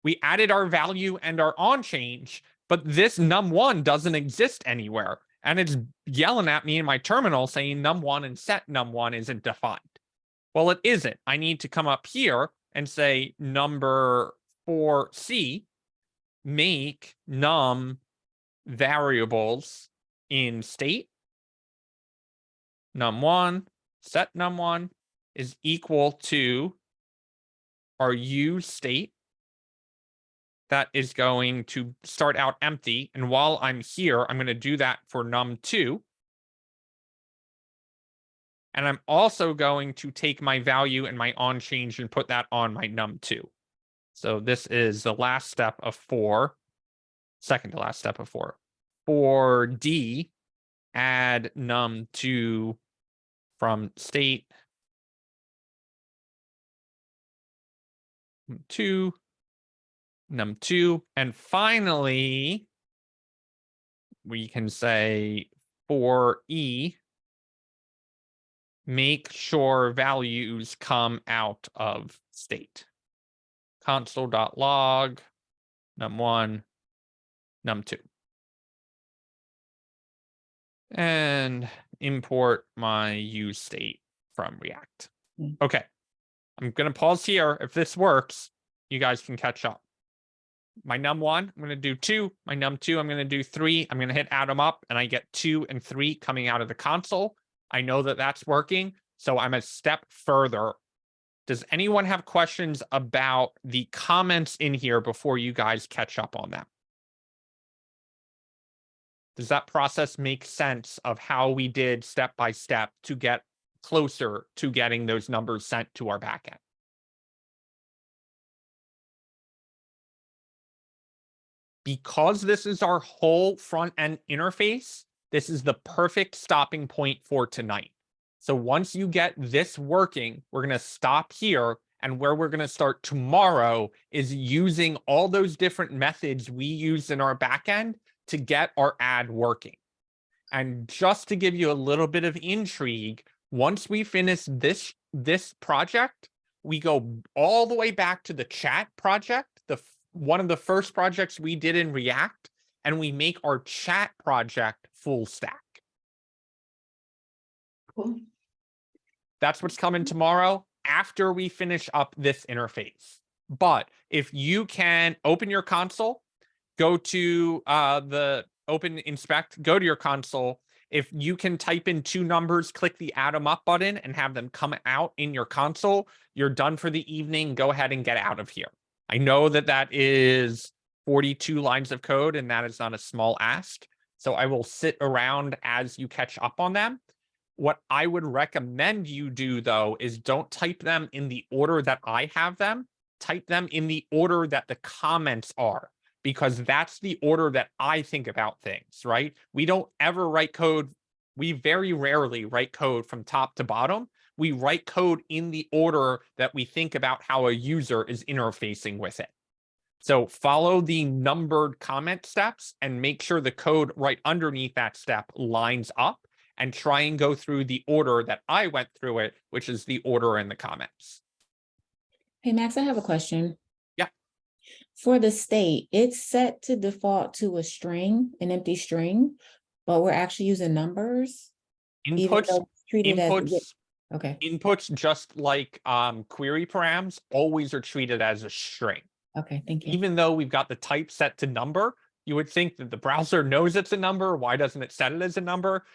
S1: We added our value and our on change, but this num1 doesn't exist anywhere. And it's yelling at me in my terminal saying num1 and set num1 isn't defined. Well, it isn't. I need to come up here and say number 4C, make num variables in state. Num1, set num1 is equal to our use state. That is going to start out empty. And while I'm here, I'm going to do that for num2. And I'm also going to take my value and my on change and put that on my num2. So this is the last step of 4, second to last step of 4. For D, add num2 from state 2, num2, and finally, we can say for E, make sure values come out of state. Console.log, num1, num2. And import my use state from React. Okay, I'm going to pause here. If this works, you guys can catch up. My num1, I'm going to do 2. My num2, I'm going to do 3. I'm going to hit add them up, and I get 2 and 3 coming out of the console. I know that that's working, so I'm a step further. Does anyone have questions about the comments in here before you guys catch up on them? Does that process make sense of how we did step by step to get closer to getting those numbers sent to our backend? Because this is our whole front end interface, this is the perfect stopping point for tonight. So once you get this working, we're going to stop here. And where we're going to start tomorrow is using all those different methods we used in our backend to get our ad working. And just to give you a little bit of intrigue, once we finish this project, we go all the way back to the chat project, one of the first projects we did in React, and we make our chat project full stack.
S7: Cool.
S1: That's what's coming tomorrow after we finish up this interface. But if you can open your console, go to the open inspect, go to your console. If you can type in 2 numbers, click the add them up button and have them come out in your console, you're done for the evening. Go ahead and get out of here. I know that that is 42 lines of code, and that is not a small ask. So I will sit around as you catch up on them. What I would recommend you do, though, is don't type them in the order that I have them. Type them in the order that the comments are, because that's the order that I think about things, right? We don't ever write code. We very rarely write code from top to bottom. We write code in the order that we think about how a user is interfacing with it. So follow the numbered comment steps and make sure the code right underneath that step lines up, and try and go through the order that I went through it, which is the order in the comments.
S5: Hey, Max, I have a question.
S1: Yeah.
S5: For the state, it's set to default to a string, an empty string, but we're actually using numbers.
S1: Inputs,
S5: Okay.
S1: Inputs, just like query params, always are treated as a string.
S5: Okay, thank you.
S1: Even though we've got the type set to number, you would think that the browser knows it's a number. Why doesn't it set it as a number?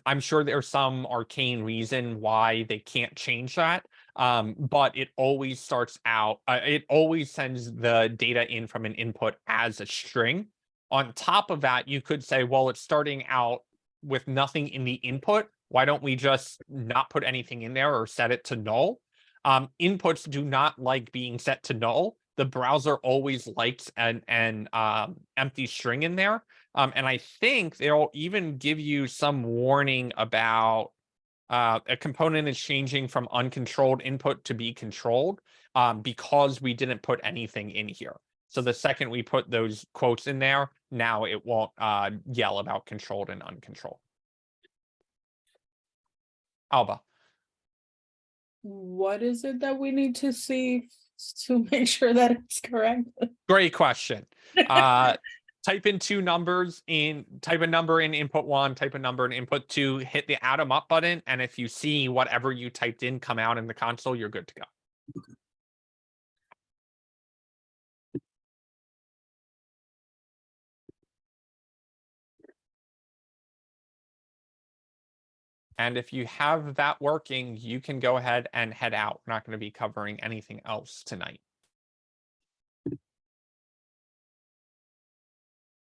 S1: I'm sure there's some arcane reason why they can't change that. But it always starts out, it always sends the data in from an input as a string. On top of that, you could say, well, it's starting out with nothing in the input. Why don't we just not put anything in there or set it to null? Inputs do not like being set to null. The browser always likes an empty string in there. And I think they'll even give you some warning about a component is changing from uncontrolled input to be controlled because we didn't put anything in here. So the second we put those quotes in there, now it won't yell about controlled and uncontrolled. Alba.
S2: What is it that we need to see to make sure that it's correct?
S1: Great question. Type in type a number in input 1, type a number in input 2, hit the add 'em up button, and if you see whatever you typed in come out in the console, you're good to go. And if you have that working, you can go ahead and head out. We're not going to be covering anything else tonight.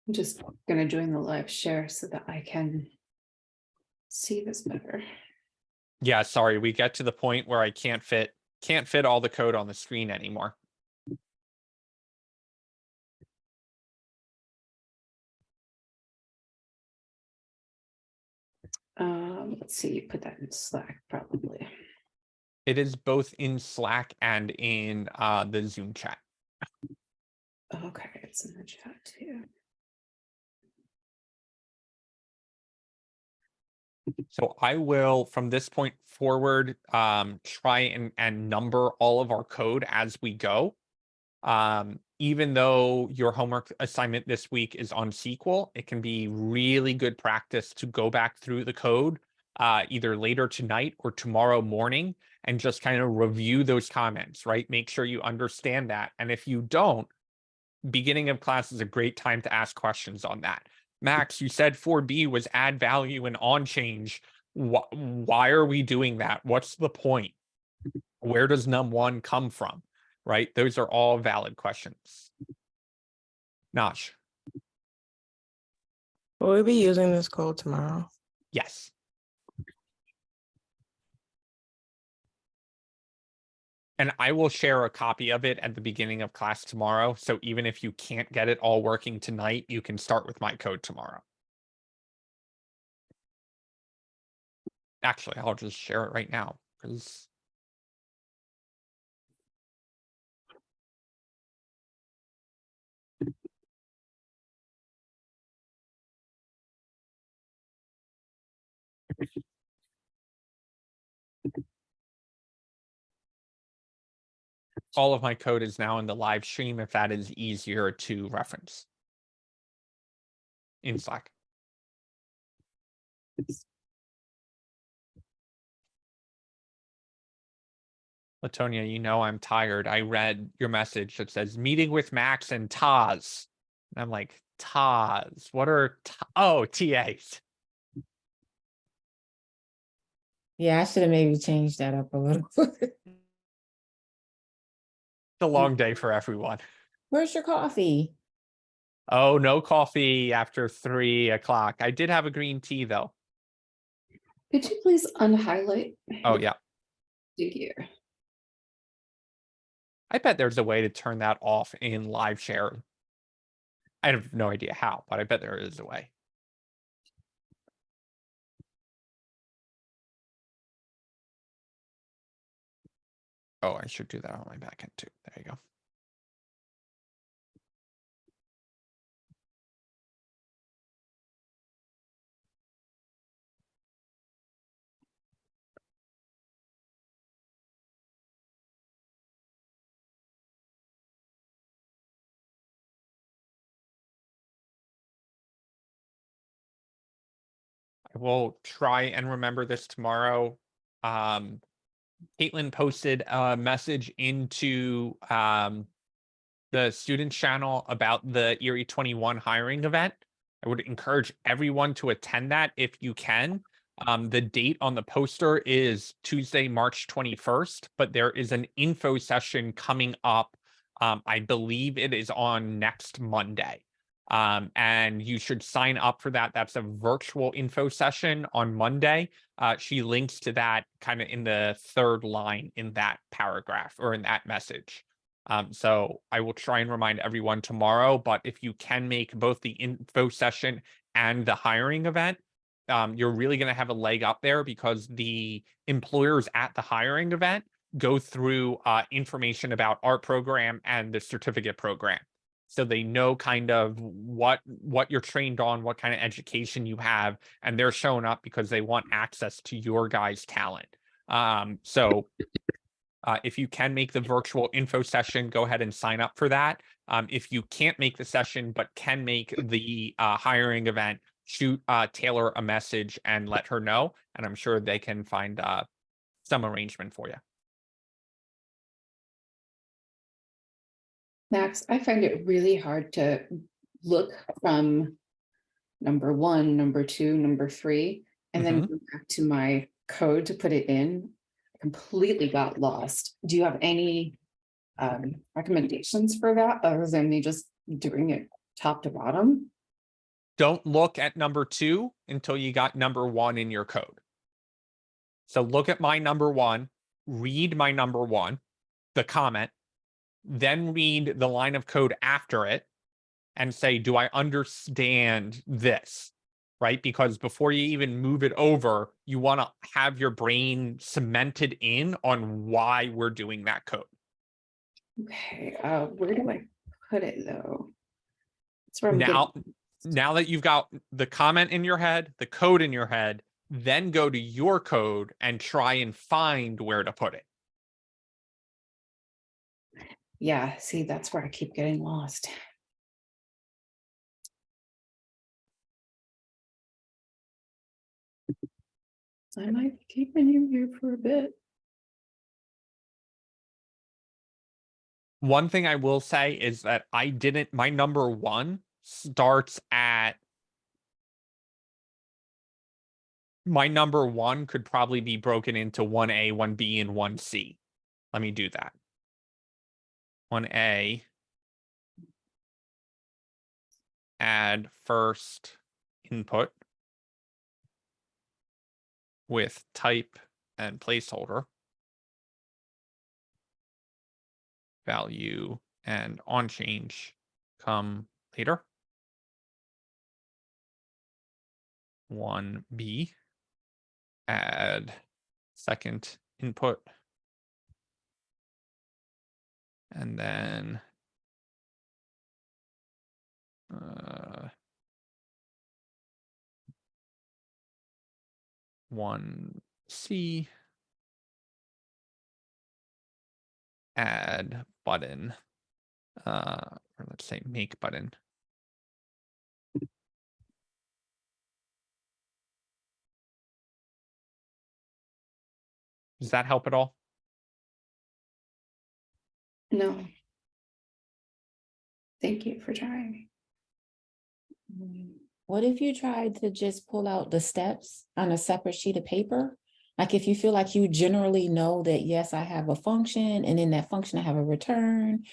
S7: I'm just gonna join the live share so that I can see this better.
S1: Yeah, sorry, we get to the point where I can't fit all the code on the screen anymore.
S7: Let's see, put that in Slack probably.
S1: It is both in Slack and in the Zoom chat.
S7: Okay, it's in the chat too.
S1: So I will, from this point forward, try and number all of our code as we go. Even though your homework assignment this week is on SQL, it can be really good practice to go back through the code either later tonight or tomorrow morning and just kind of review those comments, right? Make sure you understand that. And if you don't, beginning of class is a great time to ask questions on that. Max, you said 4B was add value and on change. Why are we doing that? What's the point? Where does num1 come from? Right? Those are all valid questions. Nash.
S12: Will we be using this code tomorrow?
S1: Yes. And I will share a copy of it at the beginning of class tomorrow. So even if you can't get it all working tonight, you can start with my code tomorrow. Actually, I'll just share it right now because all of my code is now in the live stream if that is easier to reference in Slack. Latonia, you know I'm tired. I read your message that says meeting with Max and Taz. And I'm like, Taz, what are TAs?
S5: Yeah, I should have maybe changed that up a little.
S1: It's a long day for everyone.
S5: Where's your coffee?
S1: Oh, no coffee after 3 o'clock. I did have a green tea though.
S7: Could you please unhighlight?
S1: Oh yeah.
S7: Studio.
S1: I bet there's a way to turn that off in live share. I have no idea how, but I bet there is a way. Oh, I should do that on my backend too. There you go. I will try and remember this tomorrow. Caitlin posted a message into the student channel about the Erie 21 hiring event. I would encourage everyone to attend that if you can. The date on the poster is Tuesday, March 21st, but there is an info session coming up. I believe it is on next Monday. And you should sign up for that. That's a virtual info session on Monday. She links to that kind of in the third line in that paragraph or in that message. So I will try and remind everyone tomorrow, but if you can make both the info session and the hiring event, you're really going to have a leg up there because the employers at the hiring event go through information about our program and the certificate program. So they know kind of what you're trained on, what kind of education you have, and they're showing up because they want access to your guys' talent. So if you can make the virtual info session, go ahead and sign up for that. If you can't make the session but can make the hiring event, shoot Taylor a message and let her know, and I'm sure they can find some arrangement for you.
S7: Max, I find it really hard to look from number 1, number 2, number 3, and then go back to my code to put it in. I completely got lost. Do you have any recommendations for that other than me just doing it top to bottom?
S1: Don't look at number 2 until you got number 1 in your code. So look at my number 1, read my number 1, the comment, then read the line of code after it and say, do I understand this? Right? Because before you even move it over, you want to have your brain cemented in on why we're doing that code.
S7: Okay, where do I put it though? That's where I'm
S1: Now that you've got the comment in your head, the code in your head, then go to your code and try and find where to put it.
S7: Yeah, see, that's where I keep getting lost. I might be keeping you here for a bit.
S1: One thing I will say is that my number 1 starts at, my number 1 could probably be broken into 1A, 1B, and 1C. Let me do that. 1A, add first input with type and placeholder, value and on change come later. 1B, add second input, and then 1C, add button, or let's say make button. Does that help at all?
S7: No. Thank you for trying.
S5: What if you tried to just pull out the steps on a separate sheet of paper? Like if you feel like you generally know that, yes, I have a function and in that function I have a return.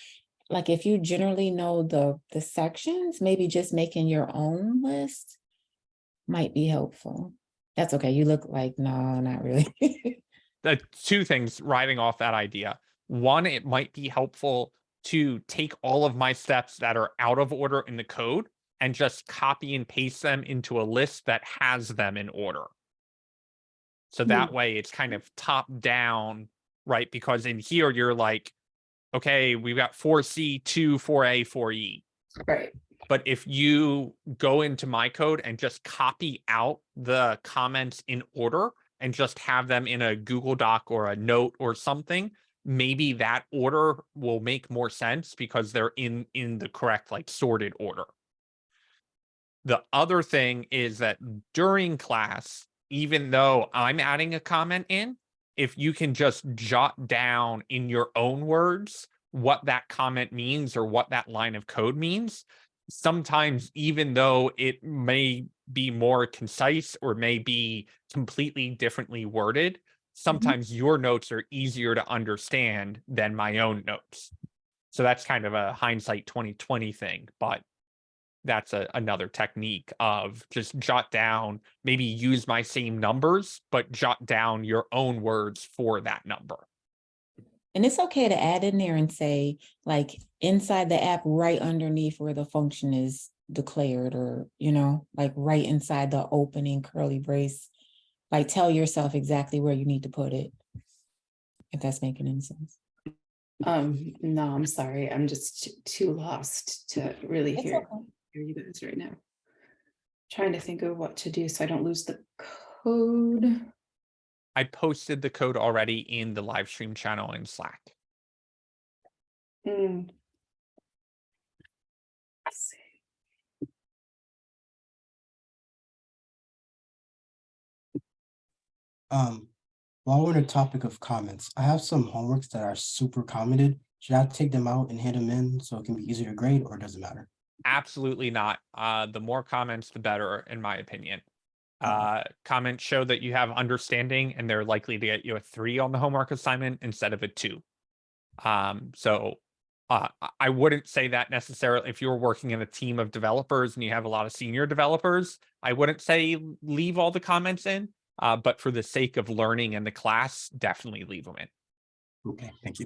S5: Like if you generally know the sections, maybe just making your own list might be helpful. That's okay. You look like, no, not really.
S1: The 2 things riding off that idea. 1, it might be helpful to take all of my steps that are out of order in the code and just copy and paste them into a list that has them in order. So that way it's kind of top down, right? Because in here you're like, okay, we've got 4C, 2, 4A, 4E.
S7: Right.
S1: But if you go into my code and just copy out the comments in order and just have them in a Google Doc or a note or something, maybe that order will make more sense because they're in the correct, like, sorted order. The other thing is that during class, even though I'm adding a comment in, if you can just jot down in your own words what that comment means or what that line of code means, sometimes even though it may be more concise or may be completely differently worded, sometimes your notes are easier to understand than my own notes. So that's kind of a hindsight 2020 thing, but that's another technique of just jot down, maybe use my same numbers, but jot down your own words for that number.
S5: And it's okay to add in there and say, like, inside the app, right underneath where the function is declared, or, like right inside the opening curly brace. Like tell yourself exactly where you need to put it, if that's making any sense.
S7: No, I'm sorry. I'm just too lost to really
S5: It's
S7: hear
S5: okay.
S7: you guys right now. Trying to think of what to do so I don't lose the code.
S1: I posted the code already in the live stream channel in Slack.
S7: Mm. Let's see.
S4: While we're on the topic of comments, I have some homeworks that are super commented. Should I take them out and hand them in so it can be easier to grade, or does it matter?
S1: Absolutely not. The more comments, the better, in my opinion.
S4: Oh.
S1: Comments show that you have understanding, and they're likely to get you a 3 on the homework assignment instead of a 2. So I wouldn't say that necessarily if you're working in a team of developers and you have a lot of senior developers. I wouldn't say leave all the comments in, but for the sake of learning in the class, definitely leave them in.
S4: Okay, thank you.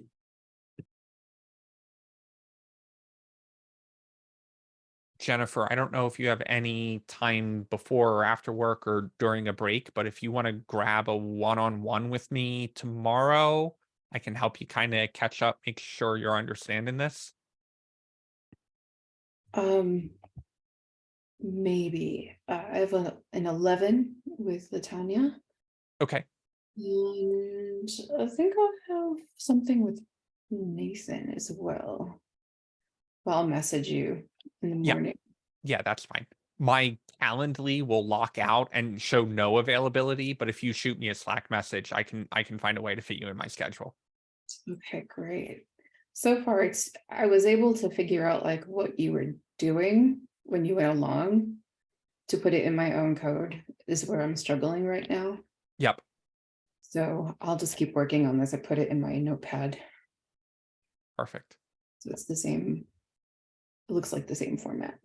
S1: Jennifer, I don't know if you have any time before or after work or during a break, but if you want to grab a one-on-one with me tomorrow, I can help you kind of catch up, make sure you're understanding this.
S7: Maybe I have an 11 with Latanya,
S1: Okay.
S7: and I think I'll have something with Nathan as well. Well, I'll message you in the
S1: Yeah.
S7: morning.
S1: Yeah, that's fine. My Calendly will lock out and show no availability, but if you shoot me a Slack message, I can find a way to fit you in my schedule.
S7: Okay, great. So far, I was able to figure out like what you were doing when you went along to put it in my own code is where I'm struggling right now.
S1: Yep.
S7: So I'll just keep working on this. I put it in my notepad.
S1: Perfect.
S7: So it's the same. It looks like the same format.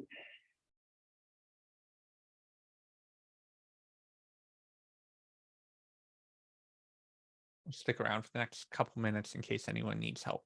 S1: Stick around for the next couple minutes in case anyone needs help.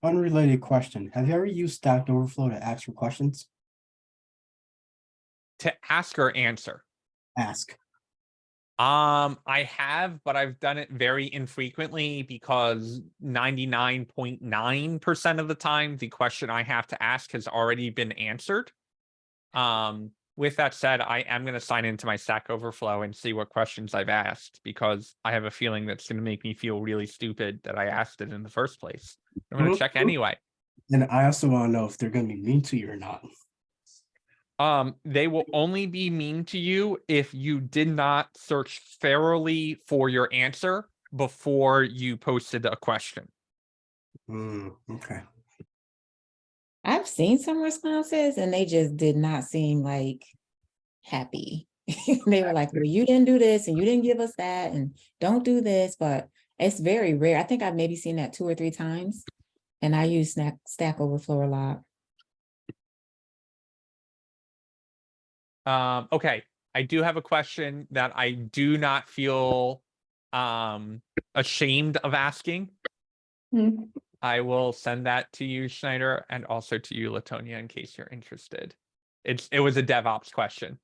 S4: Unrelated question. Have you ever used Stack Overflow to ask for questions?
S1: To ask or answer?
S4: Ask.
S1: I have, but I've done it very infrequently because 99.9% of the time, the question I have to ask has already been answered. With that said, I am going to sign into my Stack Overflow and see what questions I've asked, because I have a feeling that's going to make me feel really stupid that I asked it in the first place. I'm going to check anyway.
S4: And I also want to know if they're going to be mean to you or not.
S1: They will only be mean to you if you did not search thoroughly for your answer before you posted a question.
S4: Okay.
S5: I've seen some responses and they just did not seem like happy. They were like, well, you didn't do this and you didn't give us that and don't do this, but it's very rare. I think I've maybe seen that 2 or 3 times, and I use Stack Overflow a lot.
S1: Okay, I do have a question that I do not feel ashamed of asking. I will send that to you, Schneider, and also to you, Latonia, in case you're interested. It was a DevOps question.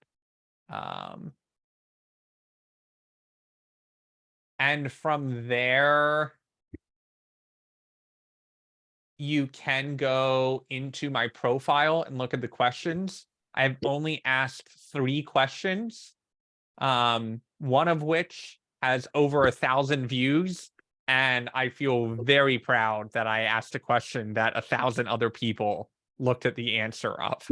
S1: And from there, you can go into my profile and look at the questions. I've only asked 3 questions, one of which has over 1,000 views, and I feel very proud that I asked a question that 1,000 other people looked at the answer of.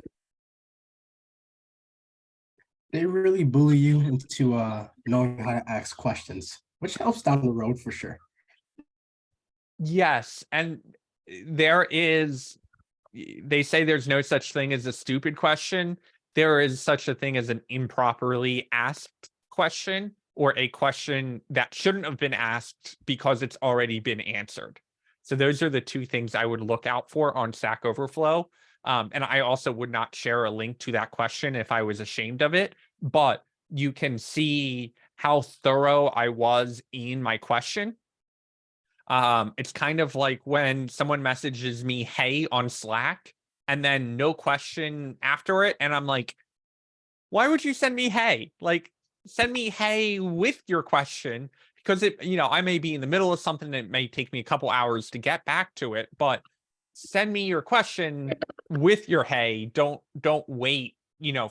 S4: They really bully you into knowing how to ask questions, which helps down the road for sure.
S1: Yes, and there is, they say there's no such thing as a stupid question. There is such a thing as an improperly asked question, or a question that shouldn't have been asked because it's already been answered. So those are the two things I would look out for on Stack Overflow. And I also would not share a link to that question if I was ashamed of it, but you can see how thorough I was in my question. It's kind of like when someone messages me, hey, on Slack, and then no question after it. And I'm like, why would you send me hey? Like, send me hey with your question, because it, I may be in the middle of something that may take me a couple hours to get back to it, but send me your question with your hey. Don't wait,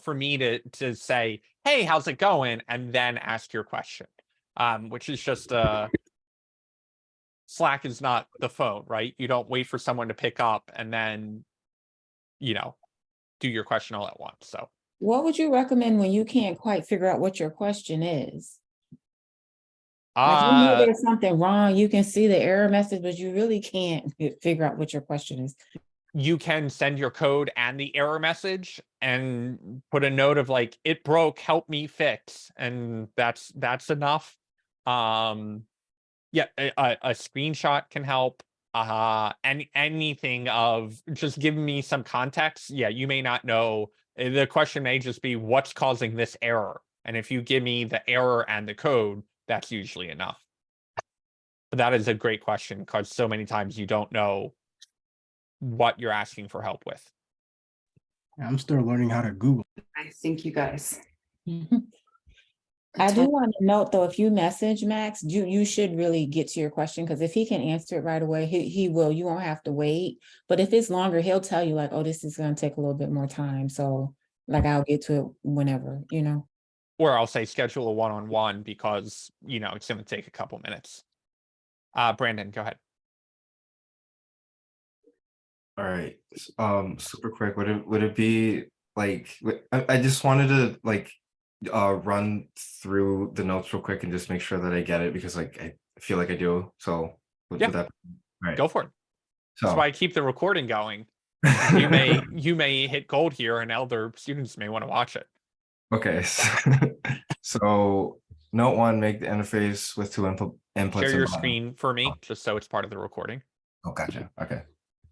S1: for me to say, hey, how's it going? And then ask your question. Which is just Slack is not the phone, right? You don't wait for someone to pick up and then, do your question all at once. So
S5: What would you recommend when you can't quite figure out what your question is? Like you know there's something wrong, you can see the error message, but you really can't figure out what your question is.
S1: You can send your code and the error message and put a note of like, it broke, help me fix. And that's enough. Yeah, a screenshot can help. Anything of just giving me some context. Yeah, you may not know. The question may just be, what's causing this error? And if you give me the error and the code, that's usually enough. But that is a great question, because so many times you don't know what you're asking for help with.
S4: I'm still learning how to Google.
S7: I think you guys.
S5: I do want to note though, if you message Max, you should really get to your question, because if he can answer it right away, he will. You won't have to wait. But if it's longer, he'll tell you like, oh, this is going to take a little bit more time. So like I'll get to it whenever,
S1: Or I'll say schedule a one-on-one, because, it's going to take a couple minutes. Brandon, go ahead.
S11: All right. Super quick. Would it be like, I just wanted to like run through the notes real quick and just make sure that I get it, because like I feel like I do. So would that, all right.
S1: Go for it.
S11: So
S1: That's why I keep the recording going. You may hit gold here, and elder students may want to watch it.
S11: Okay. So note 1, make the interface with 2 inputs.
S1: Share your screen for me, just so it's part of the recording.
S11: Oh, gotcha. Okay.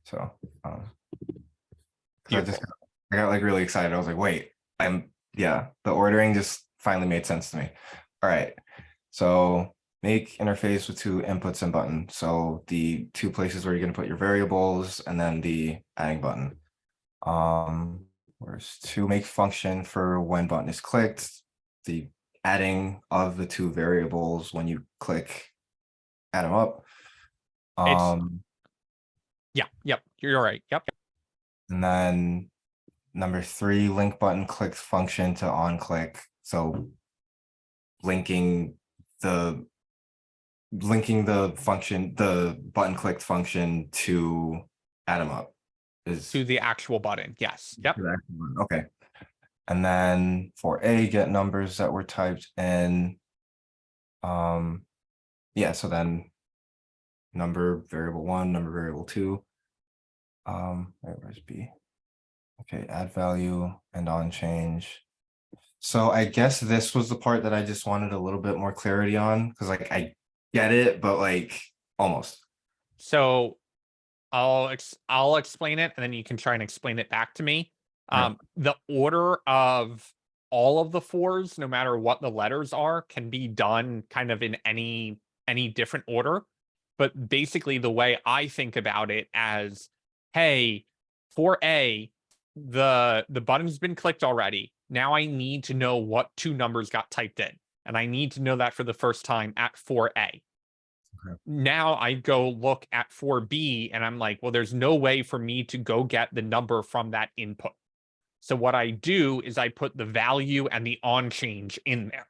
S11: So I got like really excited. I was like, wait, the ordering just finally made sense to me. All right. So make interface with 2 inputs and button. So the 2 places where you're going to put your variables, and then the adding button. Where's to make function for when button is clicked, the adding of the 2 variables when you click, add them up.
S1: Yep, you're right. Yep.
S11: And then number 3, link button clicked function to on click. So linking the function, the button clicked function to add them up is
S1: to the actual button. Yes. Yep.
S11: Okay. And then for A, get numbers that were typed in. Yeah, so then number variable 1, number variable 2. Where's B? Okay, add value and on change. So I guess this was the part that I just wanted a little bit more clarity on, because like I get it, but like almost.
S1: So I'll explain it, and then you can try and explain it back to me. The order of all of the 4s, no matter what the letters are, can be done kind of in any different order. But basically the way I think about it as, hey, for A, the button's been clicked already. Now I need to know what 2 numbers got typed in, and I need to know that for the first time at 4A. Okay. Now I go look at 4B, and I'm like, well, there's no way for me to go get the number from that input. So what I do is I put the value and the on change in there.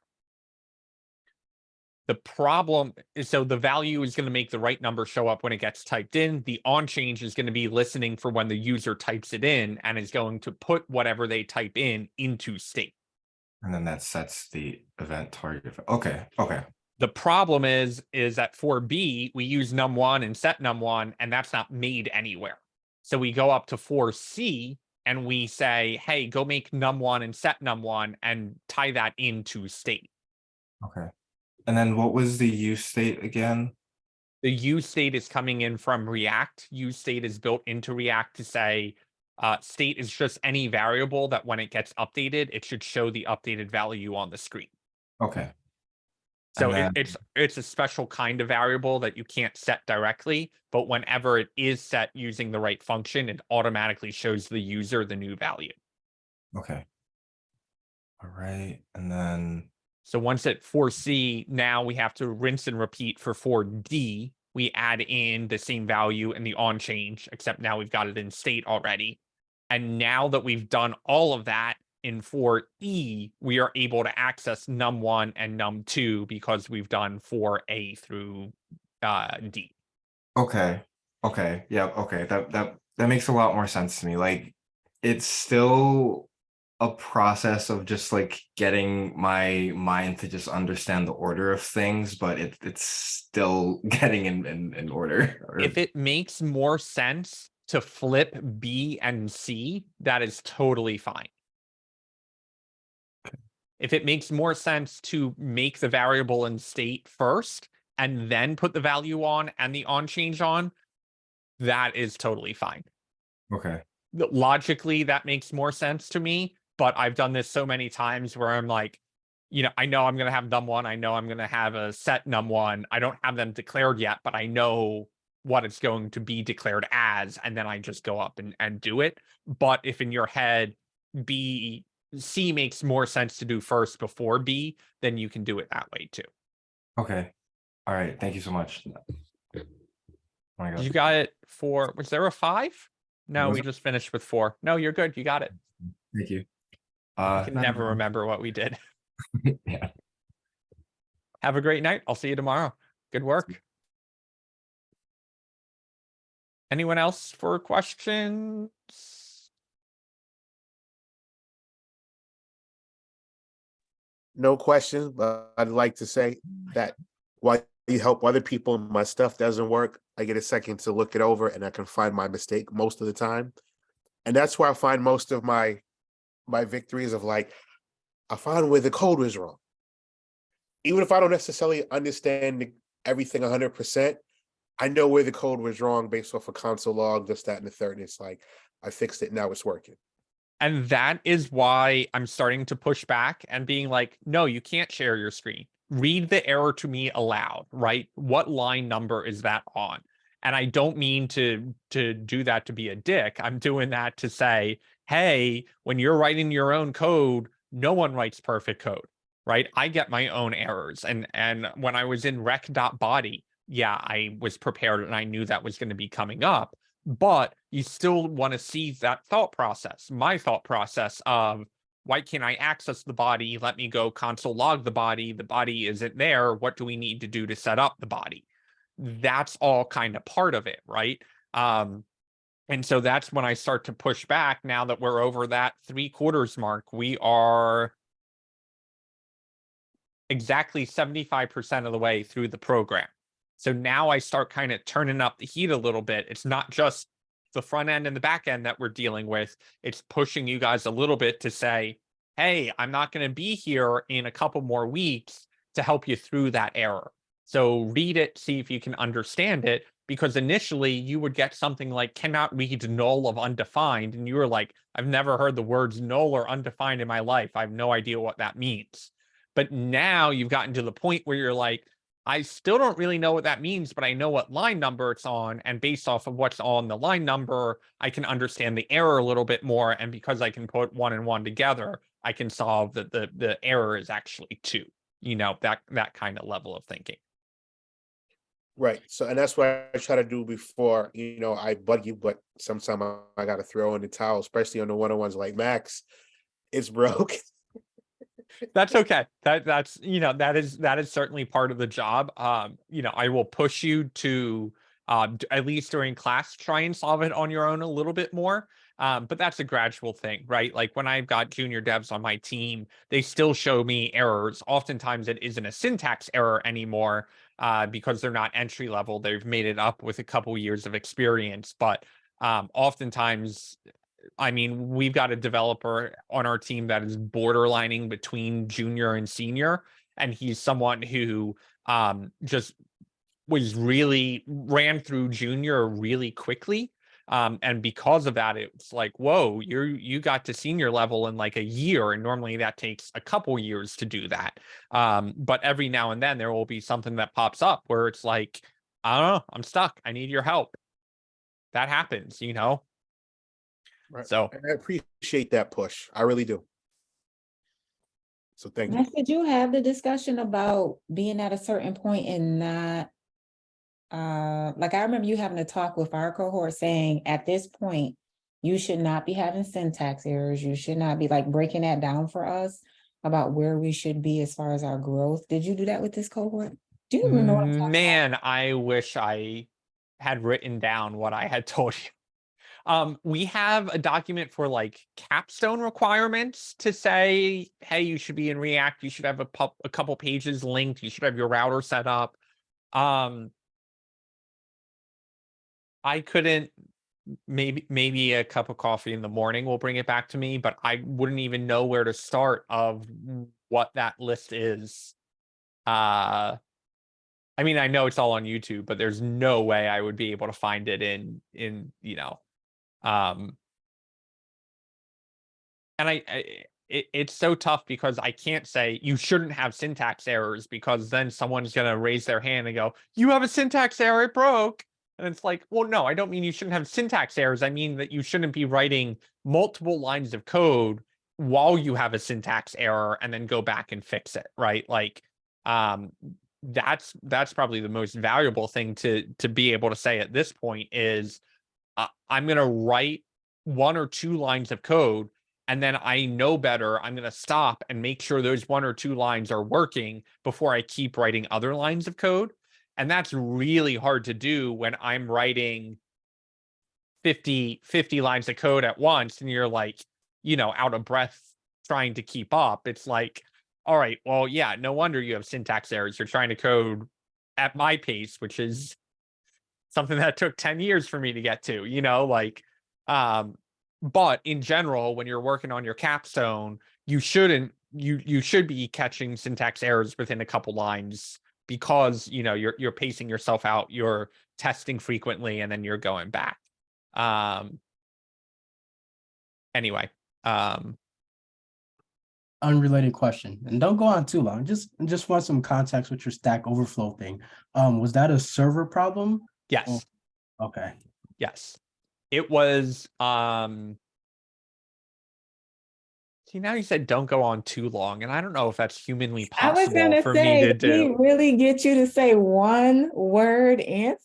S1: The problem is, so the value is going to make the right number show up when it gets typed in. The on change is going to be listening for when the user types it in and is going to put whatever they type in into state.
S11: And then that sets the event target. Okay, okay.
S1: The problem is that for B, we use num1 and set num1, and that's not made anywhere. So we go up to for C and we say, hey, go make num1 and set num1 and tie that into state.
S11: Okay. And then what was the use state again?
S1: The use state is coming in from React. Use state is built into React to say state is just any variable that when it gets updated, it should show the updated value on the screen.
S11: Okay.
S1: So
S11: And
S1: it's a special kind of variable that you can't set directly, but whenever it is set using the right function, it automatically shows the user the new value.
S11: Okay. All right. And then
S1: So once at for C, now we have to rinse and repeat for D. We add in the same value in the on change, except now we've got it in state already. And now that we've done all of that in for E, we are able to access num1 and num2 because we've done for A through D.
S11: okay. Okay. Yeah, okay. That makes a lot more sense to me. Like it's still a process of just like getting my mind to just understand the order of things, but it's still getting in order.
S1: If it makes more sense to flip B and C, that is totally fine. If it makes more sense to make the variable in state first and then put the value on and the on change on, that is totally fine.
S11: Okay.
S1: Logically, that makes more sense to me, but I've done this so many times where I'm like, I know I'm going to have num1. I know I'm going to have a set num1. I don't have them declared yet, but I know what it's going to be declared as, and then I just go up and do it. But if in your head, C makes more sense to do first before B, then you can do it that way too.
S11: Okay. All right. Thank you so much. Oh my God.
S1: You got it for, was there a 5? No,
S11: Was
S1: we
S11: it?
S1: just finished with 4. No, you're good. You got it.
S11: Thank you.
S1: I can
S11: No,
S1: never
S11: no.
S1: remember what we did.
S11: Yeah.
S1: Have a great night. I'll see you tomorrow. Good work. Anyone else for questions?
S10: No questions, but I'd like to say that while you help other people and my stuff doesn't work, I get a second to look it over and I can find my mistake most of the time. And that's where I find most of my victories of like, I found where the code was wrong. Even if I don't necessarily understand everything 100%, I know where the code was wrong based off a console log, this, that, and the third. And it's like, I fixed it, now it's working.
S1: And that is why I'm starting to push back and being like, no, you can't share your screen. Read the error to me aloud, right? What line number is that on? And I don't mean to do that to be a dick. I'm doing that to say, hey, when you're writing your own code, no one writes perfect code, right? I get my own errors. And when I was in rec.body, yeah, I was prepared and I knew that was going to be coming up. But you still want to see that thought process, my thought process of why can't I access the body? Let me go console log the body. The body isn't there. What do we need to do to set up the body? That's all kind of part of it, right? And so that's when I start to push back now that we're over that 3/4 mark. We are exactly 75% of the way through the program. So now I start kind of turning up the heat a little bit. It's not just the front end and the back end that we're dealing with. It's pushing you guys a little bit to say, hey, I'm not going to be here in a couple more weeks to help you through that error. So read it, see if you can understand it, because initially you would get something like cannot read null of undefined. And you were like, I've never heard the words null or undefined in my life. I have no idea what that means. But now you've gotten to the point where you're like, I still don't really know what that means, but I know what line number it's on. And based off of what's on the line number, I can understand the error a little bit more. And because I can put 1 and 1 together, I can solve that the error is actually 2, that kind of level of thinking.
S10: Right. So, and that's what I try to do before, I bug you, but sometimes I got to throw in the towel, especially on the one-on-ones like Max. It's broke.
S1: That's okay. That's, you know, that is certainly part of the job. You know, I will push you to at least during class try and solve it on your own a little bit more. But that's a gradual thing, right? Like when I've got junior devs on my team, they still show me errors. Oftentimes it isn't a syntax error anymore because they're not entry level. They've made it up with a couple years of experience, but oftentimes, I mean, we've got a developer on our team that is borderlining between junior and senior, and he's someone who just ran through junior really quickly. And because of that, it's like, whoa, you got to senior level in like a year, and normally that takes a couple years to do that. But every now and then there will be something that pops up where it's like, I don't know, I'm stuck. I need your help. That happens, you know?
S10: Right.
S1: So
S10: And I appreciate that push. I really do. So thank you.
S5: Max, did you have the discussion about being at a certain point and not, like I remember you having a talk with our cohort saying at this point, you should not be having syntax errors. You should not be like breaking that down for us about where we should be as far as our growth. Did you do that with this cohort? Do you even know what I'm talking about?
S1: man, I wish I had written down what I had told you. We have a document for like capstone requirements to say, hey, you should be in React. You should have a couple pages linked. You should have your router set up. I couldn't, maybe a cup of coffee in the morning will bring it back to me, but I wouldn't even know where to start of what that list is. I mean, I know it's all on YouTube, but there's no way I would be able to find it in you know, and it's so tough because I can't say you shouldn't have syntax errors because then someone's going to raise their hand and go, you have a syntax error, it broke. And it's like, well, no, I don't mean you shouldn't have syntax errors. I mean that you shouldn't be writing multiple lines of code while you have a syntax error and then go back and fix it, right? Like, that's probably the most valuable thing to be able to say at this point is I'm going to write 1 or 2 lines of code, and then I know better. I'm going to stop and make sure those 1 or 2 lines are working before I keep writing other lines of code. And that's really hard to do when I'm writing 50 lines of code at once and you're like, you know, out of breath trying to keep up. It's like, all right, well, yeah, no wonder you have syntax errors. You're trying to code at my pace, which is something that took 10 years for me to get to, you know, like, but in general, when you're working on your capstone, you should be catching syntax errors within a couple lines because, you know, you're pacing yourself out, you're testing frequently, and then you're going back. Anyway,
S4: Unrelated question, and don't go on too long. Just want some context with your Stack Overflow thing. Was that a server problem?
S1: yes.
S4: Oh, okay.
S1: Yes. It was, see, now you said don't go on too long, and I don't know if that's humanly
S5: I was
S1: possible
S5: gonna
S1: for me
S5: say,
S1: to
S5: did he
S1: do.
S5: really get you to say one word answer?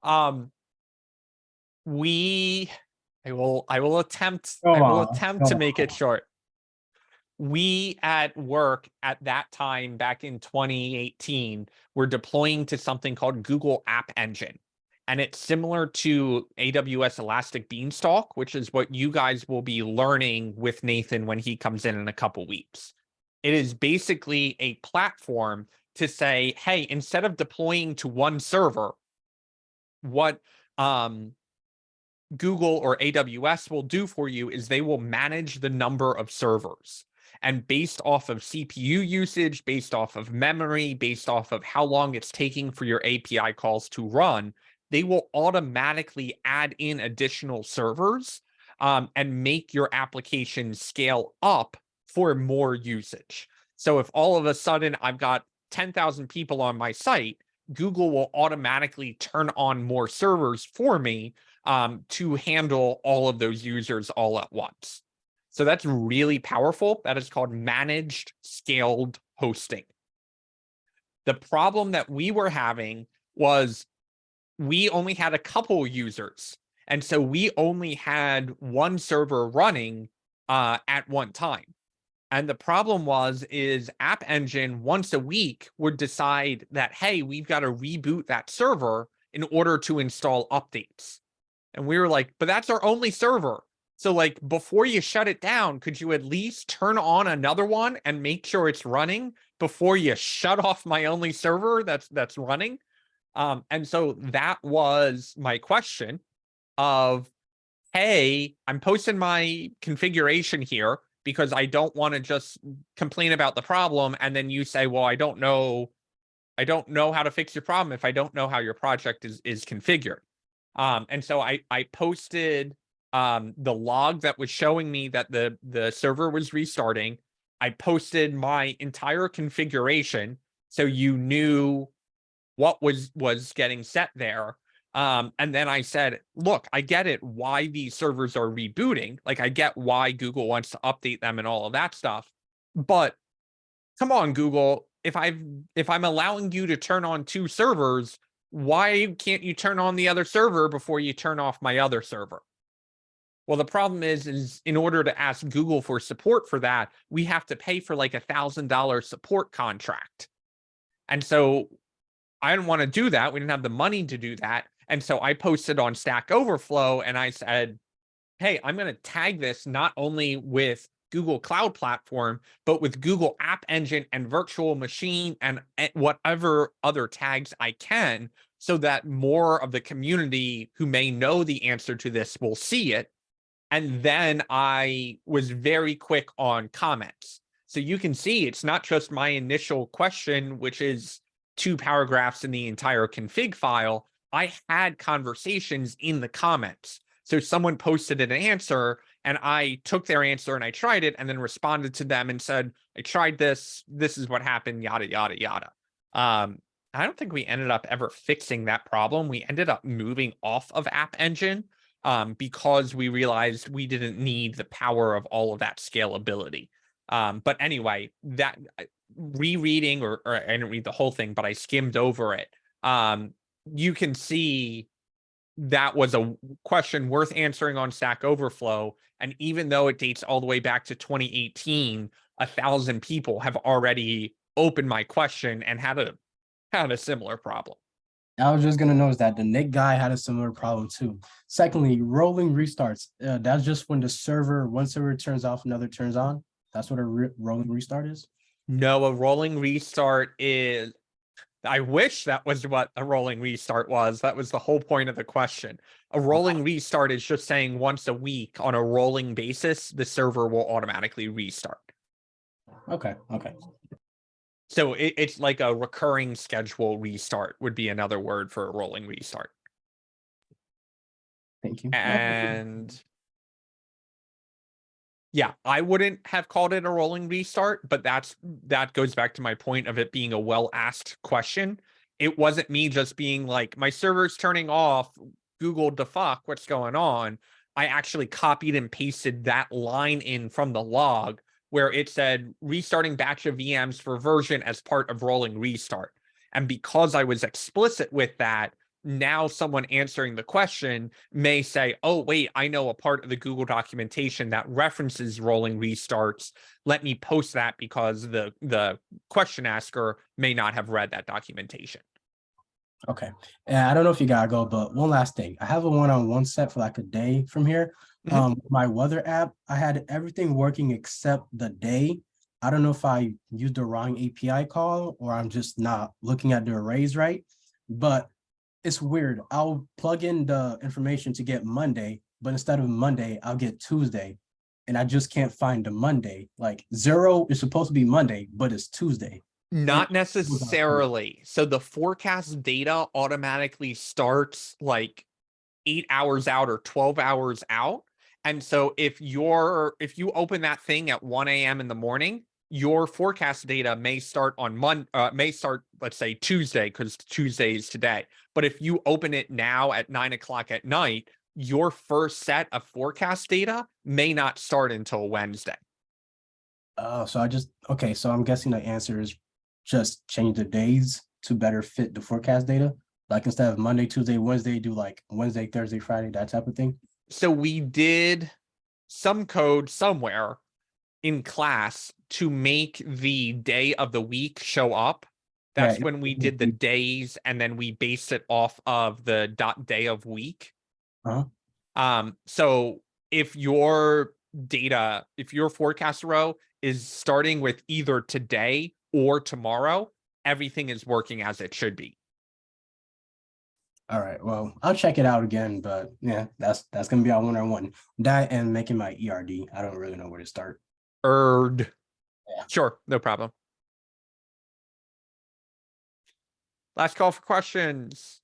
S1: I will attempt
S4: Come on,
S1: to
S4: come
S1: make it
S4: on.
S1: short. We at work at that time back in 2018 were deploying to something called Google App Engine. And it's similar to AWS Elastic Beanstalk, which is what you guys will be learning with Nathan when he comes in a couple weeks. It is basically a platform to say, hey, instead of deploying to one server, what Google or AWS will do for you is they will manage the number of servers. And based off of CPU usage, based off of memory, based off of how long it's taking for your API calls to run, they will automatically add in additional servers and make your application scale up for more usage. So if all of a sudden I've got 10,000 people on my site, Google will automatically turn on more servers for me to handle all of those users all at once. So that's really powerful. That is called managed scaled hosting. The problem that we were having was we only had a couple users. And so we only had one server running at one time. And the problem is App Engine once a week would decide that, hey, we've got to reboot that server in order to install updates. And we were like, but that's our only server. So like before you shut it down, could you at least turn on another one and make sure it's running before you shut off my only server that's running? And so that was my question of, hey, I'm posting my configuration here because I don't want to just complain about the problem. And then you say, well, I don't know how to fix your problem if I don't know how your project is configured. And so I posted the log that was showing me that the server was restarting. I posted my entire configuration so you knew what was getting set there. And then I said, look, I get it why these servers are rebooting. Like I get why Google wants to update them and all of that stuff. But come on, Google, if I'm allowing you to turn on 2 servers, why can't you turn on the other server before you turn off my other server? Well, the problem is in order to ask Google for support for that, we have to pay for like $1,000 support contract. And so I didn't want to do that. We didn't have the money to do that. And so I posted on Stack Overflow and I said, hey, I'm going to tag this not only with Google Cloud Platform, but with Google App Engine and virtual machine and whatever other tags I can, so that more of the community who may know the answer to this will see it. And then I was very quick on comments. So you can see it's not just my initial question, which is 2 paragraphs in the entire config file. I had conversations in the comments. So someone posted an answer and I took their answer and I tried it and then responded to them and said, I tried this. This is what happened, yada, yada, yada. I don't think we ended up ever fixing that problem. We ended up moving off of App Engine because we realized we didn't need the power of all of that scalability. But anyway, that rereading, or I didn't read the whole thing, but I skimmed over it. You can see that was a question worth answering on Stack Overflow. And even though it dates all the way back to 2018, 1,000 people have already opened my question and had a similar problem.
S4: I was just gonna notice that the Nick guy had a similar problem too. Secondly, rolling restarts. That's just when one server turns off, another turns on. That's what a rolling restart is.
S1: No, a rolling restart is, I wish that was what a rolling restart was. That was the whole point of the question. A rolling restart is just saying once a week on a rolling basis, the server will automatically restart.
S4: Okay.
S1: So it's like a recurring schedule restart would be another word for a rolling restart.
S4: Thank you.
S1: And yeah, I wouldn't have called it a rolling restart, but that goes back to my point of it being a well-asked question. It wasn't me just being like, my server's turning off, Google defuck, what's going on? I actually copied and pasted that line in from the log where it said restarting batch of VMs for version as part of rolling restart. And because I was explicit with that, now someone answering the question may say, oh, wait, I know a part of the Google documentation that references rolling restarts. Let me post that because the question asker may not have read that documentation.
S4: Okay. And I don't know if you gotta go, but one last thing. I have a one-on-one set for like a day from here. My weather app, I had everything working except the day. I don't know if I used the wrong API call or I'm just not looking at the arrays right, but it's weird. I'll plug in the information to get Monday, but instead of Monday, I'll get Tuesday. And I just can't find the Monday. Like 0 is supposed to be Monday, but it's Tuesday.
S1: Not necessarily. So the forecast data automatically starts like 8 hours out or 12 hours out. And so if you open that thing at 1 a.m. in the morning, your forecast data may start on let's say Tuesday, because Tuesday is today. But if you open it now at 9 o'clock at night, your first set of forecast data may not start until Wednesday.
S4: Oh, so so I'm guessing the answer is just change the days to better fit the forecast data. Like instead of Monday, Tuesday, Wednesday, do like Wednesday, Thursday, Friday, that type of thing.
S1: So we did some code somewhere in class to make the day of the week show up.
S4: Right,
S1: That's
S4: it
S1: when we
S4: would
S1: did the
S4: be-
S1: days and then we based it off of the day of week.
S4: Uh-huh.
S1: So if your data, if your forecast row is starting with either today or tomorrow, everything is working as it should be.
S4: All right, well, I'll check it out again, but yeah, that's gonna be our 101. That and making my ERD. I don't really know where to start.
S1: Yeah. Sure, no problem. Last call for questions.